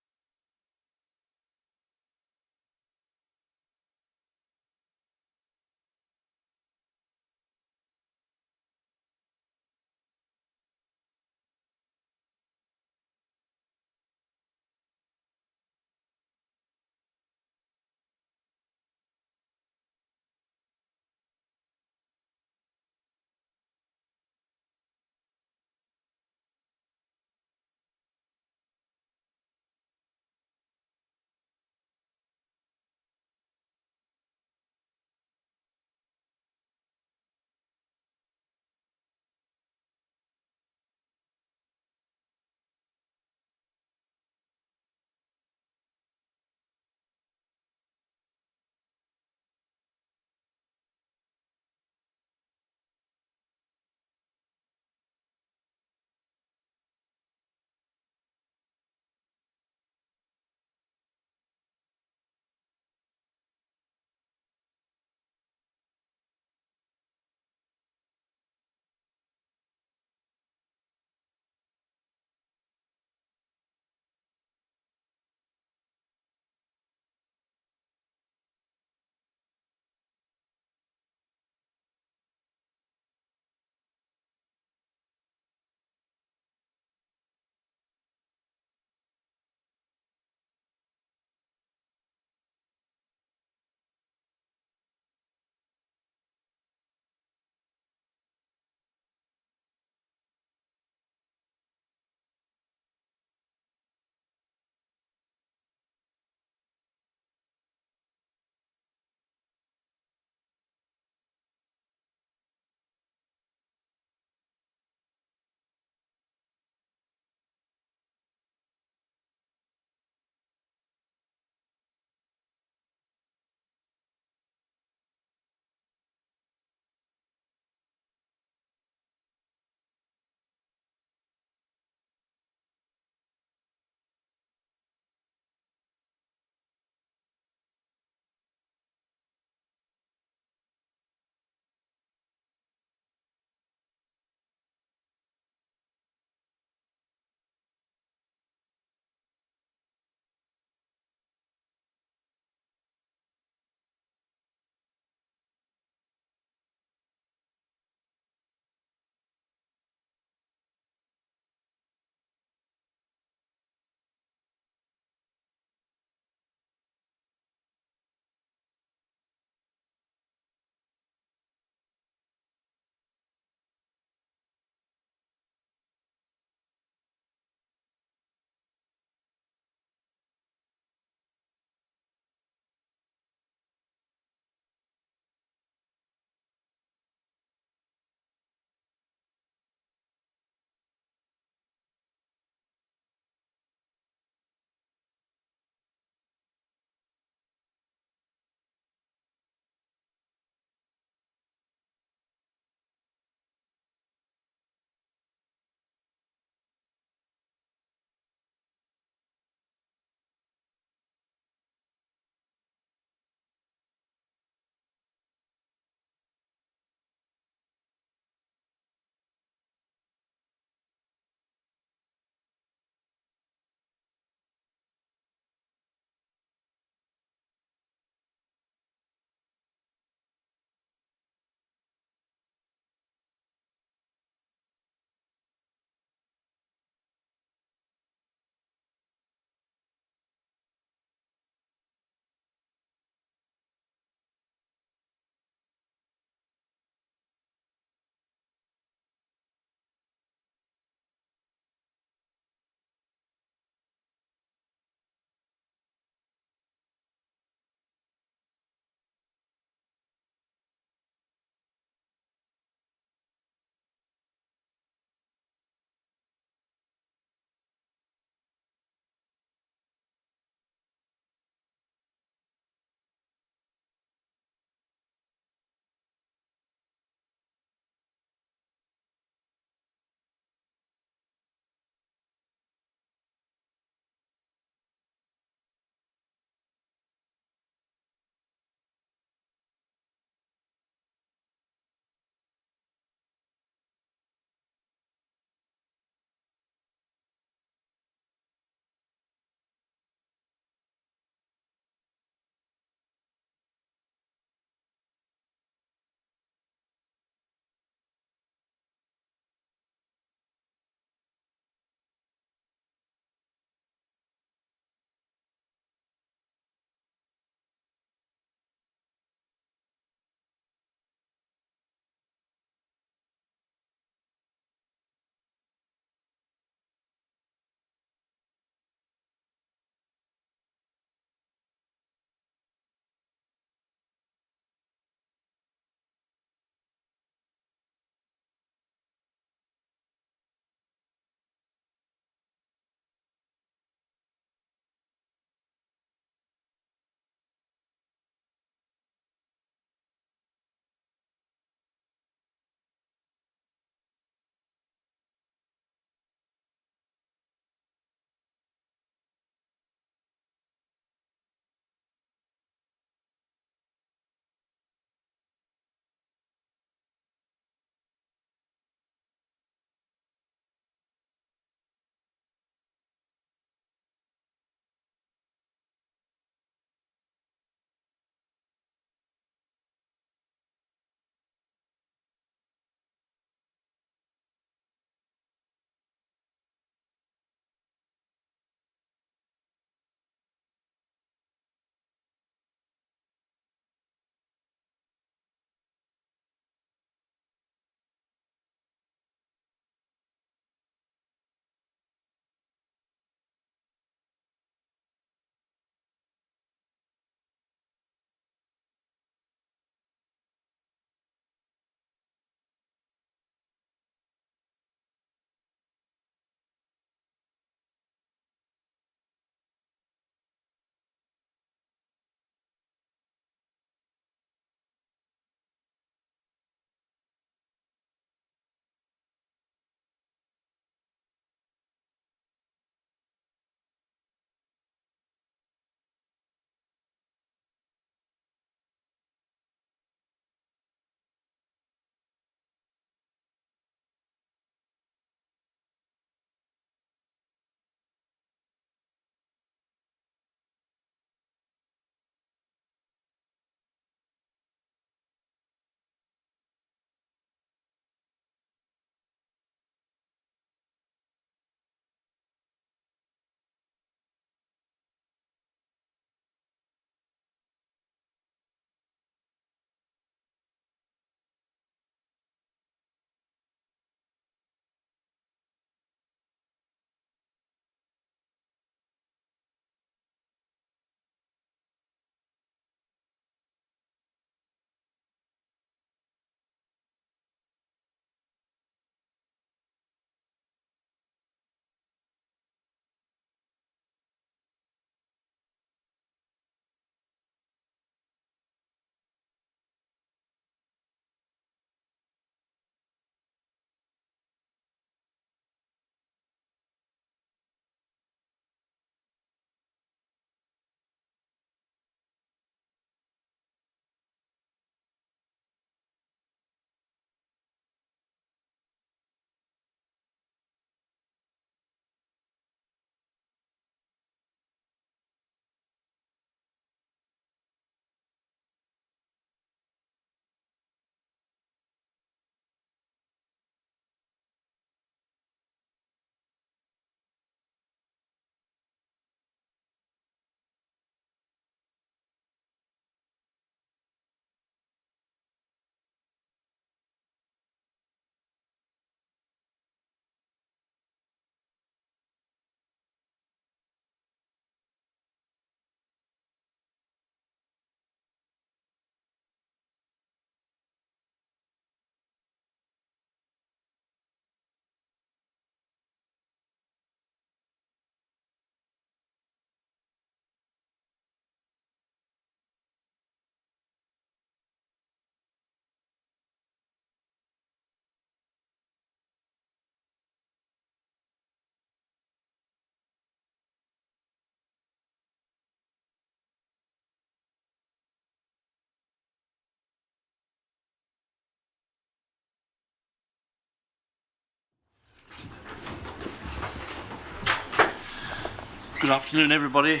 Good afternoon, everybody.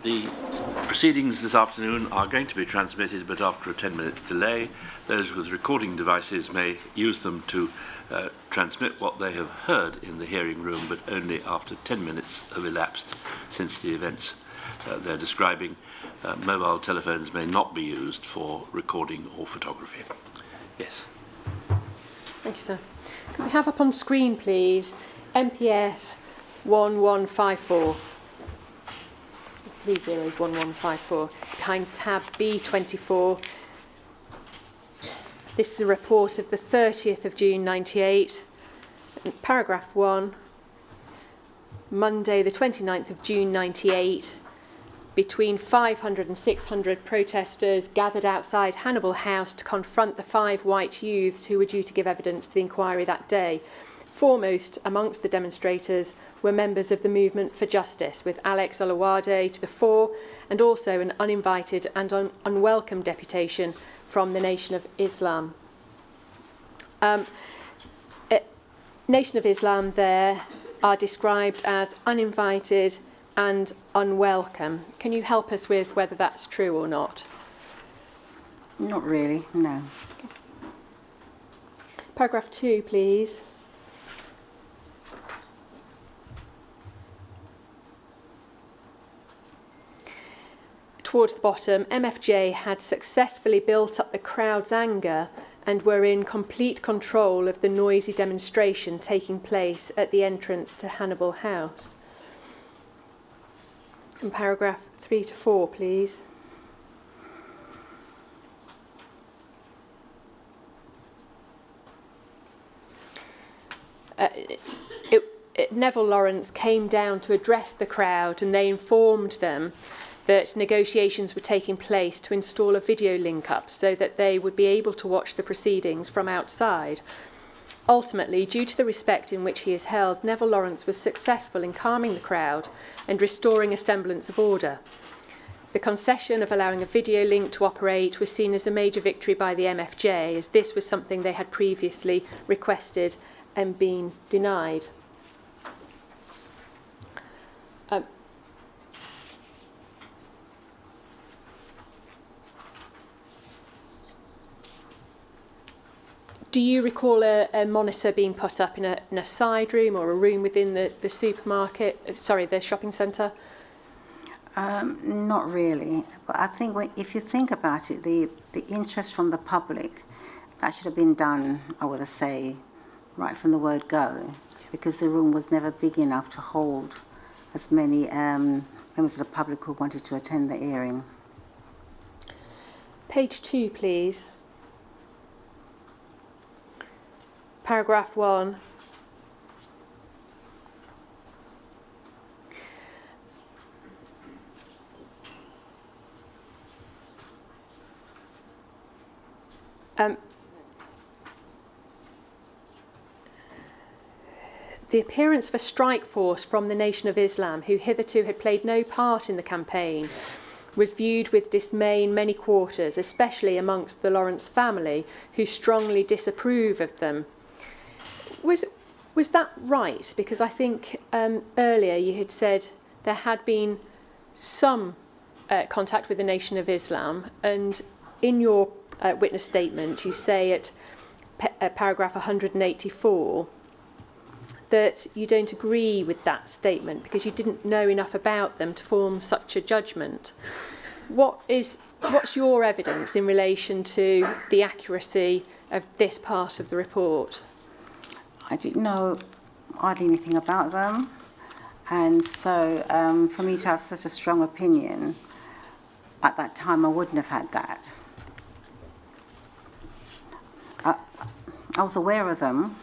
The proceedings this afternoon are going to be transmitted, but after a 10-minute delay. Those with recording devices may use them to transmit what they have heard in the hearing room, but only after 10 minutes have elapsed since the events they're describing. Mobile telephones may not be used for recording or photography. Yes. Thank you, sir. Could we have up on screen, please, MPS 1154. 301154, behind tab B24. This is a report of the 30th of June 98. Paragraph 1, Monday the 29th of June 98, between 500 and 600 protesters gathered outside Hannibal House to confront the 5 white youths who were due to give evidence to the inquiry that day. Foremost amongst the demonstrators were members of the Movement for Justice, with Alex Olawade to the fore, and also an uninvited and unwelcome deputation from the Nation of Islam. Nation of Islam there are described as uninvited and unwelcome. Can you help us with whether that's true or not? Not really, no. Okay. Paragraph 2, please. Towards the bottom, MFJ had successfully built up the crowd's anger and were in complete control of the noisy demonstration taking place at the entrance to Hannibal House. And paragraph 3 to 4, please. Neville Lawrence came down to address the crowd, and they informed them that negotiations were taking place to install a video link-up so that they would be able to watch the proceedings from outside. Ultimately, due to the respect in which he is held, Neville Lawrence was successful in calming the crowd and restoring a semblance of order. The concession of allowing a video link to operate was seen as a major victory by the MFJ, as this was something they had previously requested and been denied. Do you recall a monitor being put up in a side room or a room within the the shopping centre? Not really, but I think if you think about it, the interest from the public, that should have been done, I would say, right from the word go, because the room was never big enough to hold as many members of the public who wanted to attend the hearing. Page 2, please. Paragraph 1. The appearance of a strike force from the Nation of Islam, who hitherto had played no part in the campaign, was viewed with dismay in many quarters, especially amongst the Lawrence family, who strongly disapprove of them. Was that right? Because I think earlier you had said there had been some contact with the Nation of Islam, and in your witness statement you say at paragraph 184 that you don't agree with that statement because you didn't know enough about them to form such a judgment. What's your evidence in relation to the accuracy of this part of the report? I didn't know hardly anything about them, and so for me to have such a strong opinion at that time, I wouldn't have had that. I was aware of them.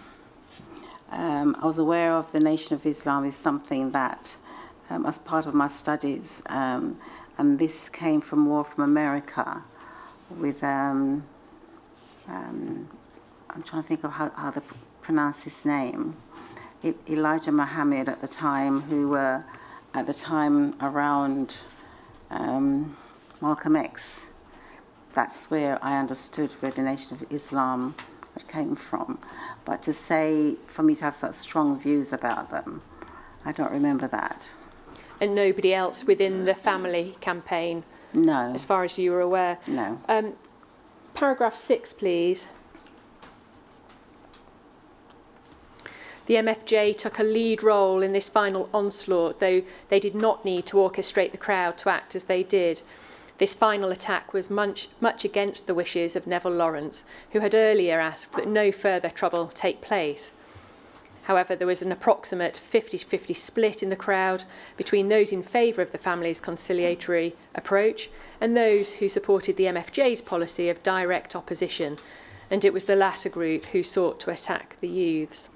I was aware of the Nation of Islam is something that, as part of my studies, and this came from more from America with, I'm trying to think of how to pronounce his name, Elijah Muhammad at the time, who were at the time around Malcolm X. That's where I understood where the Nation of Islam came from. But for me to have such strong views about them, I don't remember that. And nobody else within the family campaign, No. as far as you were aware? No. Paragraph 6, please. The MFJ took a lead role in this final onslaught, though they did not need to orchestrate the crowd to act as they did. This final attack was much against the wishes of Neville Lawrence, who had earlier asked that no further trouble take place. However, there was an approximate 50-50 split in the crowd between those in favour of the family's conciliatory approach and those who supported the MFJ's policy of direct opposition, and it was the latter group who sought to attack the youths.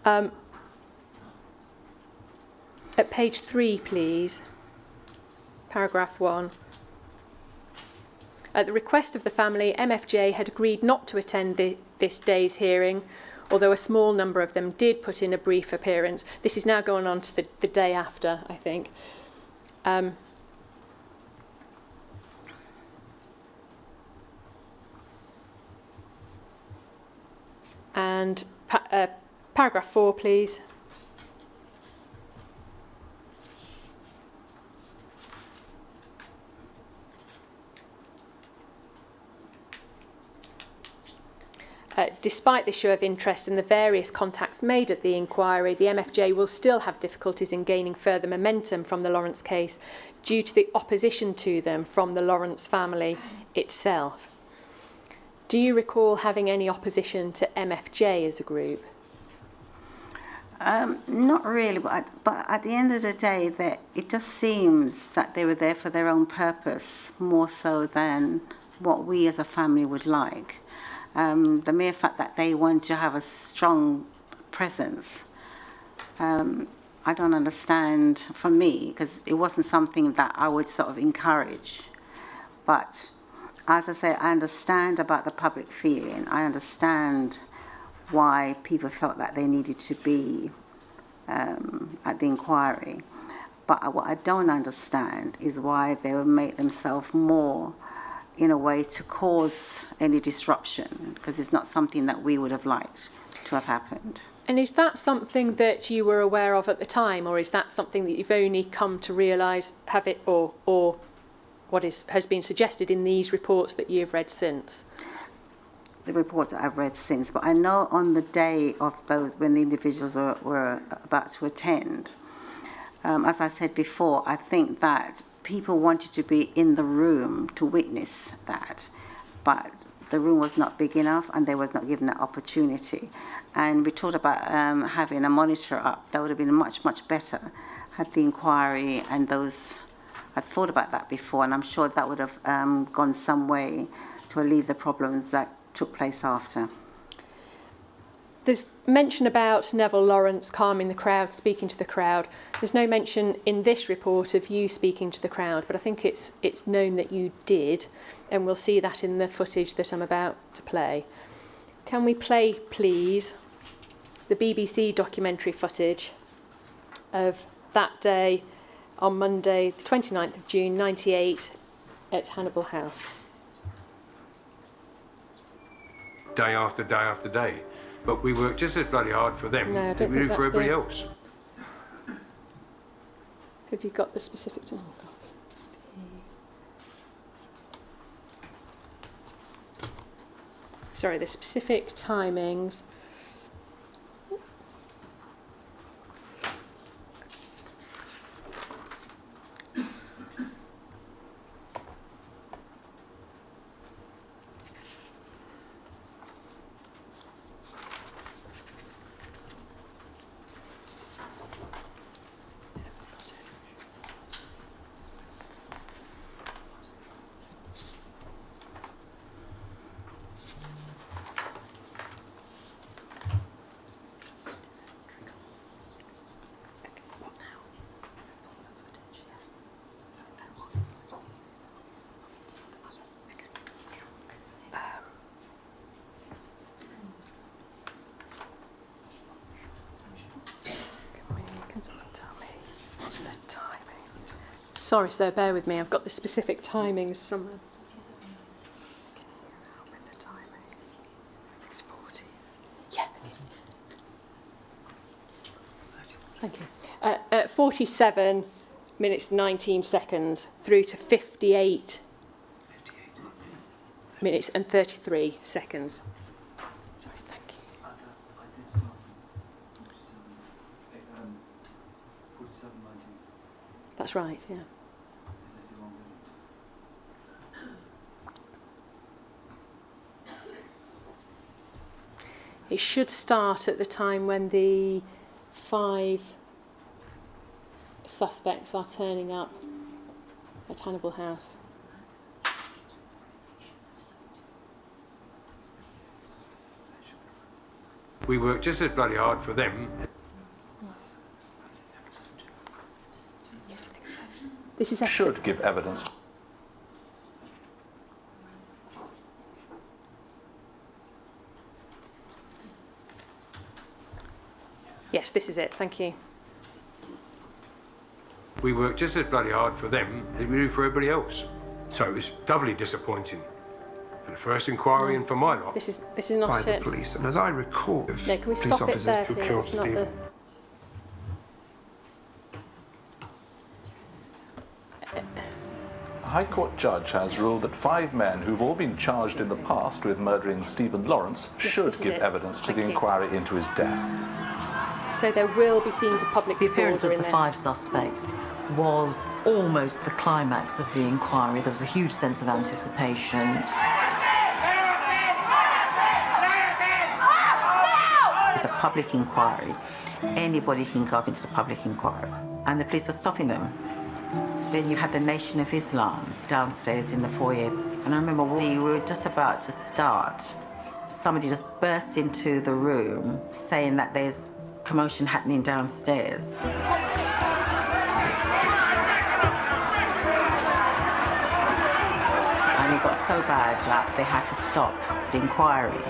At page 3, please, paragraph 1. At the request of the family, MFJ had agreed not to attend this day's hearing, although a small number of them did put in a brief appearance. This is now going on to the day after, I think. And paragraph 4, please. Despite the show of interest and the various contacts made at the inquiry, the MFJ will still have difficulties in gaining further momentum from the Lawrence case due to the opposition to them from the Lawrence family itself. Do you recall having any opposition to MFJ as a group? Not really, but at the end of the day, it just seems that they were there for their own purpose, more so than what we as a family would like. The mere fact that they want to have a strong presence, I don't understand for me, because it wasn't something that I would sort of encourage. But as I say, I understand about the public feeling. I understand why people felt that they needed to be at the inquiry. But what I don't understand is why they would make themselves more in a way to cause any disruption, because it's not something that we would have liked to have happened. And is that something that you were aware of at the time, or is that something that you've only come to realise, or what has been suggested in these reports that you've read since? The report that I've read since, but I know on the day of those, when the individuals were about to attend, as I said before, I think that people wanted to be in the room to witness that, but the room was not big enough and they was not given that opportunity. And we talked about having a monitor up. That would have been much, much better had the inquiry and those, I'd thought about that before, and I'm sure that would have gone some way to alleviate the problems that took place after. There's mention about Neville Lawrence calming the crowd, speaking to the crowd. There's no mention in this report of you speaking to the crowd, but I think it's known that you did, and we'll see that in the footage that I'm about to play. Can we play, please, the BBC documentary footage of that day on Monday, the 29th of June, 98, at Hannibal House? Day after day after day. But we worked just as bloody hard for them as we do for everybody else. Have you got the specific time? Oh, God. Sorry, the specific timings. Sorry, sir, bear with me. I've got the specific timings somewhere. Yeah. Thank you. at 47 minutes 19 seconds through to 58 minutes and 33 seconds. Sorry, thank you. That's right, yeah. It should start at the time when the 5 suspects are turning up at Hannibal House. We worked just as bloody hard for them. This is episode. Should give evidence. Yes, this is it. Thank you. We worked just as bloody hard for them as we do for everybody else. So it was doubly disappointing for the first inquiry and for my lot. This is not by the it. police. And as I recall, No, can we police stop it officers there, who please? killed It's not the. Stephen. A High Court judge has ruled that 5 men who've all been charged in the past with murdering Stephen Lawrence Yes, should this is give it. evidence to Thank the you. inquiry into his death. So there will be scenes of public The appearance disorder of in the this. 5 suspects was almost the climax of the inquiry. There was a huge sense of anticipation. It's a public inquiry. Anybody can go up into the public inquiry. And the police were stopping them. Then you had the Nation of Islam downstairs in the foyer. And I remember we were just about to start. Somebody just burst into the room saying that there's commotion happening downstairs. And it got so bad that they had to stop the inquiry.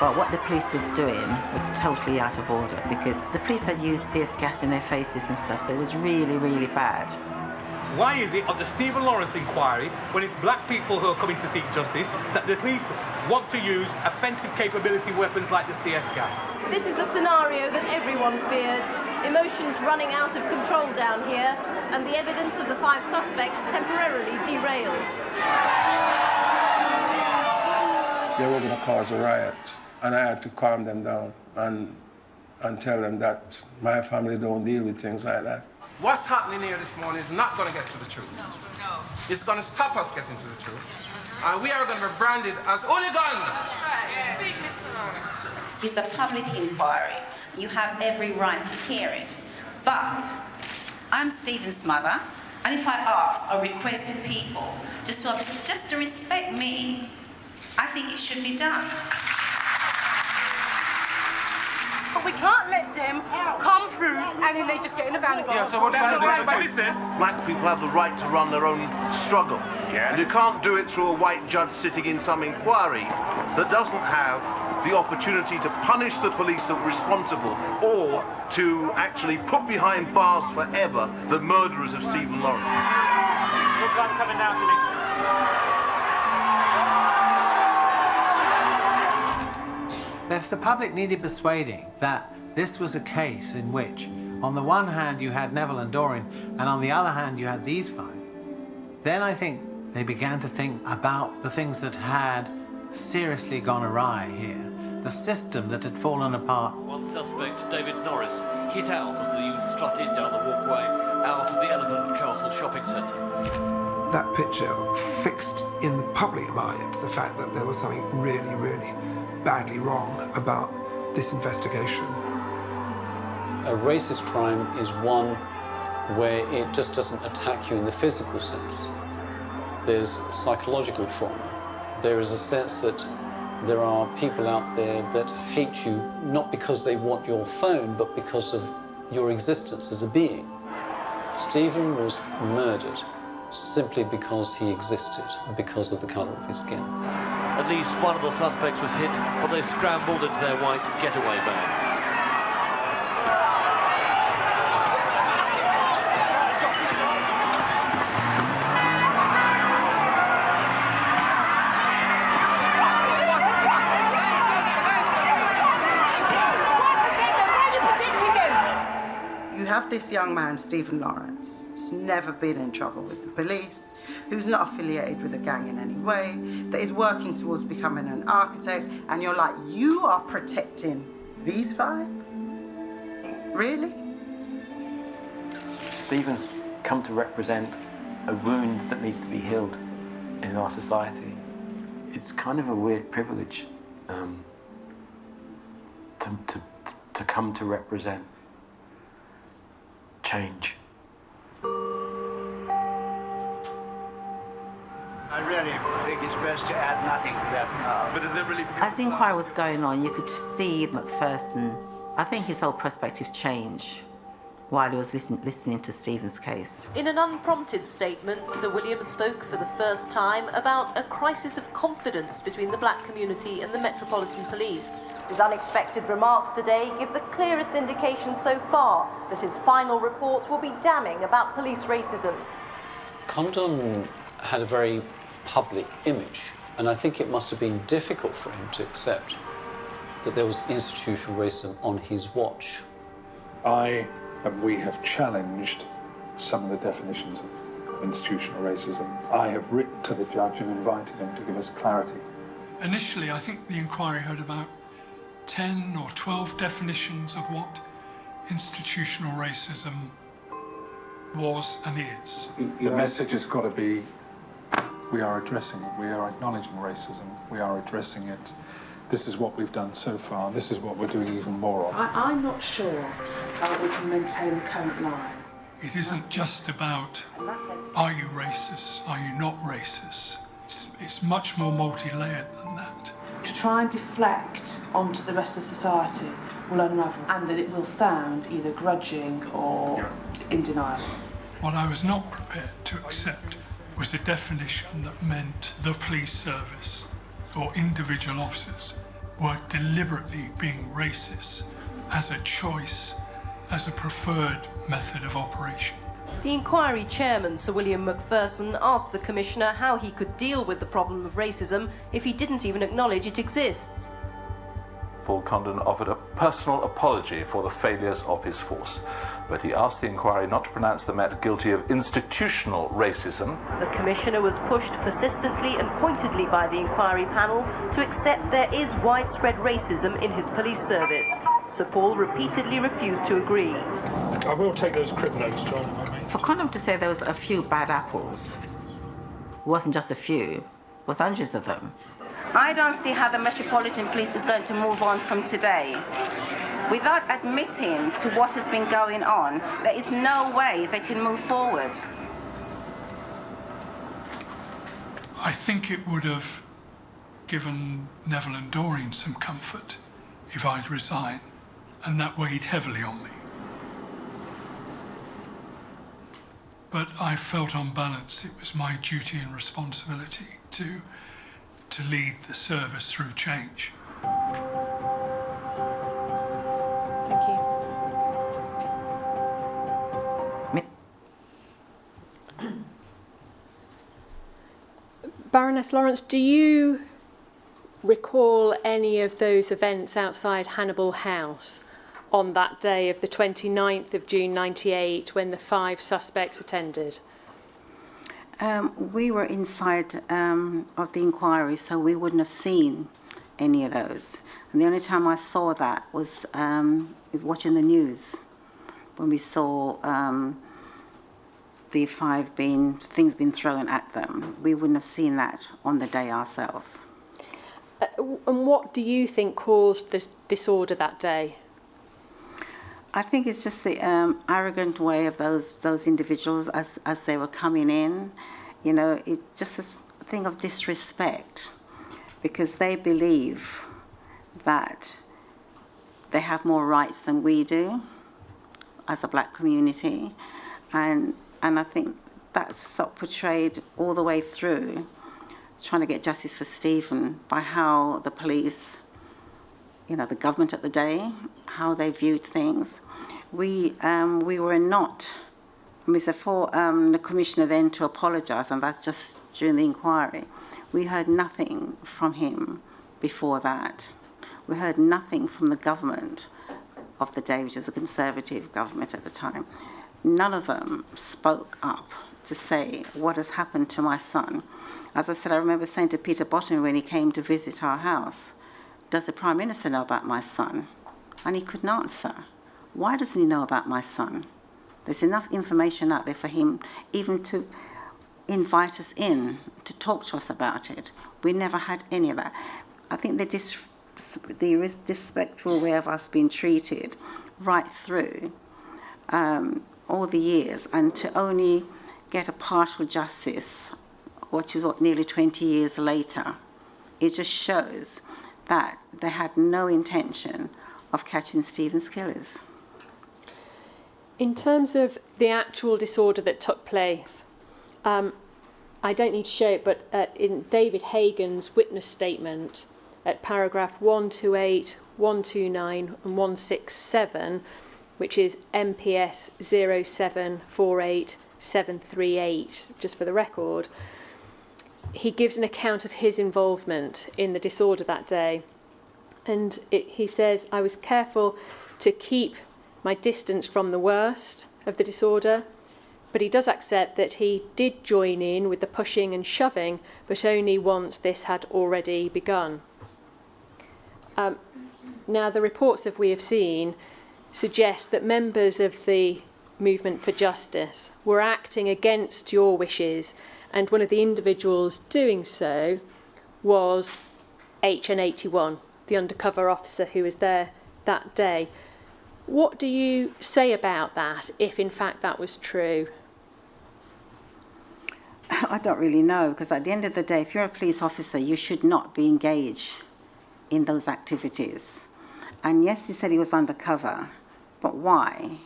But what the police was doing was totally out of order because the police had used CS gas in their faces and stuff, so it was really, really bad. Why is it on the Stephen Lawrence inquiry, when it's black people who are coming to seek justice, that the police want to use offensive capability weapons like the CS gas? This is the scenario that everyone feared. Emotions running out of control down here, and the evidence of the 5 suspects temporarily derailed. They were going to cause a riot, and I had to calm them down and tell them that my family don't deal with things like that. What's happening here this morning is not going to get to the truth. No. It's going to stop us getting to the truth. And we are going to be branded as hooligans. It's a public inquiry. You have every right to hear it. But I'm Stephen's mother, and if I ask or requested people just to respect me, I think it should be done. But we can't let them come through and then they just get in the van and go. Yeah, so what that's what the police says. Black people have the right to run their own struggle. Yes. And you can't do it through a white judge sitting in some inquiry that doesn't have the opportunity to punish the police that were responsible or to actually put behind bars forever the murderers of Stephen Lawrence. Looks like they're coming down to me. If the public needed persuading that this was a case in which, on the one hand, you had Neville and Doreen, and on the other hand, you had these 5, then I think they began to think about the things that had seriously gone awry here, the system that had fallen apart. One suspect, David Norris, hit out as the youth strutted down the walkway out of the Elephant Castle shopping centre. That picture fixed in the public mind the fact that there was something really, really badly wrong about this investigation. A racist crime is one where it just doesn't attack you in the physical sense. There's psychological trauma. There is a sense that there are people out there that hate you not because they want your phone, but because of your existence as a being. Stephen was murdered simply because he existed, because of the colour of his skin. At least one of the suspects was hit, but they scrambled into their white getaway van. this young man, Stephen Lawrence, who's never been in trouble with the police, who's not affiliated with a gang in any way, that is working towards becoming an architect, and you're like, you are protecting these 5? Really? Stephen's come to represent a wound that needs to be healed in our society. It's kind of a weird privilege to come to represent change. I really think it's best to add nothing to that now. But is there really... As the inquiry was going on, you could see Macpherson, I think his whole perspective changed while he was listening to Stephen's case. In an unprompted statement, Sir William spoke for the first time about a crisis of confidence between the black community and the Metropolitan Police. His unexpected remarks today give the clearest indication so far that his final report will be damning about police racism. Condon had a very public image, and I think it must have been difficult for him to accept that there was institutional racism on his watch. We have challenged some of the definitions of institutional racism. I have written to the judge and invited him to give us clarity. Initially, I think the inquiry had about 10 or 12 definitions of what institutional racism was and is. The message has got to be, we are addressing it, we are acknowledging racism, we are addressing it. This is what we've done so far, this is what we're doing even more of. I'm not sure we can maintain the current line. It isn't just about, are you racist, are you not racist? It's much more multi-layered than that. To try and deflect onto the rest of society will unravel, and that it will sound either grudging or in denial. What I was not prepared to accept was a definition that meant the police service or individual officers were deliberately being racist as a choice, as a preferred method of operation. The inquiry chairman, Sir William Macpherson, asked the Commissioner how he could deal with the problem of racism if he didn't even acknowledge it exists. Paul Condon offered a personal apology for the failures of his force, but he asked the inquiry not to pronounce the Met guilty of institutional racism. The Commissioner was pushed persistently and pointedly by the inquiry panel to accept there is widespread racism in his police service. Sir Paul repeatedly refused to agree. I will take those crib notes, John, if I may. For Condon to say there was a few bad apples, it wasn't just a few, it was hundreds of them. I don't see how the Metropolitan Police is going to move on from today. Without admitting to what has been going on, there is no way they can move forward. I think it would have given Neville and Doreen some comfort if I'd resigned, and that weighed heavily on me. But I felt on balance it was my duty and responsibility to lead the service through change. Thank you. Baroness Lawrence, do you recall any of those events outside Hannibal House on that day of the 29th of June 98 when the 5 suspects attended? We were inside of the inquiry, so we wouldn't have seen any of those. And the only time I saw that was is watching the news when we saw the 5 things being thrown at them. We wouldn't have seen that on the day ourselves. And what do you think caused the disorder that day? I think it's just the arrogant way of those individuals as they were coming in. You know, it's just a thing of disrespect because they believe that they have more rights than we do as a black community, and I think that's sort of portrayed all the way through, trying to get justice for Stephen by how the police, you know, the government at the day, how they viewed things. We were not, I mean, so for the Commissioner then to apologise, and that's just during the inquiry, we heard nothing from him before that. We heard nothing from the government of the day, which was a Conservative government at the time, none of them spoke up to say what has happened to my son. As I said, I remember saying to Peter Botton when he came to visit our house, does the Prime Minister know about my son? And he couldn't answer. Why doesn't he know about my son? There's enough information out there for him even to invite us in to talk to us about it. We never had any of that. I think the disrespectful way of us being treated right through all the years, and to only get a partial justice, nearly 20 years later, it just shows that they had no intention of catching Stephen's killers. In terms of the actual disorder that took place, I don't need to show it, but in David Hagan's witness statement at paragraph 128, 129 and 167, which is MPS 0748738, just for the record, he gives an account of his involvement in the disorder that day. And he says, I was careful to keep my distance from the worst of the disorder, but he does accept that he did join in with the pushing and shoving, but only once this had already begun. Now, the reports that we have seen suggest that members of the Movement for Justice were acting against your wishes, and one of the individuals doing so was HN81, the undercover officer who was there that day. What do you say about that, if in fact that was true? I don't really know, because at the end of the day, if you're a police officer, you should not be engaged in those activities. And yes, he said he was undercover, but why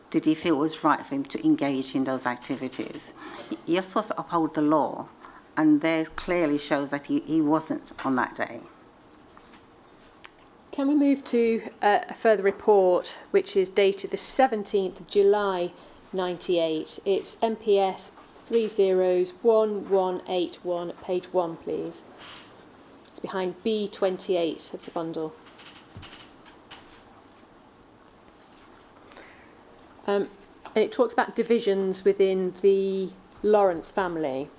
did he feel it was right for him to engage in those activities? You're supposed to uphold the law, and there clearly shows that he wasn't on that day. Can we move to a further report, which is dated the 17th of July 98. It's MPS 301181 at page 1, please. It's behind B28 of the bundle. And it talks about divisions within the Lawrence family.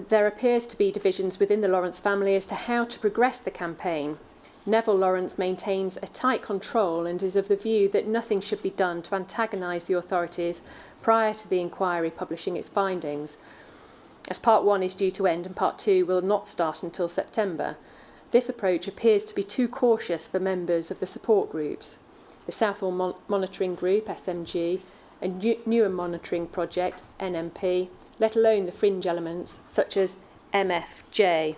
There appears to be divisions within the Lawrence family as to how to progress the campaign. Neville Lawrence maintains a tight control and is of the view that nothing should be done to antagonise the authorities prior to the inquiry publishing its findings, as Part 1 is due to end and Part 2 will not start until September. This approach appears to be too cautious for members of the support groups, the Southall Monitoring Group, SMG, and Newham Monitoring Project, NMP, let alone the fringe elements such as MFJ.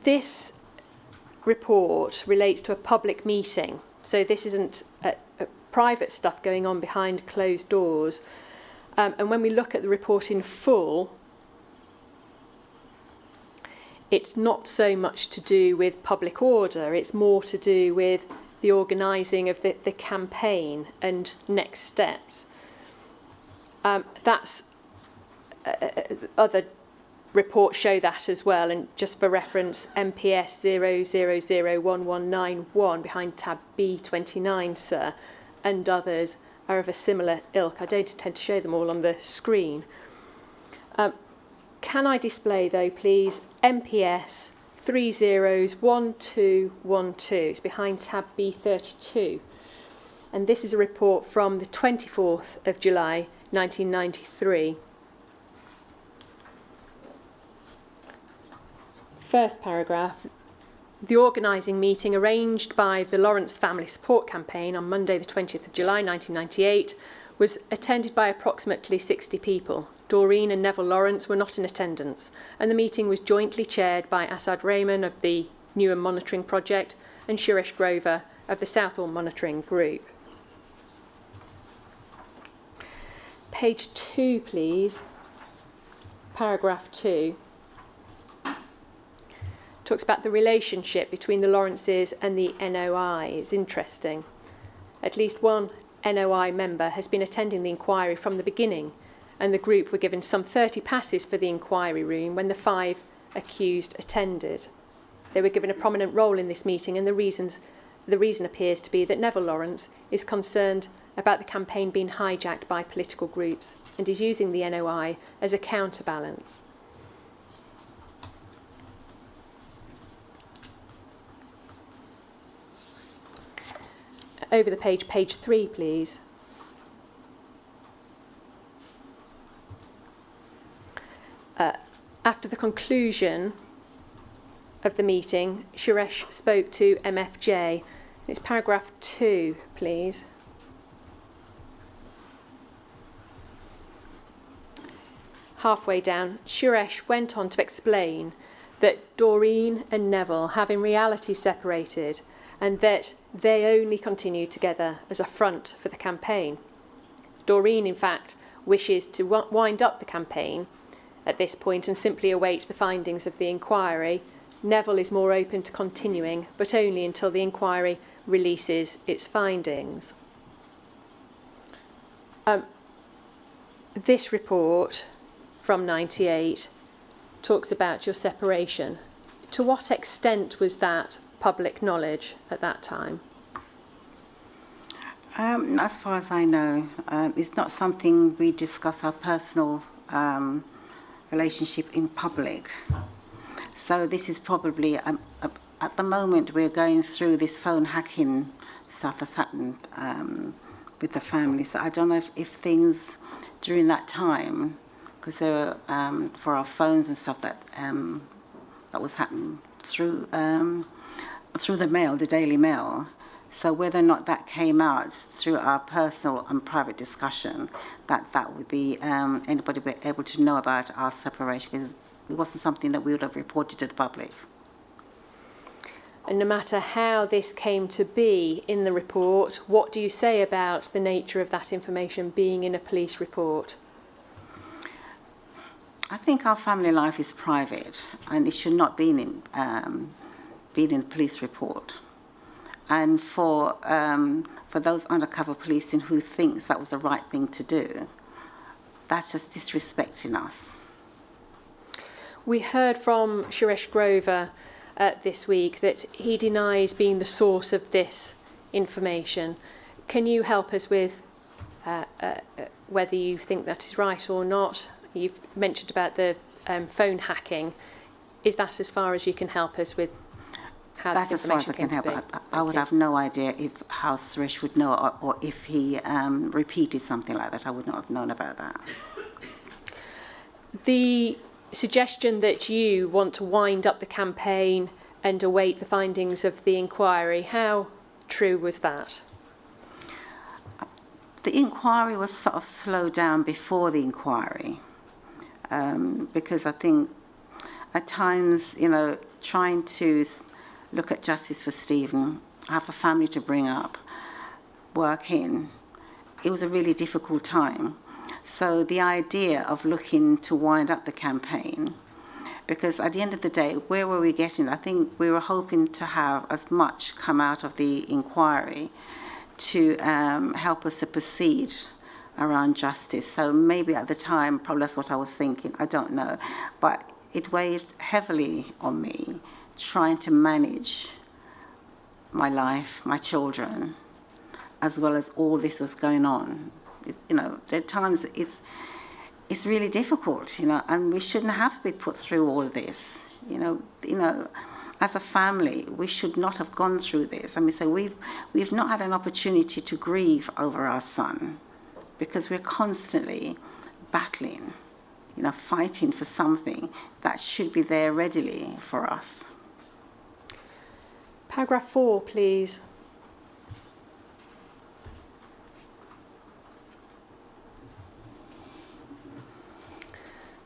This report relates to a public meeting, so this isn't private stuff going on behind closed doors. And when we look at the report in full, it's not so much to do with public order, it's more to do with the organising of the campaign and next steps. Other reports show that as well, and just for reference, MPS 0001191 behind tab B29, sir, and others are of a similar ilk. I don't intend to show them all on the screen. Can I display, though, please, MPS 301212. It's behind tab B32. And this is a report from the 24th of July, 1993. First paragraph. The organising meeting arranged by the Lawrence Family Support Campaign on Monday the 20th of July 1998 was attended by approximately 60 people. Doreen and Neville Lawrence were not in attendance, and the meeting was jointly chaired by Asad Rahman of the Newham Monitoring Project and Suresh Grover of the Southall Monitoring Group. Page 2, please. Paragraph 2. Talks about the relationship between the Lawrences and the NOI. It's interesting. At least one NOI member has been attending the inquiry from the beginning, and the group were given some 30 passes for the inquiry room when the 5 accused attended. They were given a prominent role in this meeting, and the reason appears to be that Neville Lawrence is concerned about the campaign being hijacked by political groups and is using the NOI as a counterbalance. Over the page, page 3, please. After the conclusion of the meeting, Suresh spoke to MFJ. It's paragraph 2, please. Halfway down, Suresh went on to explain that Doreen and Neville have in reality separated and that they only continue together as a front for the campaign. Doreen, in fact, wishes to wind up the campaign at this point and simply await the findings of the inquiry. Neville is more open to continuing, but only until the inquiry releases its findings. This report from '98 talks about your separation. To what extent was that public knowledge at that time? As far as I know, it's not something we discuss our personal relationship in public. So this is probably, at the moment, we're going through this phone hacking stuff that's happened with the family. So I don't know if things during that time, because there were, for our phones and stuff that was happening through the mail, the Daily Mail. So whether or not that came out through our personal and private discussion, that would be anybody be able to know about our separation, because it wasn't something that we would have reported to the public. And no matter how this came to be in the report, what do you say about the nature of that information being in a police report? I think our family life is private, and it should not be in a police report. And for those undercover policing who thinks that was the right thing to do, that's just disrespecting us. We heard from Suresh Grover this week that he denies being the source of this information. Can you help us with whether you think that is right or not? You've mentioned about the phone hacking. Is that as far as you can help us with how this information came to be? I would have no idea how Suresh would know, or if he repeated something like that. I would not have known about that. The suggestion that you want to wind up the campaign and await the findings of the inquiry, how true was that? The inquiry was sort of slowed down before the inquiry, because I think at times, trying to look at justice for Stephen, have a family to bring up, work in, it was a really difficult time. So the idea of looking to wind up the campaign, because at the end of the day, where were we getting? I think we were hoping to have as much come out of the inquiry to help us to proceed around justice. So maybe at the time, probably that's what I was thinking, I don't know. But it weighed heavily on me, trying to manage my life, my children, as well as all this was going on. There are times it's really difficult, and we shouldn't have to be put through all of this. As a family, we should not have gone through this. So we've not had an opportunity to grieve over our son, because we're constantly battling, fighting for something that should be there readily for us. Paragraph 4, please.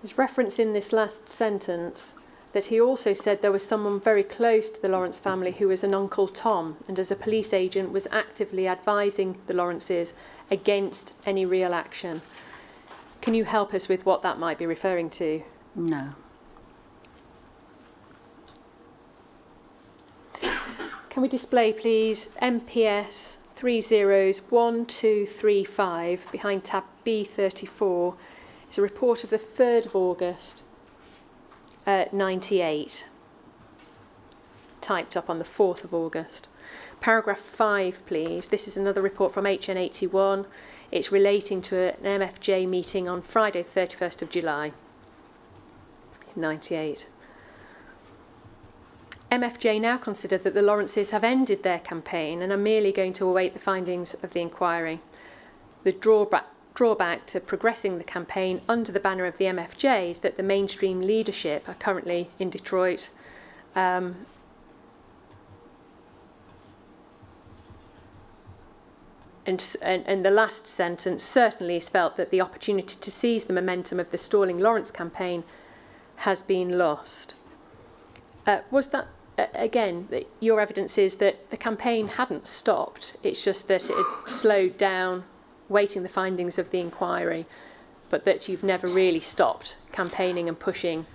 There's reference in this last sentence that he also said there was someone very close to the Lawrence family who was an Uncle Tom, and as a police agent was actively advising the Lawrences against any real action. Can you help us with what that might be referring to? No. Can we display, please, MPS 301235 behind tab B34 is a report of the 3rd of August 98, typed up on the 4th of August. Paragraph 5, please. This is another report from HN81. It's relating to an MFJ meeting on Friday, 31st of July, 98. MFJ now consider that the Lawrences have ended their campaign and are merely going to await the findings of the inquiry. The drawback to progressing the campaign under the banner of the MFJ is that the mainstream leadership are currently in Detroit. And the last sentence certainly is felt that the opportunity to seize the momentum of the stalling Lawrence campaign has been lost. Was that, again, your evidence is that the campaign hadn't stopped, it's just that it had slowed down, waiting the findings of the inquiry, but that you've never really stopped campaigning and pushing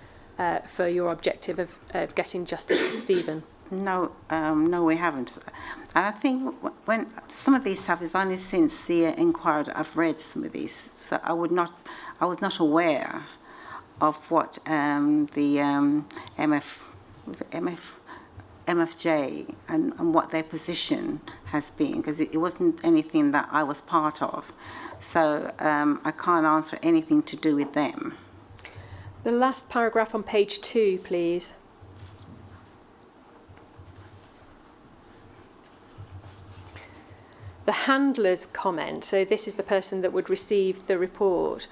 for your objective of getting justice for Stephen? No, no, we haven't. And I think when some of these stuff is only since the inquiry that I've read some of these, so I was not aware of what the MFJ and what their position has been, because it wasn't anything that I was part of. So I can't answer anything to do with them. The last paragraph on page 2, please. The handler's comment, so this is the person that would receive the report.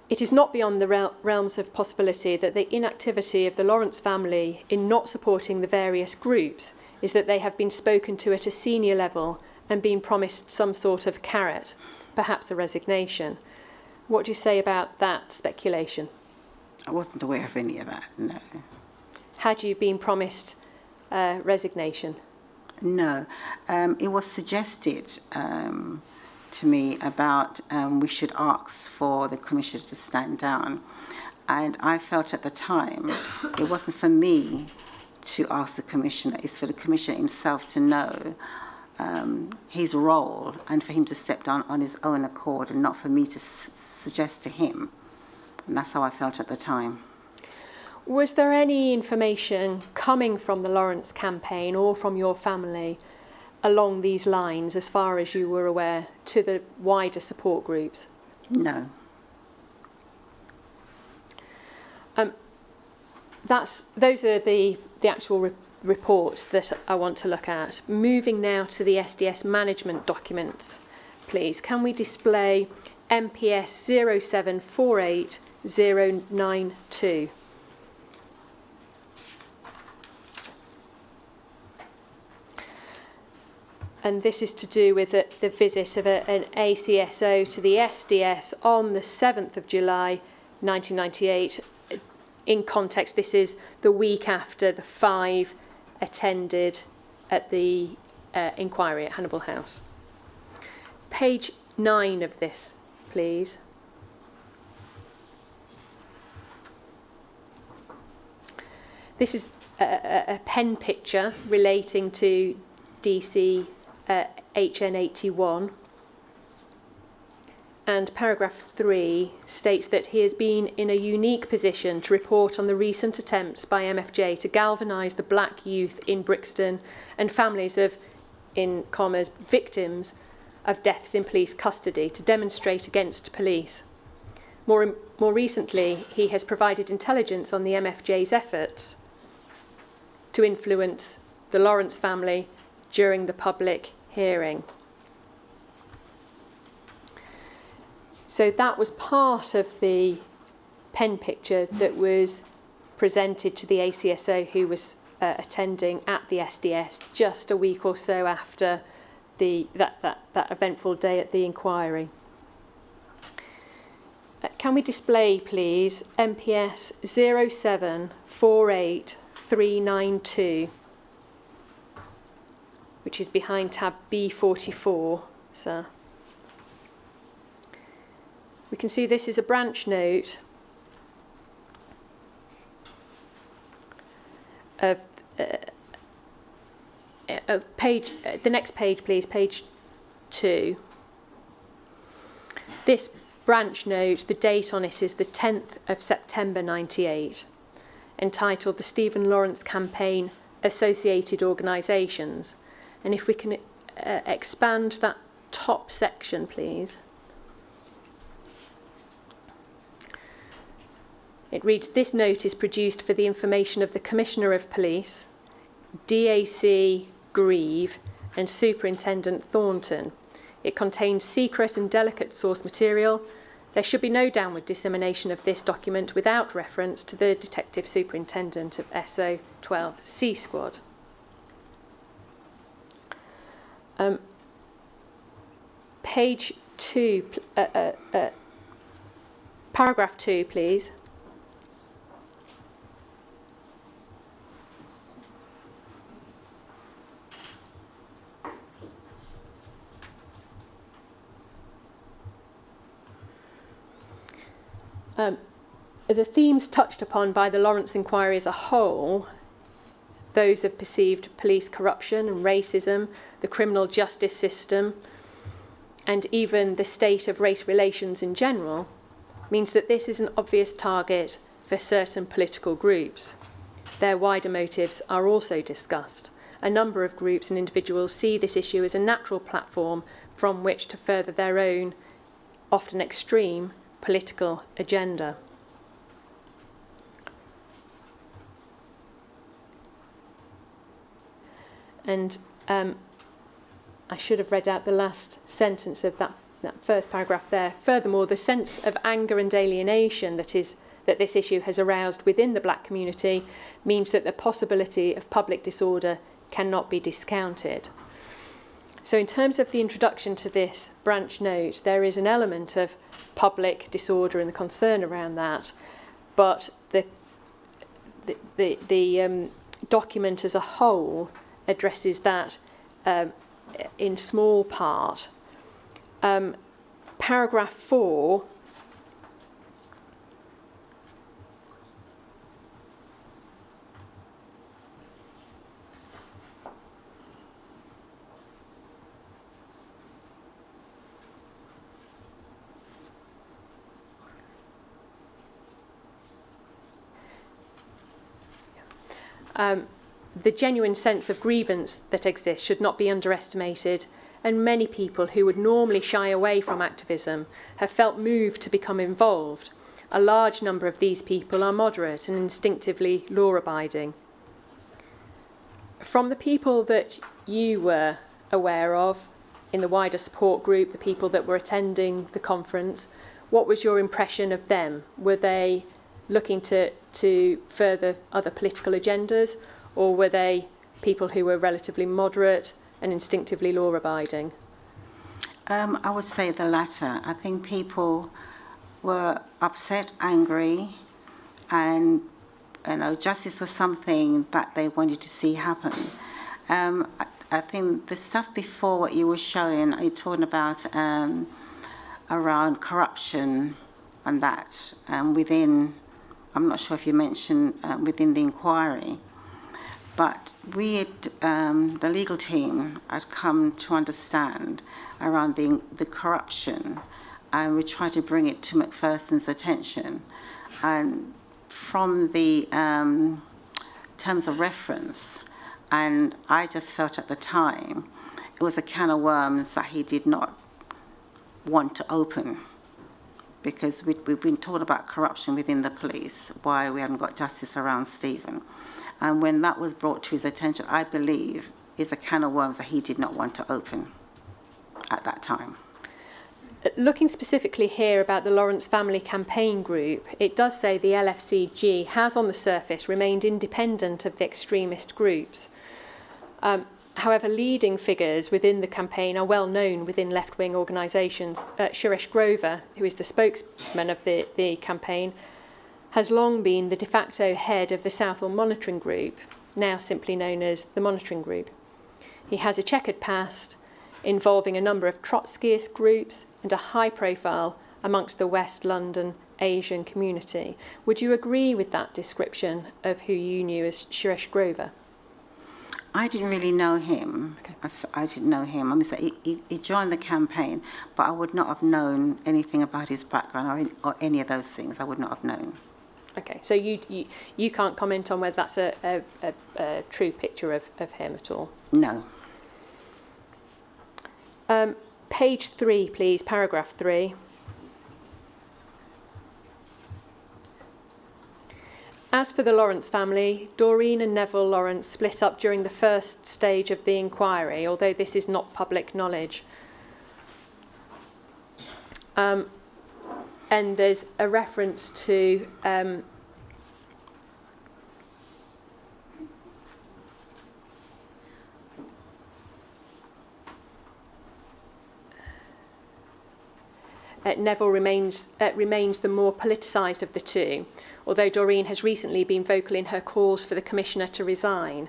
It is not beyond the realms of possibility that the inactivity of the Lawrence family in not supporting the various groups is that they have been spoken to at a senior level and been promised some sort of carrot, perhaps a resignation. What do you say about that speculation? I wasn't aware of any of that, no. Had you been promised resignation? No. It was suggested to me about we should ask for the Commissioner to stand down. And I felt at the time it wasn't for me to ask the Commissioner, it's for the Commissioner himself to know his role and for him to step down on his own accord and not for me to suggest to him. And that's how I felt at the time. Was there any information coming from the Lawrence campaign or from your family along these lines, as far as you were aware, to the wider support groups? No. Those are the actual reports that I want to look at. Moving now to the SDS management documents, please. Can we display MPS 0748092? And this is to do with the visit of an ACSO to the SDS on the 7th of July 1998. In context, this is the week after the 5 attended at the inquiry at Hannibal House. Page 9 of this, please. This is a pen picture relating to DC HN81, and paragraph 3 states that he has been in a unique position to report on the recent attempts by MFJ to galvanise the black youth in Brixton and families of, in commas, victims of deaths in police custody to demonstrate against police. More recently, he has provided intelligence on the MFJ's efforts to influence the Lawrence family during the public hearing. So that was part of the pen picture that was presented to the ACSO who was attending at the SDS just a week or so after that eventful day at the inquiry. Can we display, please, MPS 0748392? Which is behind tab B44, sir. We can see this is a branch note of the next page, please, page 2. This branch note, the date on it is the 10th of September 98, entitled The Stephen Lawrence Campaign Associated Organisations. And if we can expand that top section, please. It reads, this note is produced for the information of the Commissioner of Police, DAC Grieve and Superintendent Thornton. It contains secret and delicate source material. There should be no downward dissemination of this document without reference to the Detective Superintendent of SO 12 C Squad. Page 2, paragraph 2, please. The themes touched upon by the Lawrence inquiry as a whole, those of perceived police corruption and racism, the criminal justice system, and even the state of race relations in general, means that this is an obvious target for certain political groups. Their wider motives are also discussed. A number of groups and individuals see this issue as a natural platform from which to further their own, often extreme, political agenda. And I should have read out the last sentence of that first paragraph there. Furthermore, the sense of anger and alienation that this issue has aroused within the black community means that the possibility of public disorder cannot be discounted. So in terms of the introduction to this branch note, there is an element of public disorder and the concern around that, but the document as a whole addresses that in small part. Paragraph 4 the genuine sense of grievance that exists should not be underestimated, and many people who would normally shy away from activism have felt moved to become involved. A large number of these people are moderate and instinctively law-abiding. From the people that you were aware of in the wider support group, the people that were attending the conference, what was your impression of them? Were they looking to further other political agendas, or were they people who were relatively moderate and instinctively law-abiding? I would say the latter. I think people were upset, angry, and justice was something that they wanted to see happen. I think the stuff before what you were showing, you're talking about around corruption and that within, I'm not sure if you mentioned within the inquiry, but we, the legal team, had come to understand around the corruption, and we tried to bring it to Macpherson's attention. And from the terms of reference, and I just felt at the time, it was a can of worms that he did not want to open, because we've been told about corruption within the police, why we haven't got justice around Stephen. And when that was brought to his attention, I believe is a can of worms that he did not want to open at that time. Looking specifically here about the Lawrence Family Campaign Group, it does say the LFCG has on the surface remained independent of the extremist groups. However, leading figures within the campaign are well known within left-wing organisations. Suresh Grover, who is the spokesman of the campaign, has long been the de facto head of the Southall Monitoring Group, now simply known as the Monitoring Group. He has a checkered past involving a number of Trotskyist groups and a high profile amongst the West London Asian community. Would you agree with that description of who you knew as Suresh Grover? I didn't really know him. Okay. I didn't know him. I mean, so he joined the campaign, but I would not have known anything about his background or any of those things. I would not have known. Okay, so you can't comment on whether that's a true picture of him at all? No. Page 3, please, paragraph 3. As for the Lawrence family, Doreen and Neville Lawrence split up during the first stage of the inquiry, although this is not public knowledge. And there's a reference to Neville remains the more politicised of the two, although Doreen has recently been vocal in her calls for the Commissioner to resign.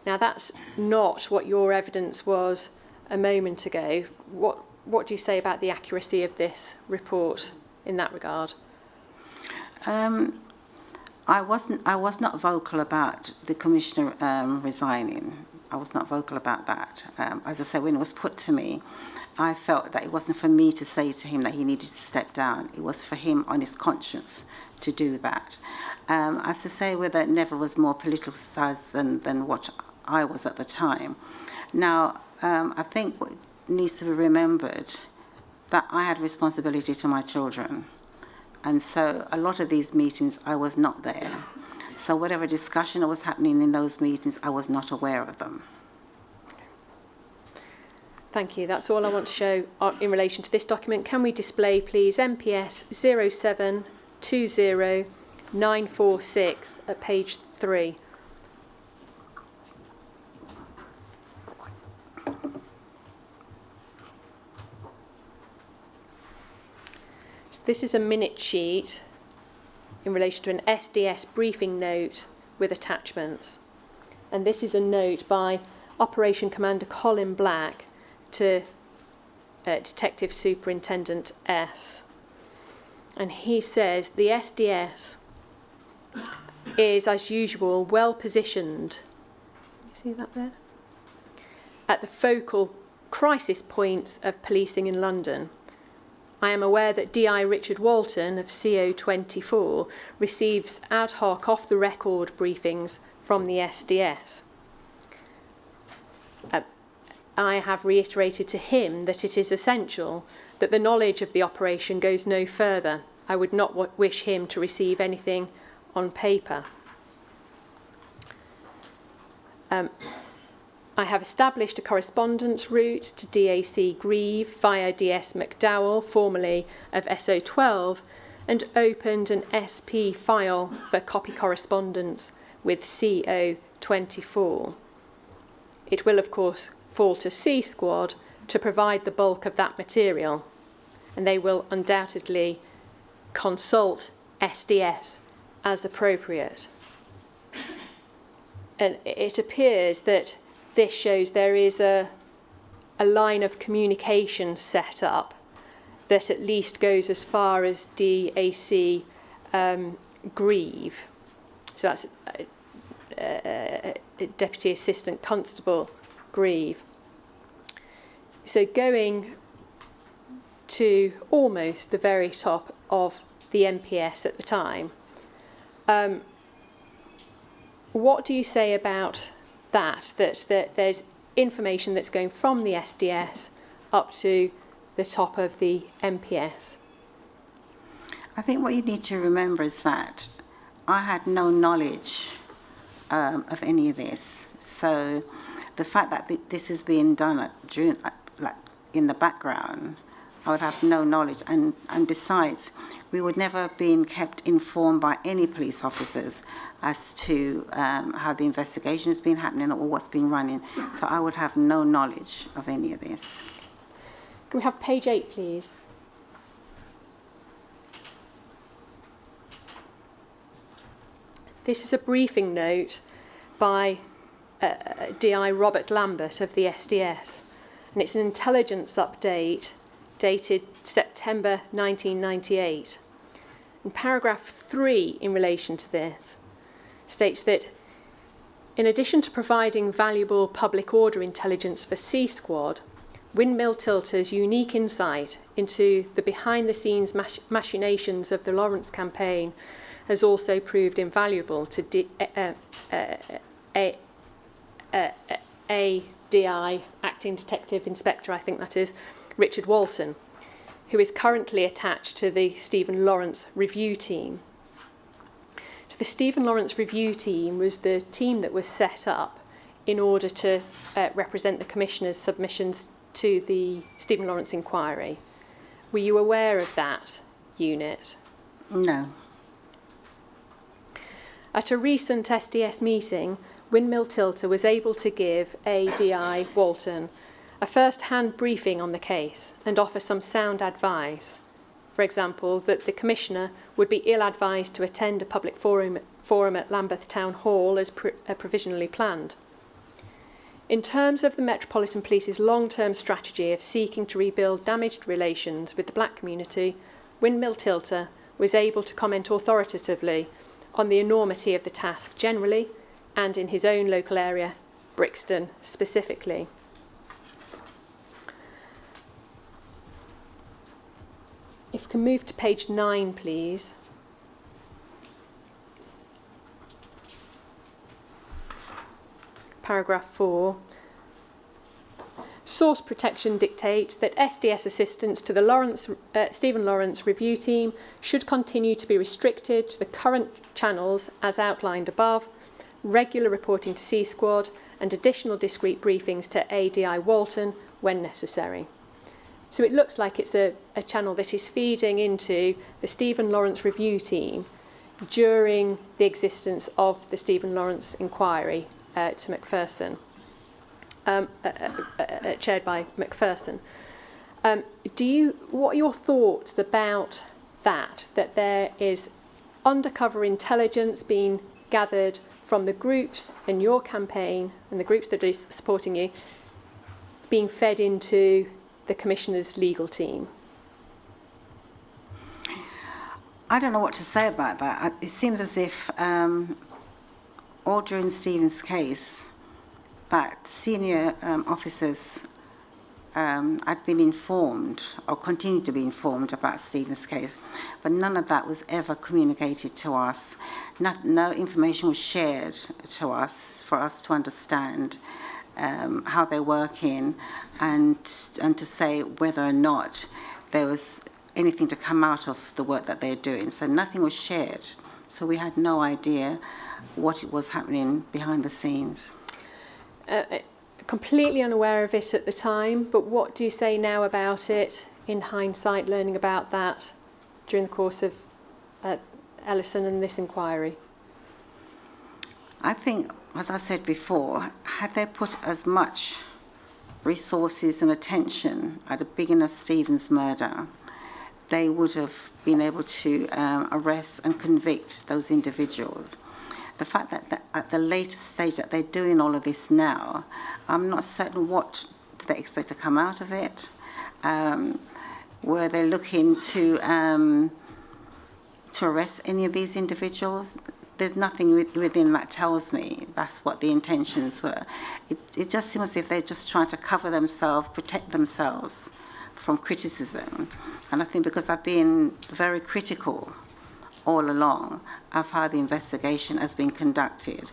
Now, that's not what your evidence was a moment ago. What do you say about the accuracy of this report in that regard? I was not vocal about the Commissioner resigning. I was not vocal about that. As I said, when it was put to me, I felt that it wasn't for me to say to him that he needed to step down. It was for him on his conscience to do that. As I say, whether Neville was more politicised than what I was at the time. Now, I think what needs to be remembered that I had responsibility to my children. And so a lot of these meetings, I was not there. So whatever discussion was happening in those meetings, I was not aware of them. Thank you. That's all I want to show in relation to this document. Can we display, please, MPS 0720946 at page 3? So this is a minute sheet in relation to an SDS briefing note with attachments. And this is a note by Operation Commander Colin Black to Detective Superintendent S. And he says the SDS is, as usual, well positioned. You see that there? At the focal crisis points of policing in London. I am aware that DI Richard Walton of CO24 receives ad hoc off-the-record briefings from the SDS. I have reiterated to him that it is essential that the knowledge of the operation goes no further. I would not wish him to receive anything on paper. I have established a correspondence route to DAC Grieve via DS McDowell, formerly of SO12, and opened an SP file for copy correspondence with CO24. It will, of course, fall to C Squad to provide the bulk of that material, and they will undoubtedly consult SDS as appropriate. And it appears that this shows there is a line of communication set up that at least goes as far as DAC Grieve. So that's Deputy Assistant Constable Grieve. So going to almost the very top of the MPS at the time, what do you say about that there's information that's going from the SDS up to the top of the MPS? I think what you need to remember is that I had no knowledge of any of this. So the fact that this is being done in the background, I would have no knowledge. And besides, we would never have been kept informed by any police officers as to how the investigation has been happening or what's been running. So I would have no knowledge of any of this. Can we have page 8, please? This is a briefing note by DI Robert Lambert of the SDS, and it's an intelligence update dated September 1998. And paragraph 3 in relation to this states that In addition to providing valuable public order intelligence for C Squad, Windmill Tilter's unique insight into the behind-the-scenes machinations of the Lawrence campaign has also proved invaluable to ADI, Acting Detective Inspector, I think that is, Richard Walton, who is currently attached to the Stephen Lawrence review team. So the Stephen Lawrence review team was the team that was set up in order to represent the Commissioner's submissions to the Stephen Lawrence inquiry. Were you aware of that unit? No. At a recent SDS meeting, Windmill Tilter was able to give ADI Walton a first-hand briefing on the case and offer some sound advice. For example, that the Commissioner would be ill-advised to attend a public forum at Lambeth Town Hall as provisionally planned. In terms of the Metropolitan Police's long-term strategy of seeking to rebuild damaged relations with the black community, Windmill Tilter was able to comment authoritatively on the enormity of the task generally and in his own local area, Brixton specifically. If we can move to page 9, please. Paragraph 4. Source protection dictates that SDS assistance to the Stephen Lawrence review team should continue to be restricted to the current channels as outlined above, regular reporting to C Squad and additional discrete briefings to ADI Walton when necessary. So it looks like it's a channel that is feeding into the Stephen Lawrence review team during the existence of the Stephen Lawrence inquiry to Macpherson, chaired by Macpherson. What are your thoughts about that there is undercover intelligence being gathered from the groups in your campaign and the groups that are supporting you being fed into the Commissioner's legal team? I don't know what to say about that. It seems as if all during Stephen's case that senior officers had been informed or continued to be informed about Stephen's case, but none of that was ever communicated to us. No information was shared to us for us to understand how they're working and to say whether or not there was anything to come out of the work that they're doing. So nothing was shared. So we had no idea what was happening behind the scenes. Completely unaware of it at the time, but what do you say now about it in hindsight, learning about that during the course of Ellison and this inquiry? I think, as I said before, had they put as much resources and attention at the beginning of Stephen's murder, they would have been able to arrest and convict those individuals. The fact that at the later stage that they're doing all of this now, I'm not certain what do they expect to come out of it. Were they looking to arrest any of these individuals? There's nothing within that tells me that's what the intentions were. It just seems as if they're just trying to cover themselves, protect themselves from criticism. And I think because I've been very critical all along of how the investigation has been conducted.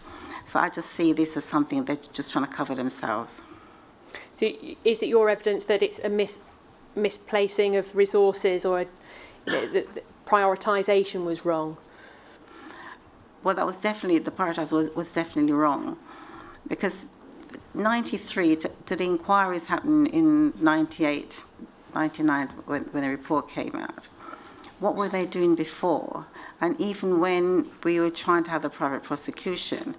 So I just see this as something they're just trying to cover themselves. So is it your evidence that it's a misplacing of resources, or the prioritisation was wrong? Well, that was definitely, the prioritisation was definitely wrong. Because 93, to the inquiries happened in 98, 99, when the report came out. What were they doing before? And even when we were trying to have the private prosecution,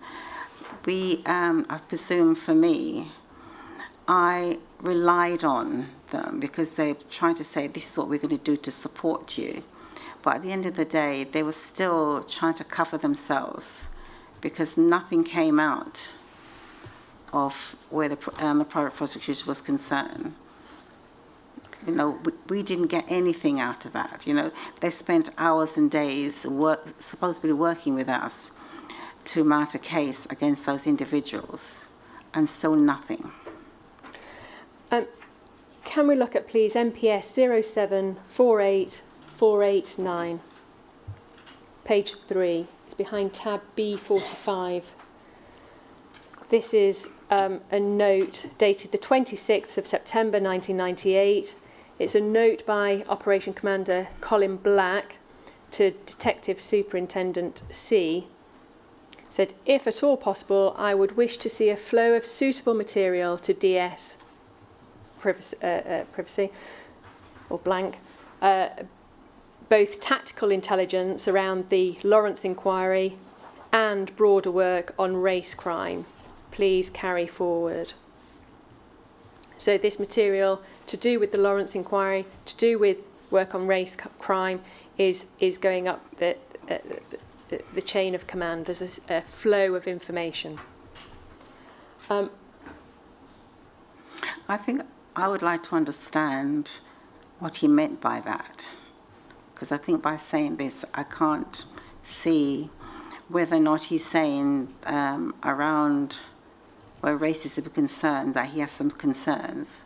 I presume for me, I relied on them because they're trying to say, this is what we're going to do to support you. But at the end of the day, they were still trying to cover themselves because nothing came out of where the private prosecution was concerned. You know, we didn't get anything out of that. You know, they spent hours and days supposedly working with us to mount a case against those individuals, and so nothing. Can we look at, please, MPS 0748489, page 3. It's behind tab B45. This is a note dated the 26th of September 1998. It's a note by Operation Commander Colin Black to Detective Superintendent C. Said, if at all possible, I would wish to see a flow of suitable material to DS privacy or blank, both tactical intelligence around the Lawrence inquiry and broader work on race crime. Please carry forward. So this material to do with the Lawrence inquiry, to do with work on race crime, is going up the chain of command. There's a flow of information. I think I would like to understand what he meant by that, because I think by saying this, I can't see whether or not he's saying around where racism is concerned that he has some concerns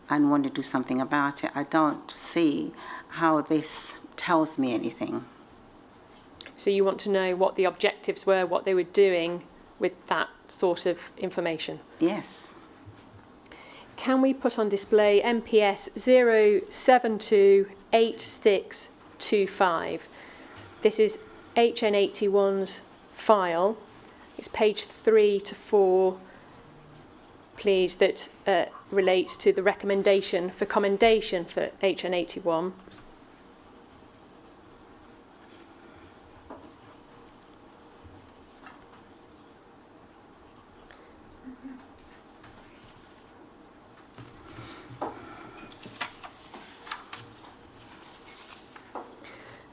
and want to do something about it. I don't see how this tells me anything. So you want to know what the objectives were, what they were doing with that sort of information? Yes. Can we put on display MPS 0728625? This is HN81's file. It's page 3 to 4, please, that relates to the recommendation for commendation for HN81.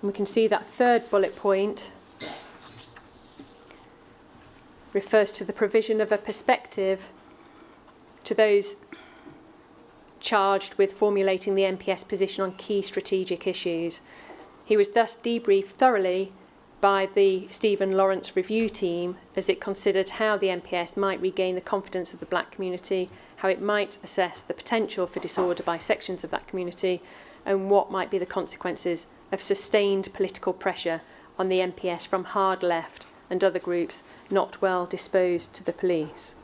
And we can see that third bullet point refers to the provision of a perspective to those charged with formulating the MPS position on key strategic issues. He was thus debriefed thoroughly by the Stephen Lawrence review team as it considered how the MPS might regain the confidence of the black community, how it might assess the potential for disorder by sections of that community, and what might be the consequences of sustained political pressure on the MPS from hard left and other groups not well disposed to the police.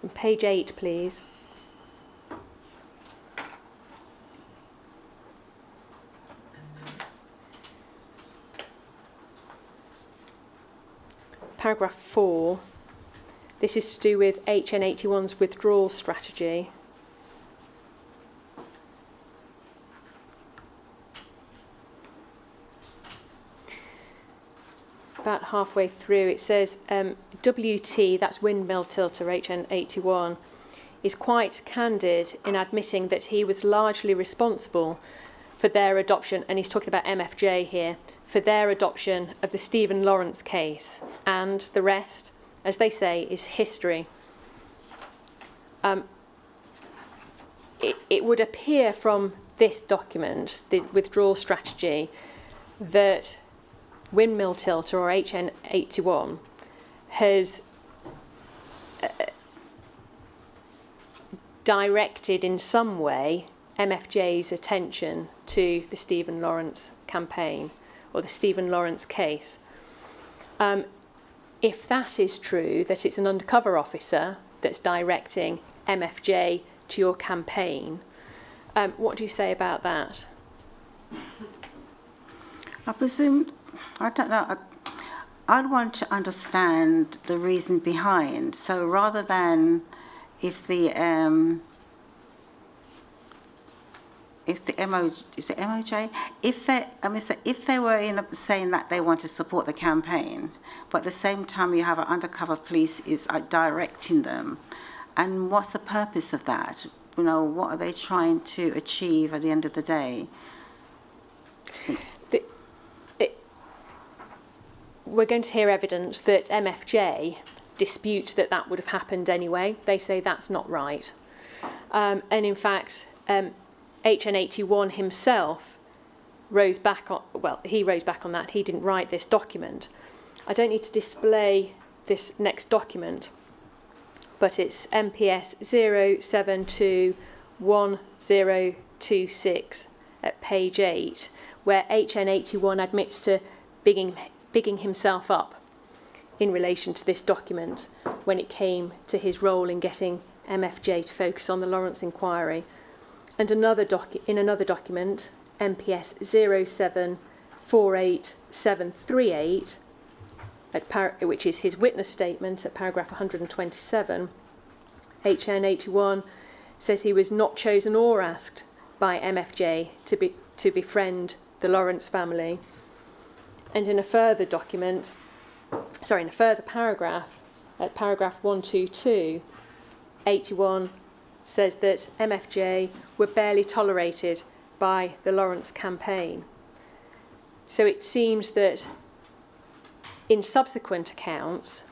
And page 8, please. Paragraph 4. This is to do with HN81's withdrawal strategy. About halfway through, it says WT, that's windmill tilter HN81, is quite candid in admitting that he was largely responsible for their adoption, and he's talking about MFJ here, for their adoption of the Stephen Lawrence case, and the rest, as they say, is history. It would appear from this document, the withdrawal strategy, that windmill tilter or HN81 has directed in some way MFJ's attention to the Stephen Lawrence campaign or the Stephen Lawrence case. If that is true, that it's an undercover officer that's directing MFJ to your campaign, what do you say about that? I presume, I don't know, I'd want to understand the reason behind. So rather than if the MOJ, if they were saying that they want to support the campaign, but at the same time you have an undercover police is directing them, and what's the purpose of that? You know, what are they trying to achieve at the end of the day? We're going to hear evidence that MFJ dispute that that would have happened anyway. They say that's not right. And in fact, HN81 himself rose back on, well, he rose back on that. He didn't write this document. I don't need to display this next document, but it's MPS 0721026 at page 8, where HN81 admits to bigging himself up in relation to this document when it came to his role in getting MFJ to focus on the Lawrence inquiry. And in another document, MPS 0748738, which is his witness statement at paragraph 127, HN81 says he was not chosen or asked by MFJ to befriend the Lawrence family. And in a further paragraph, at paragraph 122, 81 says that MFJ were barely tolerated by the Lawrence campaign. So it seems that in subsequent accounts,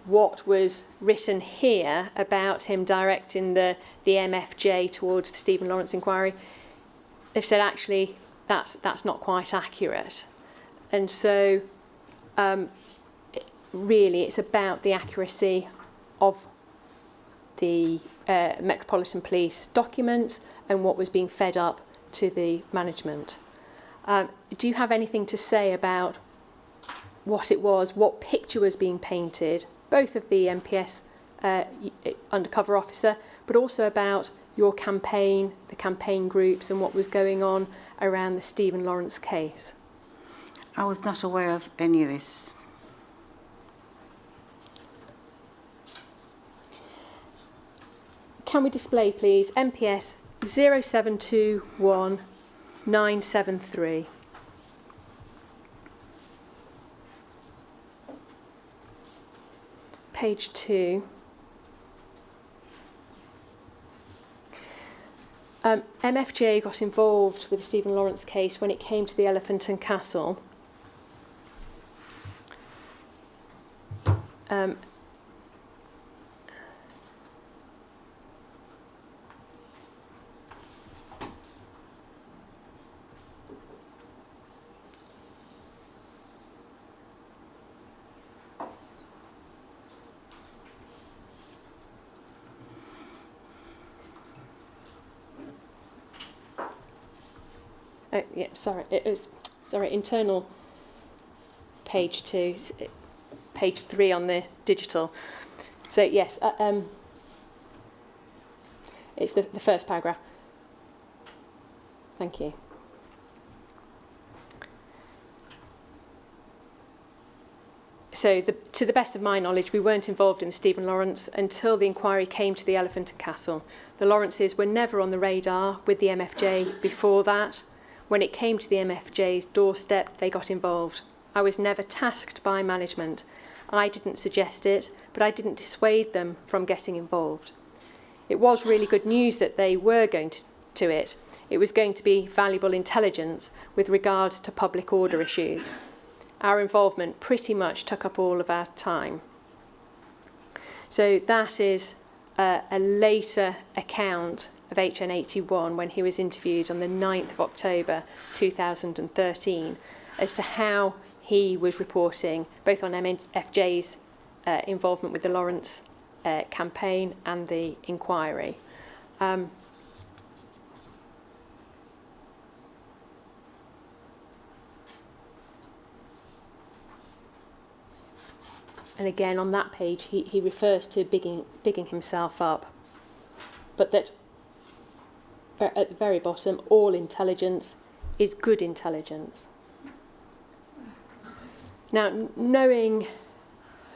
what was written here about him directing the MFJ towards the Stephen Lawrence inquiry, they've said actually that's not quite accurate. And so really it's about the accuracy of the Metropolitan Police documents and what was being fed up to the management. Do you have anything to say about what it was, what picture was being painted, both of the MPS undercover officer, but also about your campaign, the campaign groups, and what was going on around the Stephen Lawrence case? I was not aware of any of this. Can we display, please, MPS 0721973? Page 2. MFJ got involved with the Stephen Lawrence case when it came to the Elephant and Castle. Internal page 2, page 3 on the digital. So yes, it's the first paragraph. Thank you. So to the best of my knowledge, we weren't involved in Stephen Lawrence until the inquiry came to the Elephant and Castle. The Lawrences were never on the radar with the MFJ before that. When it came to the MFJ's doorstep, they got involved. I was never tasked by management. I didn't suggest it, but I didn't dissuade them from getting involved. It was really good news that they were going to it. It was going to be valuable intelligence with regard to public order issues. Our involvement pretty much took up all of our time. So that is a later account of HN81 when he was interviewed on the 9th of October 2013 as to how he was reporting both on MFJ's involvement with the Lawrence campaign and the inquiry. And again, on that page, he refers to bigging himself up, but that at the very bottom, all intelligence is good intelligence. Now, knowing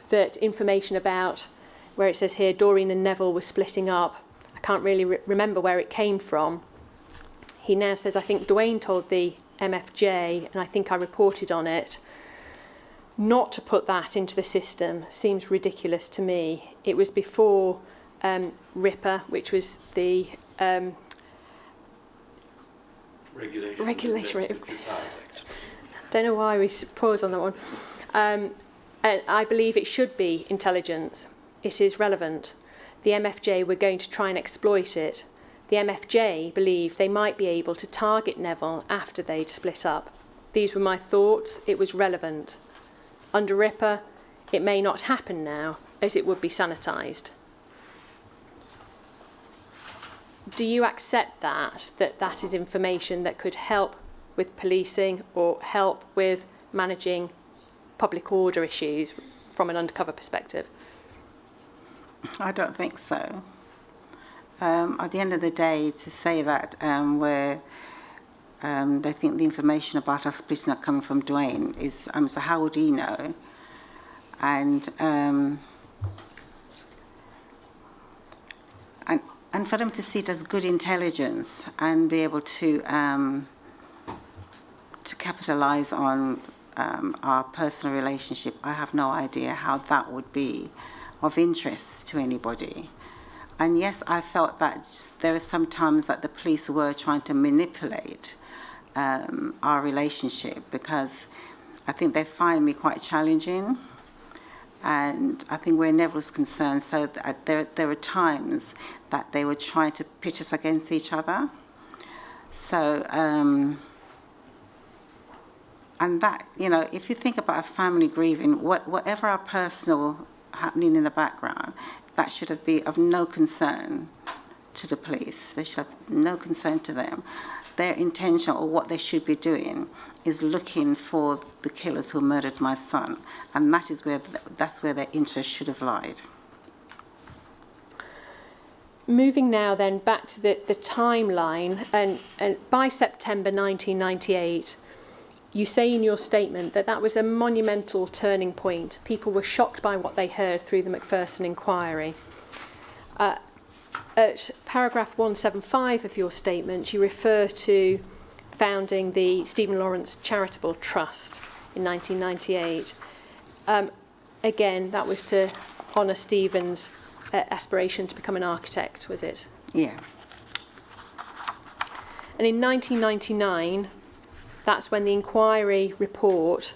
that information about where it says here Doreen and Neville were splitting up, I can't really remember where it came from. He now says, I think Dwayne told the MFJ, and I think I reported on it. Not to put that into the system seems ridiculous to me. It was before RIPA, which was the Regulatory Don't know why we pause on that one. And I believe it should be intelligence. It is relevant. The MFJ were going to try and exploit it, the MFJ believed they might be able to target Neville after they'd split up. These were my thoughts. It was relevant. Under Ripper, it may not happen now, as it would be sanitised. Do you accept that is information that could help with policing or help with managing public order issues from an undercover perspective? I don't think so. At the end of the day, to say that where they think the information about us splitting up coming from Dwayne is, so how would he know? And for them to see it as good intelligence and be able to capitalise on our personal relationship, I have no idea how that would be of interest to anybody. And yes, I felt that there are some times that the police were trying to manipulate our relationship, because I think they find me quite challenging. And I think where Neville's concerned, so there are times that they were trying to pitch us against each other. So, and that, if you think about a family grieving, whatever our personal happening in the background, that should have been of no concern to the police. They should have no concern to them. Their intention, or what they should be doing, is looking for the killers who murdered my son, and that's where their interest should have lied. Moving now then back to the timeline, and by September 1998, you say in your statement that was a monumental turning point. People were shocked by what they heard through the Macpherson inquiry. At paragraph 175 of your statement, you refer to founding the Stephen Lawrence Charitable Trust in 1998. Again, that was to honour Stephen's aspiration to become an architect, was it? Yeah. And in 1999, that's when the inquiry report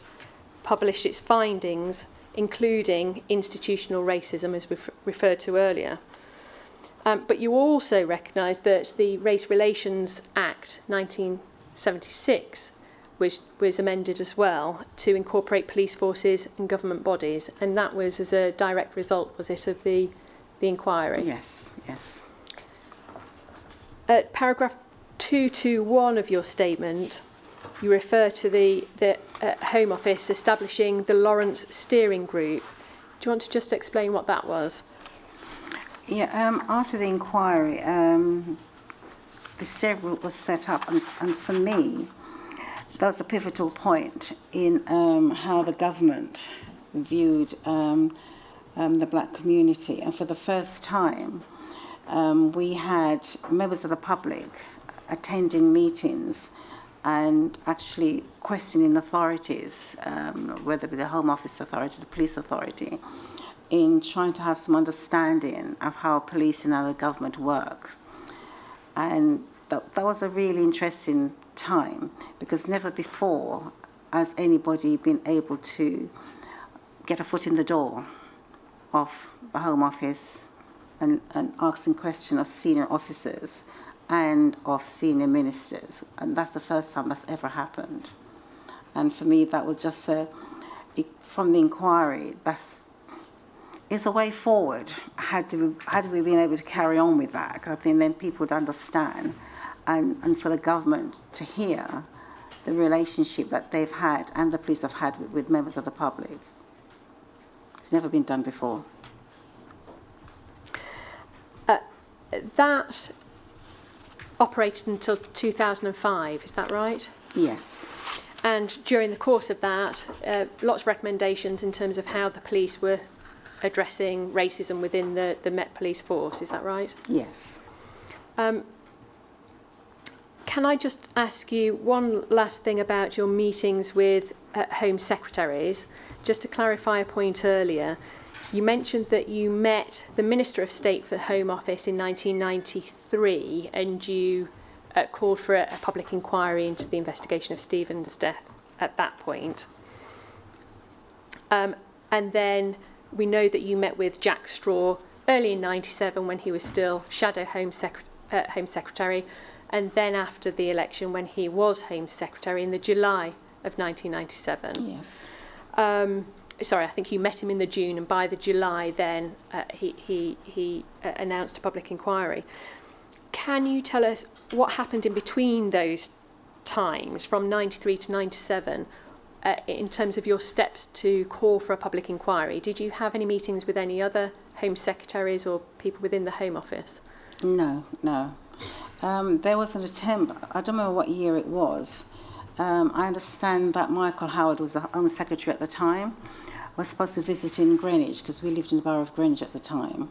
published its findings, including institutional racism, as we've referred to earlier. But you also recognise that the Race Relations Act 1976 was amended as well to incorporate police forces and government bodies, and that was as a direct result, was it, of the inquiry? Yes, yes. At paragraph 221 of your statement, you refer to the Home Office establishing the Lawrence Steering Group. Do you want to just explain what that was? Yeah, after the inquiry, the steering group was set up, and for me, that was a pivotal point in how the government viewed the black community. And for the first time, we had members of the public attending meetings and actually questioning authorities, whether it be the Home Office authority, the police authority, in trying to have some understanding of how policing and the government works. And that was a really interesting time, because never before has anybody been able to get a foot in the door of the Home Office and asking questions of senior officers and of senior ministers. And that's the first time that's ever happened. And for me, that was just from the inquiry, is a way forward. Had we been able to carry on with that, I think then people would understand, and for the government to hear the relationship that they've had and the police have had with members of the public. It's never been done before. That operated until 2005, is that right? Yes. And during the course of that, lots of recommendations in terms of how the police were addressing racism within the Met Police force, is that right? Yes. Can I just ask you one last thing about your meetings with Home Secretaries? Just to clarify a point earlier, you mentioned that you met the Minister of State for the Home Office in 1993, and you called for a public inquiry into the investigation of Stephen's death at that point. And then we know that you met with Jack Straw early in 97 when he was still Shadow Home Home Secretary, and then after the election when he was Home Secretary in the July of 1997. Yes. Sorry, I think you met him in the June, and by the July then he announced a public inquiry. Can you tell us what happened in between those times, from 93 to 97, in terms of your steps to call for a public inquiry? Did you have any meetings with any other Home Secretaries or people within the Home Office? No. There was an attempt, I don't remember what year it was. I understand that Michael Howard was the Home Secretary at the time, was supposed to visit in Greenwich, because we lived in the borough of Greenwich at the time.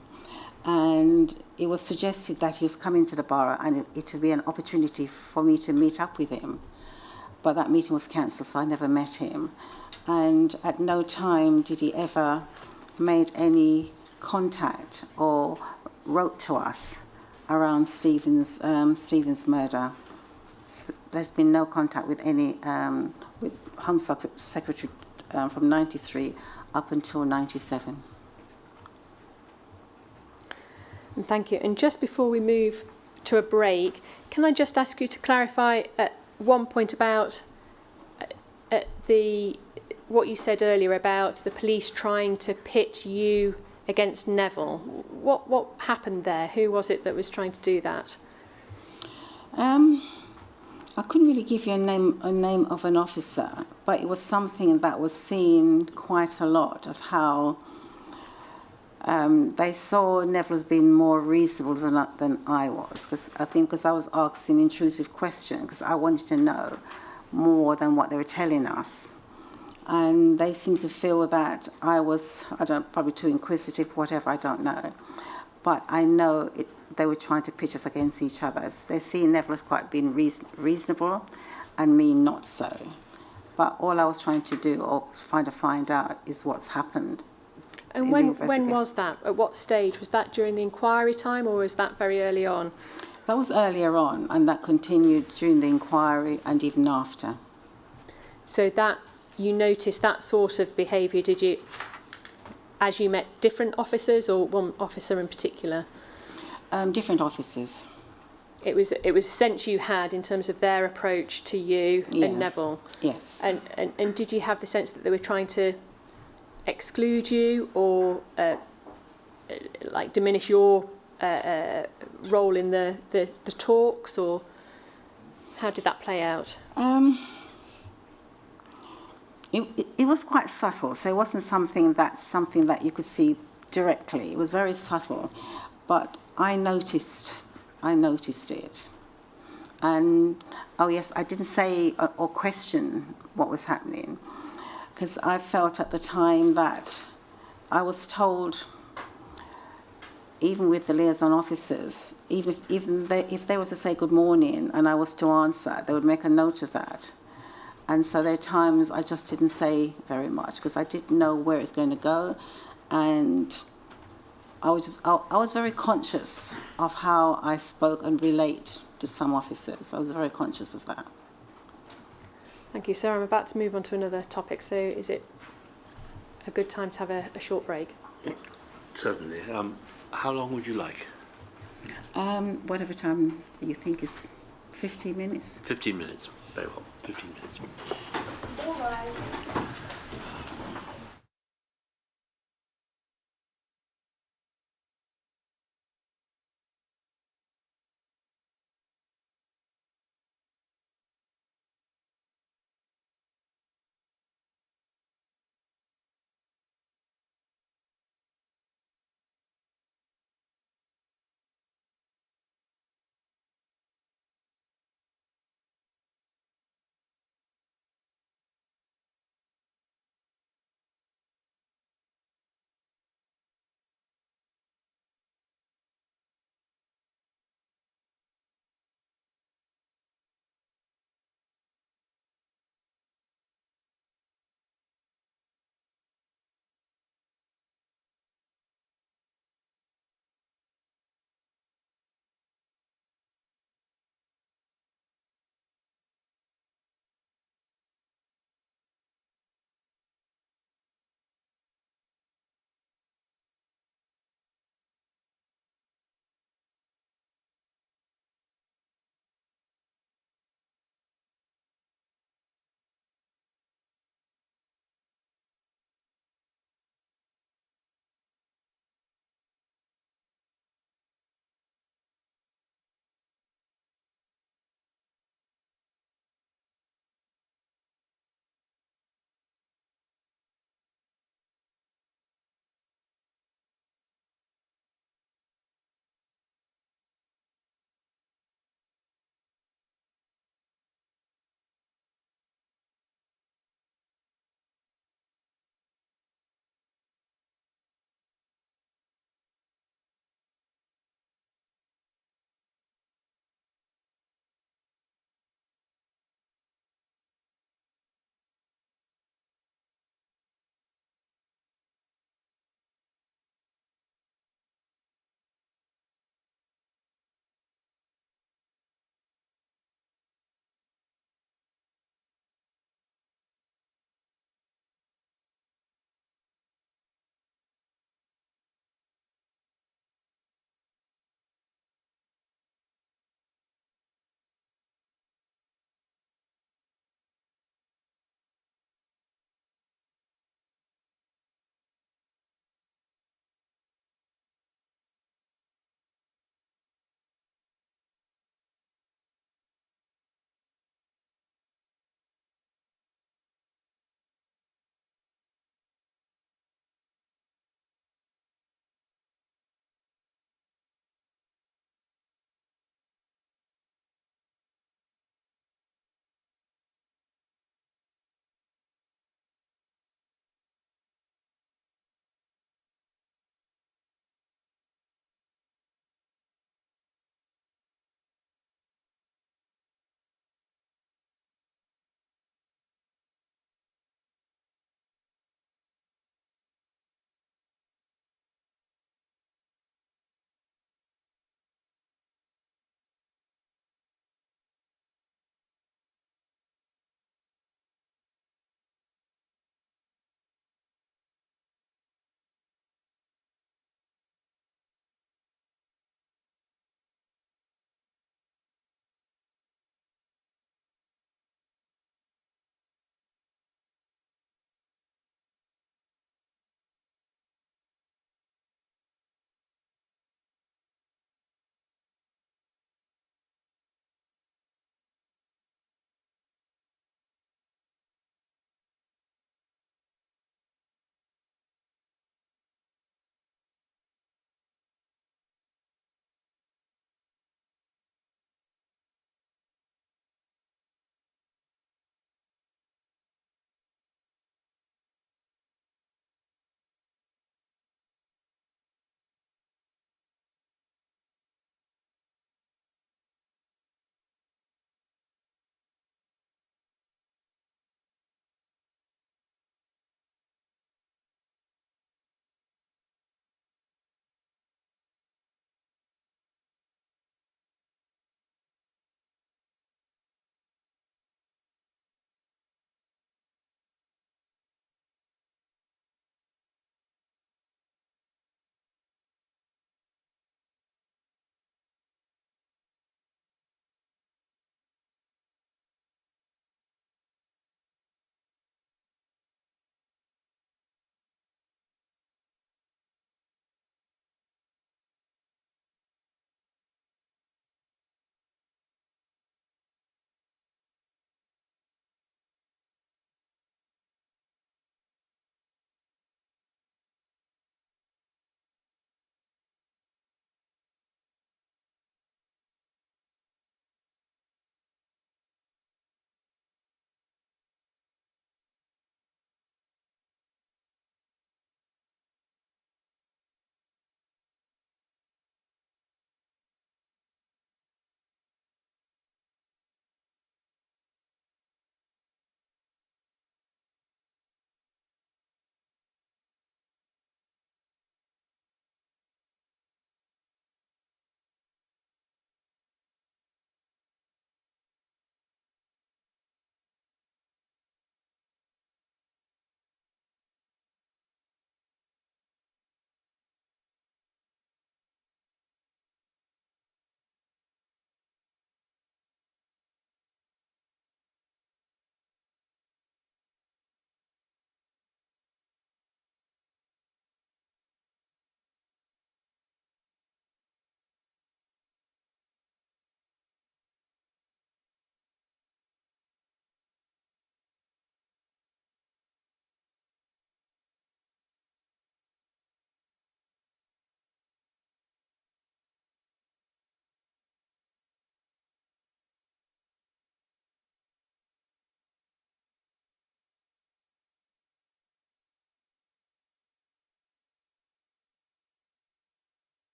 And it was suggested that he was coming to the borough and it would be an opportunity for me to meet up with him. But that meeting was cancelled, so I never met him. And at no time did he ever make any contact or wrote to us around Stephen's murder. There's been no contact with any with Home Secretary from 93 up until 97. And thank you. And just before we move to a break, can I just ask you to clarify at one point about what you said earlier about the police trying to pit you against Neville? What happened there? Who was it that was trying to do that? I couldn't really give you a name of an officer, but it was something that was seen quite a lot, of how they saw Neville as being more reasonable than I was, because I was asking intrusive questions, because I wanted to know more than what they were telling us. And they seemed to feel that I was, probably too inquisitive, whatever, I don't know. But I know they were trying to pitch us against each other. They see Neville as quite being reasonable, and me not so. But all I was trying to do, or trying to find out, is what's happened. And when was that? At what stage? Was that during the inquiry time, or was that very early on? That was earlier on, and that continued during the inquiry and even after. So that you noticed that sort of behaviour, did you, as you met different officers, or one officer in particular? Different officers. It was a sense you had in terms of their approach to you and Neville. Yes. And did you have the sense that they were trying to exclude you, or like diminish your role in the talks, or how did that play out? It was quite subtle, so it wasn't something that you could see directly. It was very subtle, but I noticed it. And oh yes, I didn't say or question what was happening, because I felt at the time that I was told, even with the liaison officers, if they were to say good morning and I was to answer, they would make a note of that. And so there are times I just didn't say very much, because I didn't know where it's going to go, and I was very conscious of how I spoke and relate to some officers. I was very conscious of that. Thank you, sir. I'm about to move on to another topic, so is it a good time to have a short break? Certainly. How long would you like? Whatever time you think is 15 minutes. 15 minutes. Very well. 15 minutes. All right.